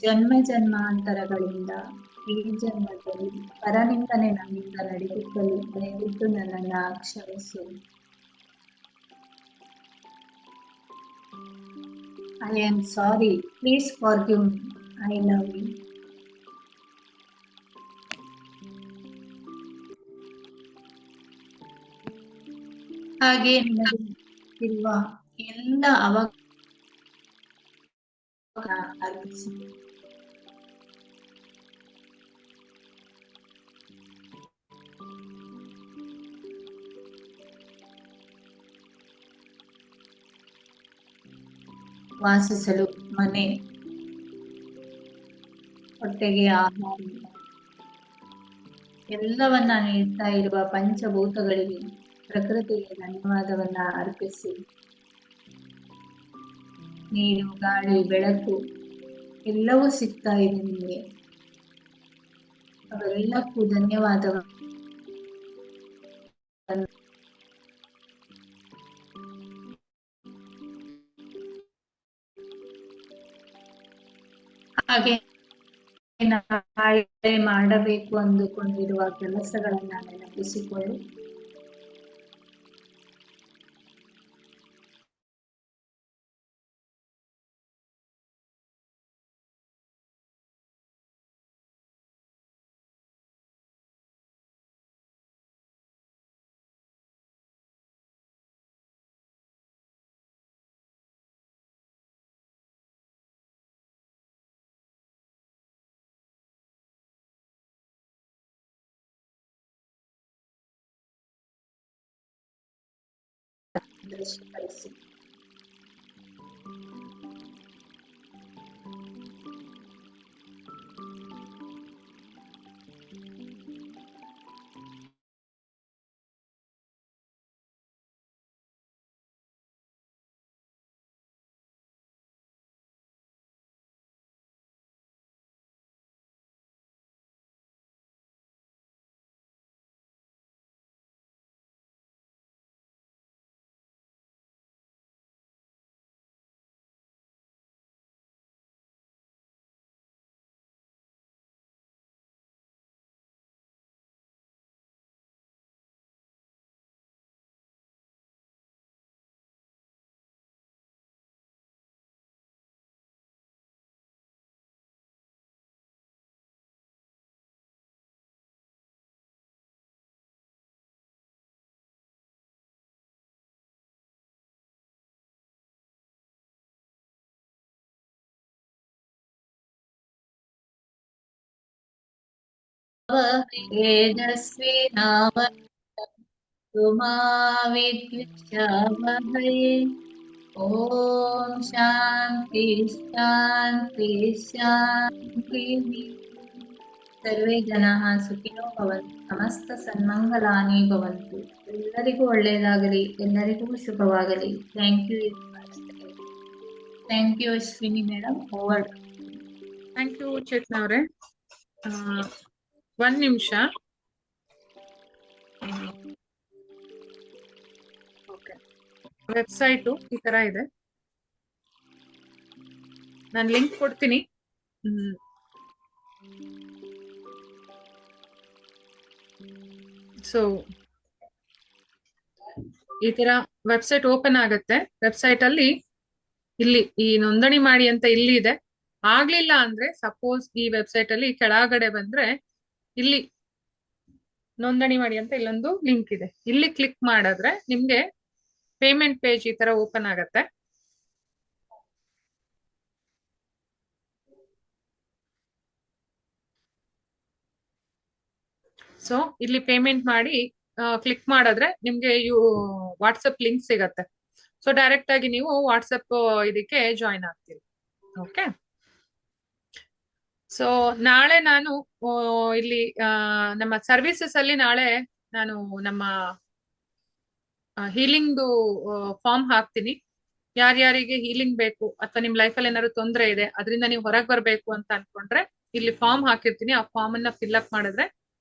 S5: ಜನ್ಮ ಜನ್ಮಾಂತರಗಳಿಂದ ಈ ಜನ್ಮದಲ್ಲಿ ಪರನಿಂದನೆ ನನ್ನಿಂದ ನಡೆಯುತ್ತಲೇ ದಯವಿಟ್ಟು ನನ್ನನ್ನ ಕ್ಷಮಿಸು. I am sorry. Please forgive me. I love you. ಹಾಗೆ ನಿಮಗೆ ಇರುವ ಎಲ್ಲ ಅರ್ಪಿಸಿ. ವಾಸಿಸಲು ಮನೆ, ಹೊಟ್ಟೆಗೆ ಆಹಾರ, ಎಲ್ಲವನ್ನ ನೀಡ್ತಾ ಇರುವ ಪಂಚಭೂತಗಳಿಗೆ, ಪ್ರಕೃತಿಗೆ ಧನ್ಯವಾದವನ್ನ ಅರ್ಪಿಸಿ. ನೀರು, ಗಾಳಿ, ಬೆಳಕು ಎಲ್ಲವೂ ಸಿಗ್ತಾ ಇದೆ ನಿಮಗೆ, ಅವೆಲ್ಲಕ್ಕೂ ಧನ್ಯವಾದವನ್ನು. ಹಾಗೆ ನಾಳೆ ಮಾಡಬೇಕು ಅಂದುಕೊಂಡಿರುವ ಕೆಲಸಗಳನ್ನ ನೆನಪಿಸಿಕೊಳ್ಳಿ. ದೃಶ್ಯೀಕರಿಸಿ. तेजस्वी नावतु मा विद्विषावहै। ओम शांति शांति शांतिः। सर्वे जनाः सुखिनो भवन्तु, ಸಮಸ್ತ ಸನ್ಮಂಗಲಾನಿ ಭವಂತು. ಎಲ್ಲರಿಗೂ ಒಳ್ಳೆಯದಾಗಲಿ, ಎಲ್ಲರಿಗೂ ಶುಭವಾಗಲಿ. Thank you. Thank you Ashwini madam. Over.
S1: Thank you Chetana ಅವರೇ. ಒಂದ್ ನಿಮಿಷ. ವೆಬ್ಸೈಟು ಈ ತರ ಇದೆ, ನಾನು ಲಿಂಕ್ ಕೊಡ್ತೀನಿ. ಸೊ ಈ ತರ ವೆಬ್ಸೈಟ್ ಓಪನ್ ಆಗುತ್ತೆ. ವೆಬ್ಸೈಟ್ ಅಲ್ಲಿ ಇಲ್ಲಿ ಈ ನೋಂದಣಿ ಮಾಡಿ ಅಂತ ಇಲ್ಲಿ ಇದೆ. ಆಗ್ಲಿಲ್ಲ ಅಂದ್ರೆ ಸಪೋಸ್ ಈ ವೆಬ್ಸೈಟ್ ಅಲ್ಲಿ ಕೆಳಗಡೆ ಬಂದ್ರೆ ಇಲ್ಲಿ ನೋಂದಣಿ ಮಾಡಿ ಅಂತ ಇಲ್ಲೊಂದು ಲಿಂಕ್ ಇದೆ. ಇಲ್ಲಿ ಕ್ಲಿಕ್ ಮಾಡಿದ್ರೆ ನಿಮ್ಗೆ ಪೇಮೆಂಟ್ ಪೇಜ್ ಈ ತರ ಓಪನ್ ಆಗತ್ತೆ. ಸೊ ಇಲ್ಲಿ ಪೇಮೆಂಟ್ ಮಾಡಿ ಕ್ಲಿಕ್ ಮಾಡಿದ್ರೆ ನಿಮ್ಗೆ ವಾಟ್ಸಪ್ ಲಿಂಕ್ ಸಿಗತ್ತೆ. ಸೊ ಡೈರೆಕ್ಟ್ ಆಗಿ ನೀವು ವಾಟ್ಸಪ್ ಇದಕ್ಕೆ ಜಾಯಿನ್ ಆಗ್ತೀರಿ. ಓಕೆ. ಸೊ ನಾಳೆ ನಾನು ಇಲ್ಲಿ ನಮ್ಮ ಸರ್ವಿಸಸ್ ಅಲ್ಲಿ ನಾಳೆ ನಾನು ನಮ್ಮ ಹೀಲಿಂಗ್ದು ಫಾರ್ಮ್ ಹಾಕ್ತೀನಿ. ಯಾರ್ಯಾರಿಗೆ ಹೀಲಿಂಗ್ ಬೇಕು ಅಥವಾ ನಿಮ್ ಲೈಫಲ್ಲಿ ಏನಾದ್ರು ತೊಂದರೆ ಇದೆ, ಅದರಿಂದ ನೀವು ಹೊರಗೆ ಬರ್ಬೇಕು ಅಂತ ಅನ್ಕೊಂಡ್ರೆ ಇಲ್ಲಿ ಫಾರ್ಮ್ ಹಾಕಿರ್ತೀನಿ. ಆ ಫಾರ್ಮ್ ಅನ್ನ ಫಿಲ್ ಅಪ್ ಮಾಡಿದ್ರೆ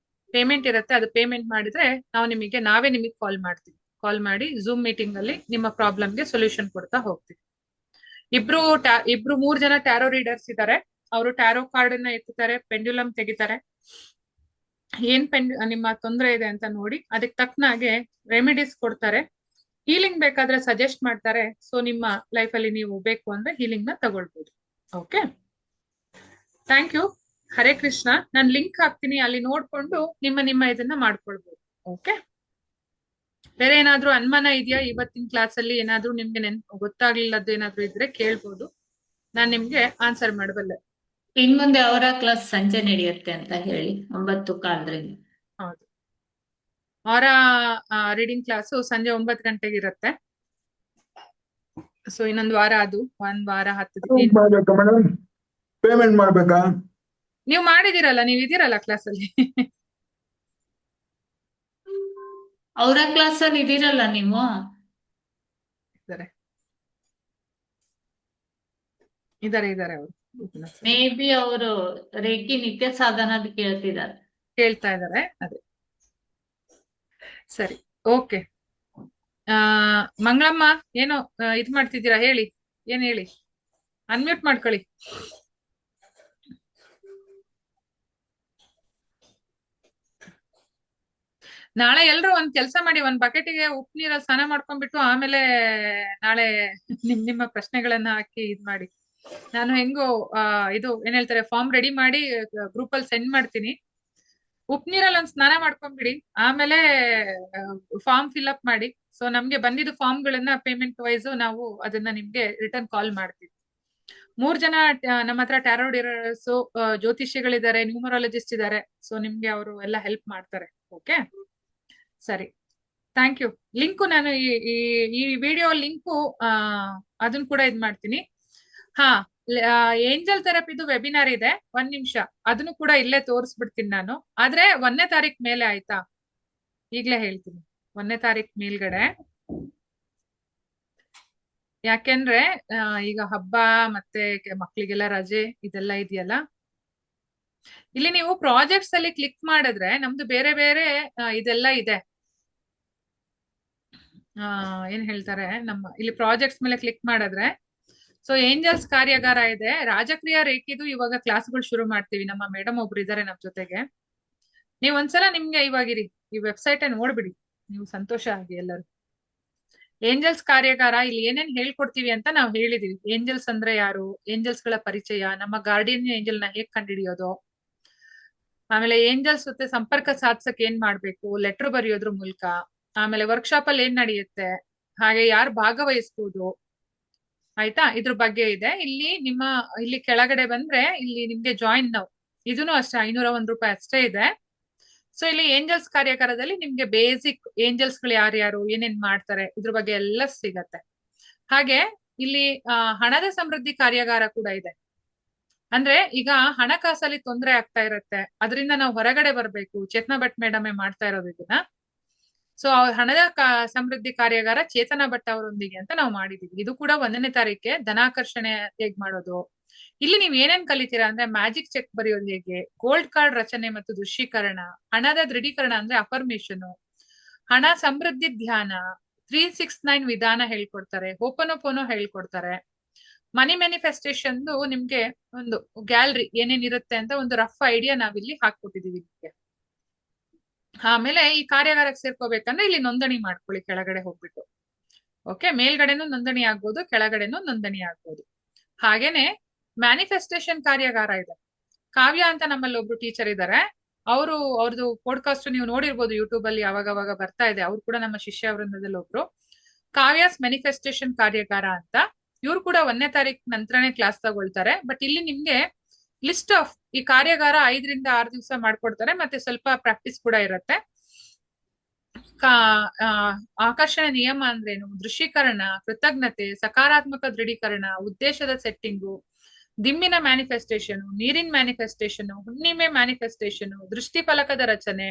S1: ಪೇಮೆಂಟ್ ಇರುತ್ತೆ. ಅದು ಪೇಮೆಂಟ್ ಮಾಡಿದ್ರೆ ನಾವೇ ನಿಮಗೆ ಕಾಲ್ ಮಾಡ್ತೀವಿ. ಕಾಲ್ ಮಾಡಿ ಝೂಮ್ ಮೀಟಿಂಗ್ ಅಲ್ಲಿ ನಿಮ್ಮ ಪ್ರಾಬ್ಲಮ್ಗೆ ಸೊಲ್ಯೂಷನ್ ಕೊಡ್ತಾ ಹೋಗ್ತೀವಿ. ಇಬ್ರು 3 ಜನ ಟ್ಯಾರೋ ರೀಡರ್ಸ್ ಇದ್ದಾರೆ. ಅವರು ಟ್ಯಾರೋ ಕಾರ್ಡ್ ಅನ್ನ ಎತ್ತುತ್ತಾರೆ, ಪೆಂಡ್ಯುಲಮ್ ತೆಗಿತಾರೆ. ನಿಮ್ಮ ತೊಂದರೆ ಇದೆ ಅಂತ ನೋಡಿ ಅದಕ್ಕೆ ತಕ್ಕನಾಗೆ ರೆಮಿಡೀಸ್ ಕೊಡ್ತಾರೆ. ಹೀಲಿಂಗ್ ಬೇಕಾದ್ರೆ ಸಜೆಸ್ಟ್ ಮಾಡ್ತಾರೆ. ಸೊ ನಿಮ್ಮ ಲೈಫ್ ಅಲ್ಲಿ ನೀವು ಬೇಕು ಅಂದ್ರೆ ಹೀಲಿಂಗ್ ನ ತಗೊಳ್ಬಹುದು. Okay, thank you. Hare Krishna. ನಾನು ಲಿಂಕ್ ಹಾಕ್ತೀನಿ, ಅಲ್ಲಿ ನೋಡ್ಕೊಂಡು ನಿಮ್ಮ ಇದನ್ನ ಮಾಡ್ಕೊಳ್ಬಹುದು. ಓಕೆ. ಬೇರೆ ಏನಾದ್ರೂ ಅನುಮಾನ ಇದೆಯಾ ಇವತ್ತಿನ ಕ್ಲಾಸ್ ಅಲ್ಲಿ? ಏನಾದ್ರೂ ನಿಮ್ಗೆ ಗೊತ್ತಾಗ್ಲಿಲ್ಲದ್ದು ಏನಾದ್ರೂ ಇದ್ರೆ ಕೇಳ್ಬೋದು, ನಾನ್ ನಿಮ್ಗೆ ಆನ್ಸರ್ ಮಾಡಬಲ್ಲೆ.
S5: ಇನ್ ಮುಂದೆ ಅವರ ಕ್ಲಾಸ್ ಸಂಜೆ ನಡೆಯುತ್ತೆ ಅಂತ ಹೇಳಿ 9:15.
S1: ಹೌದು, ಅವರ ರೀಡಿಂಗ್ ಕ್ಲಾಸ್ ಸಂಜೆ 9 ಗಂಟೆಗೆ ಇರುತ್ತೆ. ಸೊ ಇನ್ನೊಂದು ವಾರ, ಅದು 1 ವಾರ 10 ದಿನ.
S8: ಪೇಮೆಂಟ್ ಮಾಡ್ಬೇಕಾ?
S1: ನೀವು ಮಾಡಿದಿರಲ್ಲ, ನೀವು ಇದೀರಲ್ಲ ಕ್ಲಾಸ್ ಅಲ್ಲಿ.
S5: ಅವರ ಕ್ಲಾಸ್ ಅಲ್ಲಿ ಇದೀರಲ್ಲ ನೀವು.
S1: ಇದಾರೆ ಅವರು.
S5: ಮೇ ಬಿ ಅವರು ರೇಖಿ ನಿತ್ಯ ಸಾಧನದ
S1: ಕೇಳ್ತಾ ಇದಾರೆ. ಅದೇ ಸರಿ, ಓಕೆ. ಮಂಗಳಮ್ಮ ಏನೋ ಇದ್ ಮಾಡ್ತಿದ್ದೀರಾ? ಹೇಳಿ, ಏನ್ ಹೇಳಿ. ಅನ್ಮ್ಯೂಟ್ ಮಾಡ್ಕೊಳ್ಳಿ. ನಾಳೆ ಎಲ್ರು ಒಂದ್ ಕೆಲ್ಸ ಮಾಡಿ, ಒಂದ್ ಬಕೆಟಿಗೆ ಉಪ್ಪು ನೀರಲ್ಲಿ ಸ್ನಾನ ಮಾಡ್ಕೊಂಡ್ಬಿಟ್ಟು ಆಮೇಲೆ ನಾಳೆ ನಿಮ್ಮ ಪ್ರಶ್ನೆಗಳನ್ನ ಹಾಕಿ ಇದ್ ಮಾಡಿ. ನಾನು ಹೆಂಗೋ ಇದು ಏನ್ ಹೇಳ್ತಾರೆ ಫಾರ್ಮ್ ರೆಡಿ ಮಾಡಿ ಗ್ರೂಪ್ ಅಲ್ಲಿ ಸೆಂಡ್ ಮಾಡ್ತೀನಿ. ಉಪ್ಪು ನೀರಲ್ಲಿ ಒಂದ್ ಸ್ನಾನ ಮಾಡ್ಕೊಂಡ್ಬಿಡಿ, ಆಮೇಲೆ ಫಾರ್ಮ್ ಫಿಲ್ ಅಪ್ ಮಾಡಿ. ಸೊ ನಮ್ಗೆ ಬಂದಿದ್ದು ಫಾರ್ಮ್ ಗಳನ್ನ ಪೇಮೆಂಟ್ ವೈಸ್ ನಾವು ಅದನ್ನ ನಿಮ್ಗೆ ರಿಟರ್ನ್ ಕಾಲ್ ಮಾಡ್ತೀವಿ. 3 ಜನ ನಮ್ಮ ಹತ್ರ ಟ್ಯಾರೋ ರೀಡರ್ಸ್, ಜ್ಯೋತಿಷಿಗಳಿದ್ದಾರೆ, ನ್ಯೂಮರಾಲಜಿಸ್ಟ್ ಇದ್ದಾರೆ. ಸೊ ನಿಮ್ಗೆ ಅವರು ಎಲ್ಲ ಹೆಲ್ಪ್ ಮಾಡ್ತಾರೆ. ಓಕೆ, ಸರಿ, ಥ್ಯಾಂಕ್ ಯು. ಲಿಂಕು ನಾನು ಈ ವಿಡಿಯೋ ಲಿಂಕು ಅದನ್ನ ಕೂಡ ಇದ್ ಮಾಡ್ತೀನಿ. ಹಾ, ಏಂಜಲ್ ಥೆರಪಿದು ವೆಬಿನಾರ್ ಇದೆ, 1 ನಿಮಿಷ. ಅದನ್ನು ಕೂಡ ಇಲ್ಲೇ ತೋರಿಸ್ಬಿಡ್ತೀನಿ ನಾನು. ಆದ್ರೆ 1ನೇ ತಾರೀಕು ಮೇಲೆ, ಆಯ್ತಾ? ಈಗ್ಲೇ ಹೇಳ್ತೀನಿ, 1ನೇ ತಾರೀಕು ಮೇಲ್ಗಡೆ. ಯಾಕೆಂದ್ರೆ ಈಗ ಹಬ್ಬ ಮತ್ತೆ ಮಕ್ಳಿಗೆಲ್ಲ ರಜೆ ಇದೆಲ್ಲ ಇದೆಯಲ್ಲ. ಇಲ್ಲಿ ನೀವು ಪ್ರಾಜೆಕ್ಟ್ಸ್ ಅಲ್ಲಿ ಕ್ಲಿಕ್ ಮಾಡಿದ್ರೆ ನಮ್ದು ಬೇರೆ ಬೇರೆ ಇದೆಲ್ಲ ಇದೆ. ಏನ್ ಹೇಳ್ತಾರೆ, ನಮ್ಮ ಇಲ್ಲಿ ಪ್ರಾಜೆಕ್ಟ್ಸ್ ಮೇಲೆ ಕ್ಲಿಕ್ ಮಾಡಿದ್ರೆ ಸೊ ಏಂಜಲ್ಸ್ ಕಾರ್ಯಾಗಾರ ಇದೆ, ರಾಜಕ್ರಿಯಾ ರೇಖಿದು ಇವಾಗ ಕ್ಲಾಸ್ಗಳು ಶುರು ಮಾಡ್ತೀವಿ. ನಮ್ಮ ಮೇಡಮ್ ಒಬ್ರು ಇದಾರೆ ನಮ್ ಜೊತೆಗೆ. ನೀವ್ ಒಂದ್ಸಲ ನಿಮ್ಗೆ ಇವಾಗಿರಿ ಈ ವೆಬ್ಸೈಟ್ ನೋಡ್ಬಿಡಿ, ನೀವು ಸಂತೋಷ ಆಗಿ ಎಲ್ಲರೂ. ಏಂಜಲ್ಸ್ ಕಾರ್ಯಾಗಾರ, ಇಲ್ಲಿ ಏನೇನ್ ಹೇಳ್ಕೊಡ್ತೀವಿ ಅಂತ ನಾವು ಹೇಳಿದೀವಿ. ಏಂಜಲ್ಸ್ ಅಂದ್ರೆ ಯಾರು, ಏಂಜಲ್ಸ್ ಗಳ ಪರಿಚಯ, ನಮ್ಮ ಗಾರ್ಡಿಯನ್ ಏಂಜಲ್ ನ ಹೇಗ್ ಕಂಡುಹಿಡಿಯೋದು, ಆಮೇಲೆ ಏಂಜಲ್ಸ್ ಜೊತೆ ಸಂಪರ್ಕ ಸಾಧಿಸಕ್ ಏನ್ ಮಾಡ್ಬೇಕು, ಲೆಟರ್ ಬರೆಯೋದ್ರ ಮೂಲಕ, ಆಮೇಲೆ ವರ್ಕ್ಶಾಪ್ ಅಲ್ಲಿ ಏನ್ ನಡೆಯುತ್ತೆ, ಹಾಗೆ ಯಾರು ಭಾಗವಹಿಸ್ಬೋದು, ಆಯ್ತಾ? ಇದ್ರ ಬಗ್ಗೆ ಇದೆ. ಇಲ್ಲಿ ಕೆಳಗಡೆ ಬಂದ್ರೆ ಇಲ್ಲಿ ನಿಮ್ಗೆ ಜಾಯಿನ್ ನಾವು, ಇದನ್ನು ಅಷ್ಟೇ 501 ರೂಪಾಯಿ ಅಷ್ಟೇ ಇದೆ. ಸೊ ಇಲ್ಲಿ ಏಂಜಲ್ಸ್ ಕಾರ್ಯಾಗಾರದಲ್ಲಿ ನಿಮ್ಗೆ ಬೇಸಿಕ್ ಏಂಜಲ್ಸ್ ಗಳು ಯಾರ್ಯಾರು ಏನೇನ್ ಮಾಡ್ತಾರೆ ಇದ್ರ ಬಗ್ಗೆ ಎಲ್ಲ ಸಿಗತ್ತೆ. ಹಾಗೆ ಇಲ್ಲಿ ಹಣದ ಸಮೃದ್ಧಿ ಕಾರ್ಯಾಗಾರ ಕೂಡ ಇದೆ. ಅಂದ್ರೆ ಈಗ ಹಣಕಾಸಲ್ಲಿ ತೊಂದರೆ ಆಗ್ತಾ ಇರತ್ತೆ, ಅದರಿಂದ ನಾವು ಹೊರಗಡೆ ಬರ್ಬೇಕು. ಚೇತನಾ ಭಟ್ ಮೇಡಮೇ ಮಾಡ್ತಾ ಇರೋದು ಇದನ್ನ. ಸೊ ಹಣದ ಸಮೃದ್ಧಿ ಕಾರ್ಯಾಗಾರ ಚೇತನಾ ಭಟ್ ಅವರೊಂದಿಗೆ ಅಂತ ನಾವು ಮಾಡಿದೀವಿ. ಇದು ಕೂಡ 1ನೇ ತಾರೀಕೆ ಧನಾಕರ್ಷಣೆ ಹೇಗ್ ಮಾಡೋದು. ಇಲ್ಲಿ ನೀವ್ ಏನೇನ್ ಕಲಿತೀರಾ ಅಂದ್ರೆ ಮ್ಯಾಜಿಕ್ ಚೆಕ್ ಬರೆಯೋದು ಹೇಗೆ, ಗೋಲ್ಡ್ ಕಾರ್ಡ್ ರಚನೆ ಮತ್ತು ದೃಶ್ಯೀಕರಣ, ಹಣದ ದೃಢೀಕರಣ ಅಂದ್ರೆ ಅಫರ್ಮೇಶನ್, ಹಣ ಸಮೃದ್ಧಿ ಧ್ಯಾನ, 369 ವಿಧಾನ ಹೇಳ್ಕೊಡ್ತಾರೆ, ಹೋಪನೋಪೋನೋ ಹೇಳ್ಕೊಡ್ತಾರೆ. ಮನಿ ಮ್ಯಾನಿಫೆಸ್ಟೇಷನ್ ನಿಮ್ಗೆ ಒಂದು ಗ್ಯಾಲರಿ ಏನೇನಿರುತ್ತೆ ಅಂತ ಒಂದು ರಫ್ ಐಡಿಯಾ ನಾವಿಲ್ಲಿ ಹಾಕ್ಕೊಟ್ಟಿದೀವಿ ನಿಮ್ಗೆ. ಆಮೇಲೆ ಈ ಕಾರ್ಯಾಗಾರಕ್ಕೆ ಸೇರ್ಕೋಬೇಕಂದ್ರೆ ಇಲ್ಲಿ ನೋಂದಣಿ ಮಾಡ್ಕೊಳ್ಳಿ ಕೆಳಗಡೆ ಹೋಗ್ಬಿಟ್ಟು. ಓಕೆ, ಮೇಲ್ಗಡೆನೂ ನೋಂದಣಿ ಆಗ್ಬೋದು, ಕೆಳಗಡೆನೂ ನೋಂದಣಿ ಆಗ್ಬೋದು. ಹಾಗೇನೆ ಮ್ಯಾನಿಫೆಸ್ಟೇಷನ್ ಕಾರ್ಯಾಗಾರ ಇದೆ. ಕಾವ್ಯ ಅಂತ ನಮ್ಮಲ್ಲಿ ಒಬ್ರು ಟೀಚರ್ ಇದ್ದಾರೆ. ಅವ್ರದ್ದು ಪಾಡ್ಕಾಸ್ಟ್ ನೀವು ನೋಡಿರ್ಬೋದು ಯೂಟ್ಯೂಬ್ ಅಲ್ಲಿ ಅವಾಗ ಬರ್ತಾ ಇದೆ. ಅವ್ರು ಕೂಡ ನಮ್ಮ ಶಿಷ್ಯ ವೃಂದದಲ್ಲಿ ಒಬ್ರು. ಕಾವ್ಯಾಸ್ ಮ್ಯಾನಿಫೆಸ್ಟೇಷನ್ ಕಾರ್ಯಾಗಾರ ಅಂತ. ಇವ್ರು ಕೂಡ 1ನೇ ತಾರೀಕು ನಂತರನೇ ಕ್ಲಾಸ್ ತಗೊಳ್ತಾರೆ. ಬಟ್ ಇಲ್ಲಿ ನಿಮ್ಗೆ ಲಿಸ್ಟ್ ಆಫ್ ಈ ಕಾರ್ಯಾಗಾರ 5 ರಿಂದ 6 ದಿವಸ ಮಾಡ್ಕೊಡ್ತಾರೆ. ಮತ್ತೆ ಸ್ವಲ್ಪ ಪ್ರಾಕ್ಟೀಸ್ ಕೂಡ ಇರುತ್ತೆ. ಆಕರ್ಷಣೆ ನಿಯಮ ಅಂದ್ರೇನು, ದೃಶ್ಯೀಕರಣ, ಕೃತಜ್ಞತೆ, ಸಕಾರಾತ್ಮಕ ದೃಢೀಕರಣ, ಉದ್ದೇಶದ ಸೆಟ್ಟಿಂಗು, ದಿಮ್ಮಿನ ಮ್ಯಾನಿಫೆಸ್ಟೇಷನ್, ನೀರಿನ ಮ್ಯಾನಿಫೆಸ್ಟೇಷನ್, ಹುಣ್ಣಿಮೆ ಮ್ಯಾನಿಫೆಸ್ಟೇಷನ್, ದೃಷ್ಟಿ ಫಲಕದ ರಚನೆ,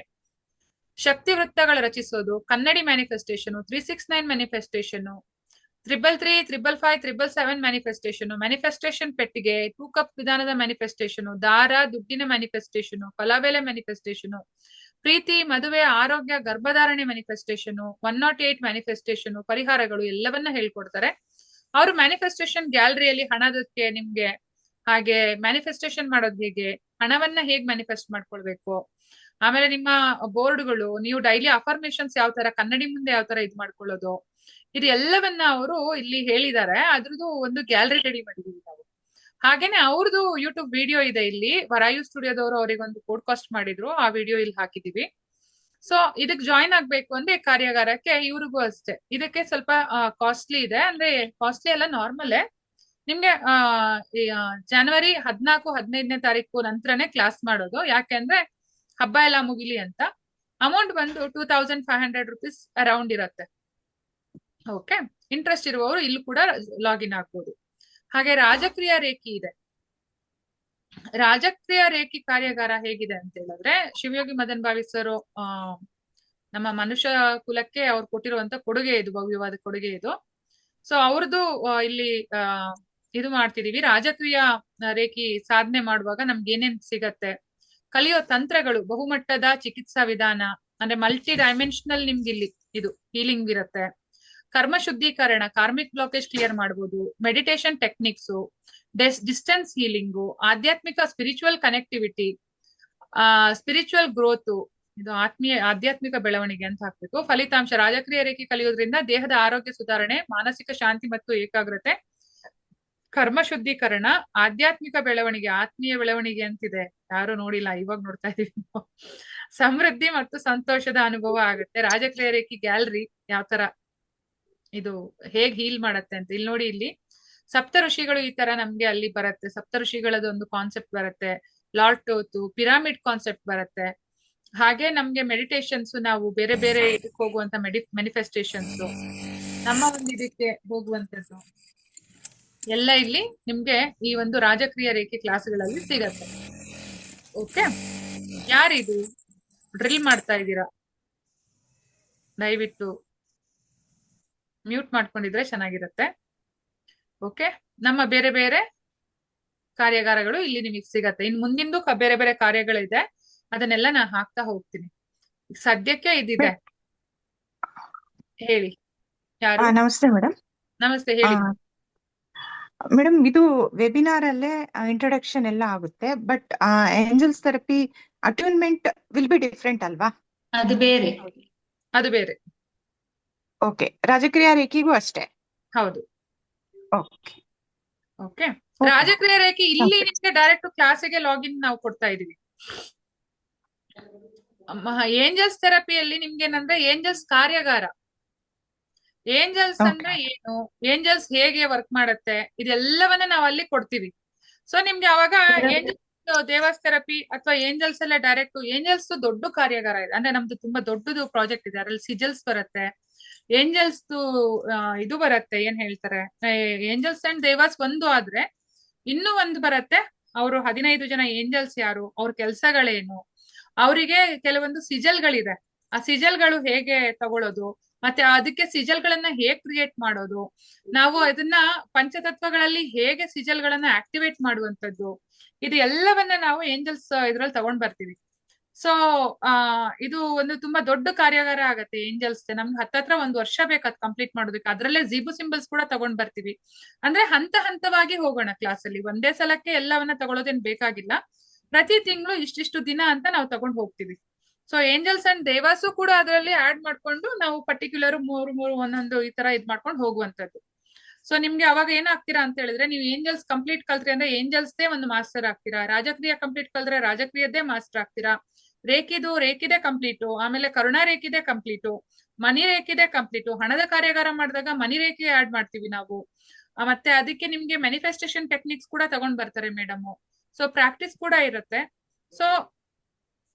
S1: ಶಕ್ತಿ ವೃತ್ತಗಳ ರಚಿಸೋದು, ಕನ್ನಡಿ ಮ್ಯಾನಿಫೆಸ್ಟೇಷನ್, 369 ಮ್ಯಾನಿಫೆಸ್ಟೇಷನ್, 333, 555, 777 ಮ್ಯಾನಿಫೆಸ್ಟೇಷನ್, ಮ್ಯಾನಿಫೆಸ್ಟೇಷನ್ ಪೆಟ್ಟಿಗೆ, 2 ಕಪ್ ವಿಧಾನದ ಮ್ಯಾನಿಫೆಸ್ಟೇಷನ್, ದಾರ ದುಡ್ಡಿನ ಮ್ಯಾನಿಫೆಸ್ಟೇಷನ್, ಫಲವೇಲೆ ಮ್ಯಾನಿಫೆಸ್ಟೇಷನ್, ಪ್ರೀತಿ, ಮದುವೆ, ಆರೋಗ್ಯ, ಗರ್ಭಧಾರಣೆ ಮ್ಯಾನಿಫೆಸ್ಟೇಷನ್, 108 ಮ್ಯಾನಿಫೆಸ್ಟೇಷನ್, ಪರಿಹಾರಗಳು ಎಲ್ಲವನ್ನ ಹೇಳ್ಕೊಡ್ತಾರೆ. ಅವರು ಮ್ಯಾನಿಫೆಸ್ಟೇಷನ್ ಗ್ಯಾಲರಿಯಲ್ಲಿ ಹಣದಕ್ಕೆ ನಿಮ್ಗೆ ಹಾಗೆ ಮ್ಯಾನಿಫೆಸ್ಟೇಷನ್ ಮಾಡೋದು ಹೇಗೆ, ಹಣವನ್ನ ಹೇಗ್ ಮ್ಯಾನಿಫೆಸ್ಟ್ ಮಾಡ್ಕೊಳ್ಬೇಕು, ಆಮೇಲೆ ನಿಮ್ಮ ಬೋರ್ಡ್ಗಳು, ನೀವು ಡೈಲಿ ಅಫರ್ಮೇಶನ್ಸ್ ಯಾವ ತರ ಕನ್ನಡಿ ಮುಂದೆ ಯಾವ ತರ ಇದ್ ಮಾಡ್ಕೊಳ್ಳೋದು, ಇದು ಎಲ್ಲವನ್ನ ಅವರು ಇಲ್ಲಿ ಹೇಳಿದ್ದಾರೆ. ಅದ್ರದ್ದು ಒಂದು ಗ್ಯಾಲರಿ ರೆಡಿ ಮಾಡಿದೀವಿ ನಾವು. ಹಾಗೇನೆ ಅವ್ರದ್ದು ಯೂಟ್ಯೂಬ್ ವಿಡಿಯೋ ಇದೆ ಇಲ್ಲಿ. ವರಾಯು ಸ್ಟುಡಿಯೋದವರು ಅವರಿಗೊಂದು ಪಾಡ್ಕಾಸ್ಟ್ ಮಾಡಿದ್ರು, ಆ ವಿಡಿಯೋ ಇಲ್ಲಿ ಹಾಕಿದೀವಿ. ಸೊ ಇದಕ್ ಜಾಯಿನ್ ಆಗ್ಬೇಕು ಅಂದ್ರೆ ಕಾರ್ಯಾಗಾರಕ್ಕೆ ಇವ್ರಿಗೂ ಅಷ್ಟೇ. ಇದಕ್ಕೆ ಸ್ವಲ್ಪ ಕಾಸ್ಟ್ಲಿ ಇದೆ. ಅಂದ್ರೆ ಕಾಸ್ಟ್ಲಿ ಎಲ್ಲ ನಾರ್ಮಲ್. ನಿಮ್ಗೆ ಜನವರಿ 14, 15ನೇ ತಾರೀಕು ನಂತರನೇ ಕ್ಲಾಸ್ ಮಾಡೋದು. ಯಾಕೆಂದ್ರೆ ಹಬ್ಬ ಎಲ್ಲ ಮುಗಿಲಿ ಅಂತ. ಅಮೌಂಟ್ ಬಂದು 2500 rupees ಅರೌಂಡ್ ಇರತ್ತೆ. ಓಕೆ, ಇಂಟ್ರೆಸ್ಟ್ ಇರುವವರು ಇಲ್ಲೂ ಕೂಡ ಲಾಗಿನ್ ಆಗ್ಬೋದು. ಹಾಗೆ ರಾಜಕ್ರಿಯ ರೇಖಿ ಇದೆ. ರಾಜಕ್ರಿಯ ರೇಖಿ ಕಾರ್ಯಾಗಾರ ಹೇಗಿದೆ ಅಂತ ಹೇಳಿದ್ರೆ, ಶಿವಯೋಗಿ ಮದನ್ ಭಾವಿ ಸರ್ ನಮ್ಮ ಮನುಷ್ಯ ಕುಲಕ್ಕೆ ಅವ್ರು ಕೊಟ್ಟಿರುವಂತ ಕೊಡುಗೆ ಇದು, ಭವ್ಯವಾದ ಕೊಡುಗೆ ಇದು. ಸೊ ಅವ್ರದ್ದು ಇಲ್ಲಿ ಇದು ಮಾಡ್ತಿದೀವಿ. ರಾಜಕ್ರಿಯ ರೇಖಿ ಸಾಧನೆ ಮಾಡುವಾಗ ನಮ್ಗೆ ಏನೇನ್ ಸಿಗತ್ತೆ, ಕಲಿಯೋ ತಂತ್ರಗಳು, ಬಹುಮಟ್ಟದ ಚಿಕಿತ್ಸಾ ವಿಧಾನ ಅಂದ್ರೆ ಮಲ್ಟಿ ಡೈಮೆನ್ಷನಲ್ ನಿಮ್ಗೆ ಇಲ್ಲಿ ಇದು ಹೀಲಿಂಗ್ ಇರುತ್ತೆ. ಕರ್ಮ ಶುದ್ಧೀಕರಣ, ಕಾರ್ಮಿಕ್ ಬ್ಲಾಕೇಜ್ ಕ್ಲಿಯರ್ ಮಾಡ್ಬೋದು, ಮೆಡಿಟೇಷನ್ ಟೆಕ್ನಿಕ್ಸು, ಡಿಸ್ಟೆನ್ಸ್ ಹೀಲಿಂಗು, ಆಧ್ಯಾತ್ಮಿಕ ಸ್ಪಿರಿಚುವಲ್ ಕನೆಕ್ಟಿವಿಟಿ, ಸ್ಪಿರಿಚುವಲ್ ಗ್ರೋತ್, ಇದು ಆಧ್ಯಾತ್ಮಿಕ ಬೆಳವಣಿಗೆ ಅಂತ ಹಾಕ್ಬೇಕು. ಫಲಿತಾಂಶ, ರಾಜಕ್ರಿಯ ರೇಖೆ ಕಲಿಯೋದ್ರಿಂದ ದೇಹದ ಆರೋಗ್ಯ ಸುಧಾರಣೆ, ಮಾನಸಿಕ ಶಾಂತಿ ಮತ್ತು ಏಕಾಗ್ರತೆ, ಕರ್ಮ ಶುದ್ಧೀಕರಣ, ಆಧ್ಯಾತ್ಮಿಕ ಬೆಳವಣಿಗೆ, ಆತ್ಮೀಯ ಬೆಳವಣಿಗೆ ಅಂತಿದೆ, ಯಾರು ನೋಡಿಲ್ಲ, ಇವಾಗ ನೋಡ್ತಾ ಇದೀವಿ. ಸಮೃದ್ಧಿ ಮತ್ತು ಸಂತೋಷದ ಅನುಭವ ಆಗುತ್ತೆ. ರಾಜಕ್ರಿಯ ರೇಖೆ ಗ್ಯಾಲರಿ ಯಾವ ತರ ಇದು ಹೇಗ್ ಹೀಲ್ ಮಾಡತ್ತೆ ಅಂತ ಇಲ್ಲಿ ನೋಡಿ. ಇಲ್ಲಿ ಸಪ್ತ ಋಷಿಗಳು ಈ ತರ ನಮ್ಗೆ ಅಲ್ಲಿ ಬರುತ್ತೆ. ಸಪ್ತ ಋಷಿಗಳದ್ದು ಒಂದು ಕಾನ್ಸೆಪ್ಟ್ ಬರುತ್ತೆ. ಲಾರ್ಡ್ ಟೋತು, ಪಿರಾಮಿಡ್ ಕಾನ್ಸೆಪ್ಟ್ ಬರುತ್ತೆ. ಹಾಗೆ ನಮ್ಗೆ ಮೆಡಿಟೇಷನ್ಸ್, ನಾವು ಬೇರೆ ಬೇರೆ ಇದಕ್ಕೆ ಹೋಗುವಂತ ಮ್ಯಾನಿಫೆಸ್ಟೇಷನ್ಸ್, ನಮ್ಮ ಒಂದು ಇದಕ್ಕೆ ಹೋಗುವಂತದ್ದು ಎಲ್ಲ ಇಲ್ಲಿ ನಿಮ್ಗೆ ಈ ಒಂದು ರಾಜಕ್ರಿಯ ರೇಖೆ ಕ್ಲಾಸ್ಗಳಲ್ಲಿ ಸಿಗತ್ತೆ. ಓಕೆ, ಯಾರಿದು ಡ್ರಿಲ್ ಮಾಡ್ತಾ ಇದ್ದೀರಾ ದಯವಿಟ್ಟು ಮ್ಯೂಟ್ ಮಾಡ್ಕೊಂಡಿದ್ರೆ ಚೆನ್ನಾಗಿರುತ್ತೆ. ಓಕೆ, ನಮ್ಮ ಬೇರೆ ಬೇರೆ ಕಾರ್ಯಾಗಾರಗಳು ಇಲ್ಲಿ ನಿಮಗೆ ಸಿಗತ್ತೆ. ಇನ್ ಮುಂದಿಂದು ಬೇರೆ ಬೇರೆ ಕಾರ್ಯಗಳಿದೆ, ಅದನ್ನೆಲ್ಲ ನಾನು ಹಾಕ್ತಾ ಹೋಗ್ತೀನಿ. ಸದ್ಯಕ್ಕೆ ಇದಿದೆ. ಹೇಳಿ ಯಾರು?
S9: ನಮಸ್ತೆ ಮೇಡಮ್.
S1: ನಮಸ್ತೆ, ಹೇಳಿ.
S9: ಮೇಡಮ್, ಇದು ವೆಬಿನಾರ್ ಅಲ್ಲೇ ಇಂಟ್ರೊಡಕ್ಷನ್ ಎಲ್ಲ ಆಗುತ್ತೆ, but angels therapy attunement will be different ಅಲ್ವಾ?
S5: ಅದು ಬೇರೆ.
S1: ಅದು ಬೇರೆ.
S9: ಓಕೆ, ರಾಜಕ್ರಿಯಾ ರೇಖೆಗೂ ಅಷ್ಟೇ?
S1: ಹೌದು.
S9: ಓಕೆ
S1: ಓಕೆ, ರಾಜಕ್ರಿಯ ರೇಖೆ ಇಲ್ಲಿ ನಿಮ್ಗೆ ಡೈರೆಕ್ಟ್ ಕ್ಲಾಸಿಗೆ ಲಾಗಿನ್ ನಾವು ಕೊಡ್ತಾ ಇದೀವಿ. ಏಂಜಲ್ಸ್ ಥೆರಪಿಯಲ್ಲಿ ನಿಮ್ಗೆ ಏನಂದ್ರೆ ಏಂಜಲ್ಸ್ ಕಾರ್ಯಾಗಾರ. ಏಂಜಲ್ಸ್ ಅಂದ್ರೆ ಏನು, ಏಂಜಲ್ಸ್ ಹೇಗೆ ವರ್ಕ್ ಮಾಡತ್ತೆ, ಇದೆಲ್ಲವನ್ನ ನಾವು ಅಲ್ಲಿ ಕೊಡ್ತೀವಿ. ಸೊ ನಿಮ್ಗೆ ಅವಾಗ ಏಂಜಲ್ಸ್ ದೇವಾಸ್ ಥೆರಪಿ ಅಥವಾ ಏಂಜಲ್ಸ್ ಎಲ್ಲ ಡೈರೆಕ್ಟ್ ಏಂಜಲ್ಸ್ ದೊಡ್ಡ ಕಾರ್ಯಾಗಾರ ಇದೆ, ಅಂದ್ರೆ ನಮ್ದು ತುಂಬಾ ದೊಡ್ಡದು ಪ್ರಾಜೆಕ್ಟ್ ಇದೆ. ಅದ್ರಲ್ಲಿ ಸಿಜಲ್ಸ್ ಬರುತ್ತೆ, ಏಂಜಲ್ಸ್ ಇದು ಬರುತ್ತೆ, ಏನ್ ಹೇಳ್ತಾರೆ, ಏಂಜಲ್ಸ್ ಅಂಡ್ ದೇವಾಸ್ ಒಂದು ಆದ್ರೆ ಇನ್ನೂ ಒಂದು ಬರುತ್ತೆ. ಅವರು 15 ಜನ ಏಂಜಲ್ಸ್ ಯಾರು, ಅವ್ರ ಕೆಲ್ಸಗಳೇನು, ಅವರಿಗೆ ಕೆಲವೊಂದು ಸಿಜಲ್ಗಳಿದೆ, ಆ ಸಿಜಲ್ಗಳು ಹೇಗೆ ತಗೊಳ್ಳೋದು, ಮತ್ತೆ ಅದಕ್ಕೆ ಸಿಜಲ್ಗಳನ್ನ ಹೇಗ್ ಕ್ರಿಯೇಟ್ ಮಾಡೋದು, ನಾವು ಅದನ್ನ ಪಂಚತತ್ವಗಳಲ್ಲಿ ಹೇಗೆ ಸಿಜಲ್ಗಳನ್ನ ಆಕ್ಟಿವೇಟ್ ಮಾಡುವಂತದ್ದು, ಇದು ಎಲ್ಲವನ್ನ ನಾವು ಏಂಜಲ್ಸ್ ಇದ್ರಲ್ಲಿ ತಗೊಂಡ್ ಬರ್ತೀವಿ. ಸೊ ಇದು ಒಂದು ತುಂಬಾ ದೊಡ್ಡ ಕಾರ್ಯಾಗಾರ ಆಗತ್ತೆ ಏಂಜಲ್ಸ್. ನಮ್ಗೆ ಹತ್ತತ್ರ 1 ವರ್ಷ ಬೇಕು ಕಂಪ್ಲೀಟ್ ಮಾಡೋದಕ್ಕೆ. ಅದ್ರಲ್ಲೇ ಝೀಬು ಸಿಂಬಲ್ಸ್ ಕೂಡ ತಗೊಂಡ್ ಬರ್ತೀವಿ. ಅಂದ್ರೆ ಹಂತ ಹಂತವಾಗಿ ಹೋಗೋಣ ಕ್ಲಾಸಲ್ಲಿ, ಒಂದೇ ಸಲಕ್ಕೆ ಎಲ್ಲವನ್ನ ತಗೊಳ್ಳೋದೇನ್ ಬೇಕಾಗಿಲ್ಲ. ಪ್ರತಿ ತಿಂಗಳು ಇಷ್ಟಿಷ್ಟು ದಿನ ಅಂತ ನಾವು ತಗೊಂಡ್ ಹೋಗ್ತೀವಿ. ಸೊ ಏಂಜಲ್ಸ್ ಅಂಡ್ ದೇವಾಸು ಕೂಡ ಅದರಲ್ಲಿ ಆಡ್ ಮಾಡ್ಕೊಂಡು ನಾವು ಪರ್ಟಿಕ್ಯುಲರ್ 3 ಒಂದೊಂದು ಈ ತರ ಇದ್ ಮಾಡ್ಕೊಂಡು ಹೋಗುವಂತದ್ದು. ಸೊ ನಿಮ್ಗೆ ಅವಾಗ ಏನಾಗ್ತೀರಾ ಅಂತ ಹೇಳಿದ್ರೆ, ನೀವು ಏಂಜಲ್ಸ್ ಕಂಪ್ಲೀಟ್ ಕಲ್ತ್ರಿ ಅಂದ್ರೆ ಏಂಜಲ್ಸ್ದೇ ಒಂದು ಮಾಸ್ಟರ್ ಆಗ್ತೀರಾ, ರಾಜಕ್ರಿಯ ಕಂಪ್ಲೀಟ್ ಕಲ್ತ್ರೆ ರಾಜಕ್ರಿಯದ್ದೇ ಮಾಸ್ಟರ್ ಆಗ್ತೀರಾ, ರೇಖಿದೆ ಕಂಪ್ಲೀಟು, ಆಮೇಲೆ ಕರುಣಾ ರೇಖಿದೆ ಕಂಪ್ಲೀಟು, ಮನಿ ರೇಖಿದೆ ಕಂಪ್ಲೀಟು. ಹಣದ ಕಾರ್ಯಾಗಾರ ಮಾಡಿದಾಗ ಮನಿ ರೇಖೆ ಆಡ್ ಮಾಡ್ತೀವಿ ನಾವು. ಮತ್ತೆ ಅದಕ್ಕೆ ನಿಮ್ಗೆ ಮ್ಯಾನಿಫೆಸ್ಟೇಷನ್ ಟೆಕ್ನಿಕ್ಸ್ ಕೂಡ ತಗೊಂಡ್ ಬರ್ತಾರೆ ಮೇಡಮ್. ಸೊ ಪ್ರಾಕ್ಟೀಸ್ ಕೂಡ ಇರುತ್ತೆ. ಸೊ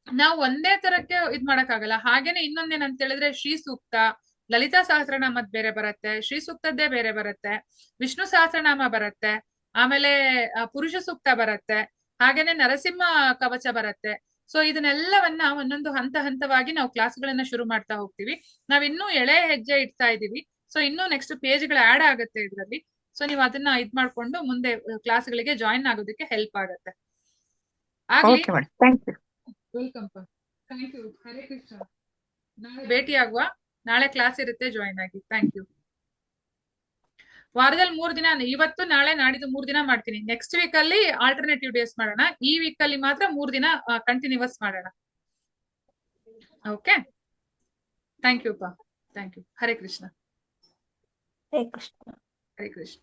S1: ನಾವು ಒಂದೇ ತರಕ್ಕೆ ಇದ್ ಮಾಡಕ್ಕಾಗಲ್ಲ. ಹಾಗೇನೆ ಇನ್ನೊಂದೇನಂತ ಹೇಳಿದ್ರೆ, ಶ್ರೀ ಸೂಕ್ತ, ಲಲಿತಾ ಸಹಸ್ರನಾಮದ್ ಬೇರೆ ಬರುತ್ತೆ, ಶ್ರೀ ಸೂಕ್ತದ್ದೇ ಬೇರೆ ಬರುತ್ತೆ, ವಿಷ್ಣು ಸಹಸ್ರನಾಮ ಬರುತ್ತೆ, ಆಮೇಲೆ ಪುರುಷ ಸೂಕ್ತ ಬರುತ್ತೆ, ಹಾಗೇನೆ ನರಸಿಂಹ ಕವಚ ಬರುತ್ತೆ. ಸೊ ಇದನ್ನೆಲ್ಲವನ್ನ ಒಂದೊಂದು ಹಂತ ಹಂತವಾಗಿ ನಾವು ಕ್ಲಾಸ್ಗಳನ್ನ ಶುರು ಮಾಡ್ತಾ ಹೋಗ್ತೀವಿ. ನಾವ್ ಇನ್ನೂ ಎಳೆ ಹೆಜ್ಜೆ ಇಡ್ತಾ ಇದೀವಿ. ಸೊ ಇನ್ನೂ ನೆಕ್ಸ್ಟ್ ಪೇಜ್ಗಳು ಆಡ್ ಆಗುತ್ತೆ ಇದ್ರಲ್ಲಿ. ಸೊ ನೀವು ಅದನ್ನ ಇದ್ ಮಾಡ್ಕೊಂಡು ಮುಂದೆ ಕ್ಲಾಸ್ಗಳಿಗೆ ಜಾಯಿನ್ ಆಗೋದಕ್ಕೆ ಹೆಲ್ಪ್ ಆಗುತ್ತೆ. ಆಗ್ಲಿ,
S9: okay madam, thank you.
S1: Welcome. Thank you. Hare Krishna. ನಾಳೆ ಭೇಟಿ ಆಗುವ. ನಾಳೆ ಕ್ಲಾಸ್ ಇರುತ್ತೆ, ಜಾಯಿನ್ ಆಗಿ. ಥ್ಯಾಂಕ್ ಯು. ವಾರದಲ್ಲಿ 3 ದಿನ, ಇವತ್ತು ನಾಳೆ ನಾಡಿದ್ದು 3 ದಿನ ಮಾಡ್ತೀನಿ. ನೆಕ್ಸ್ಟ್ ವೀಕ್ ಅಲ್ಲಿ ಆಲ್ಟರ್ನೇಟಿವ್ ಡೇಸ್ ಮಾಡೋಣ. ಈ ವೀಕ್ ಅಲ್ಲಿ ಮಾತ್ರ 3 ದಿನ ಕಂಟಿನ್ಯೂಸ್ ಮಾಡೋಣ. Okay, thank you. Thank you. Hare Krishna.
S6: Hare Krishna.
S1: Hare Krishna.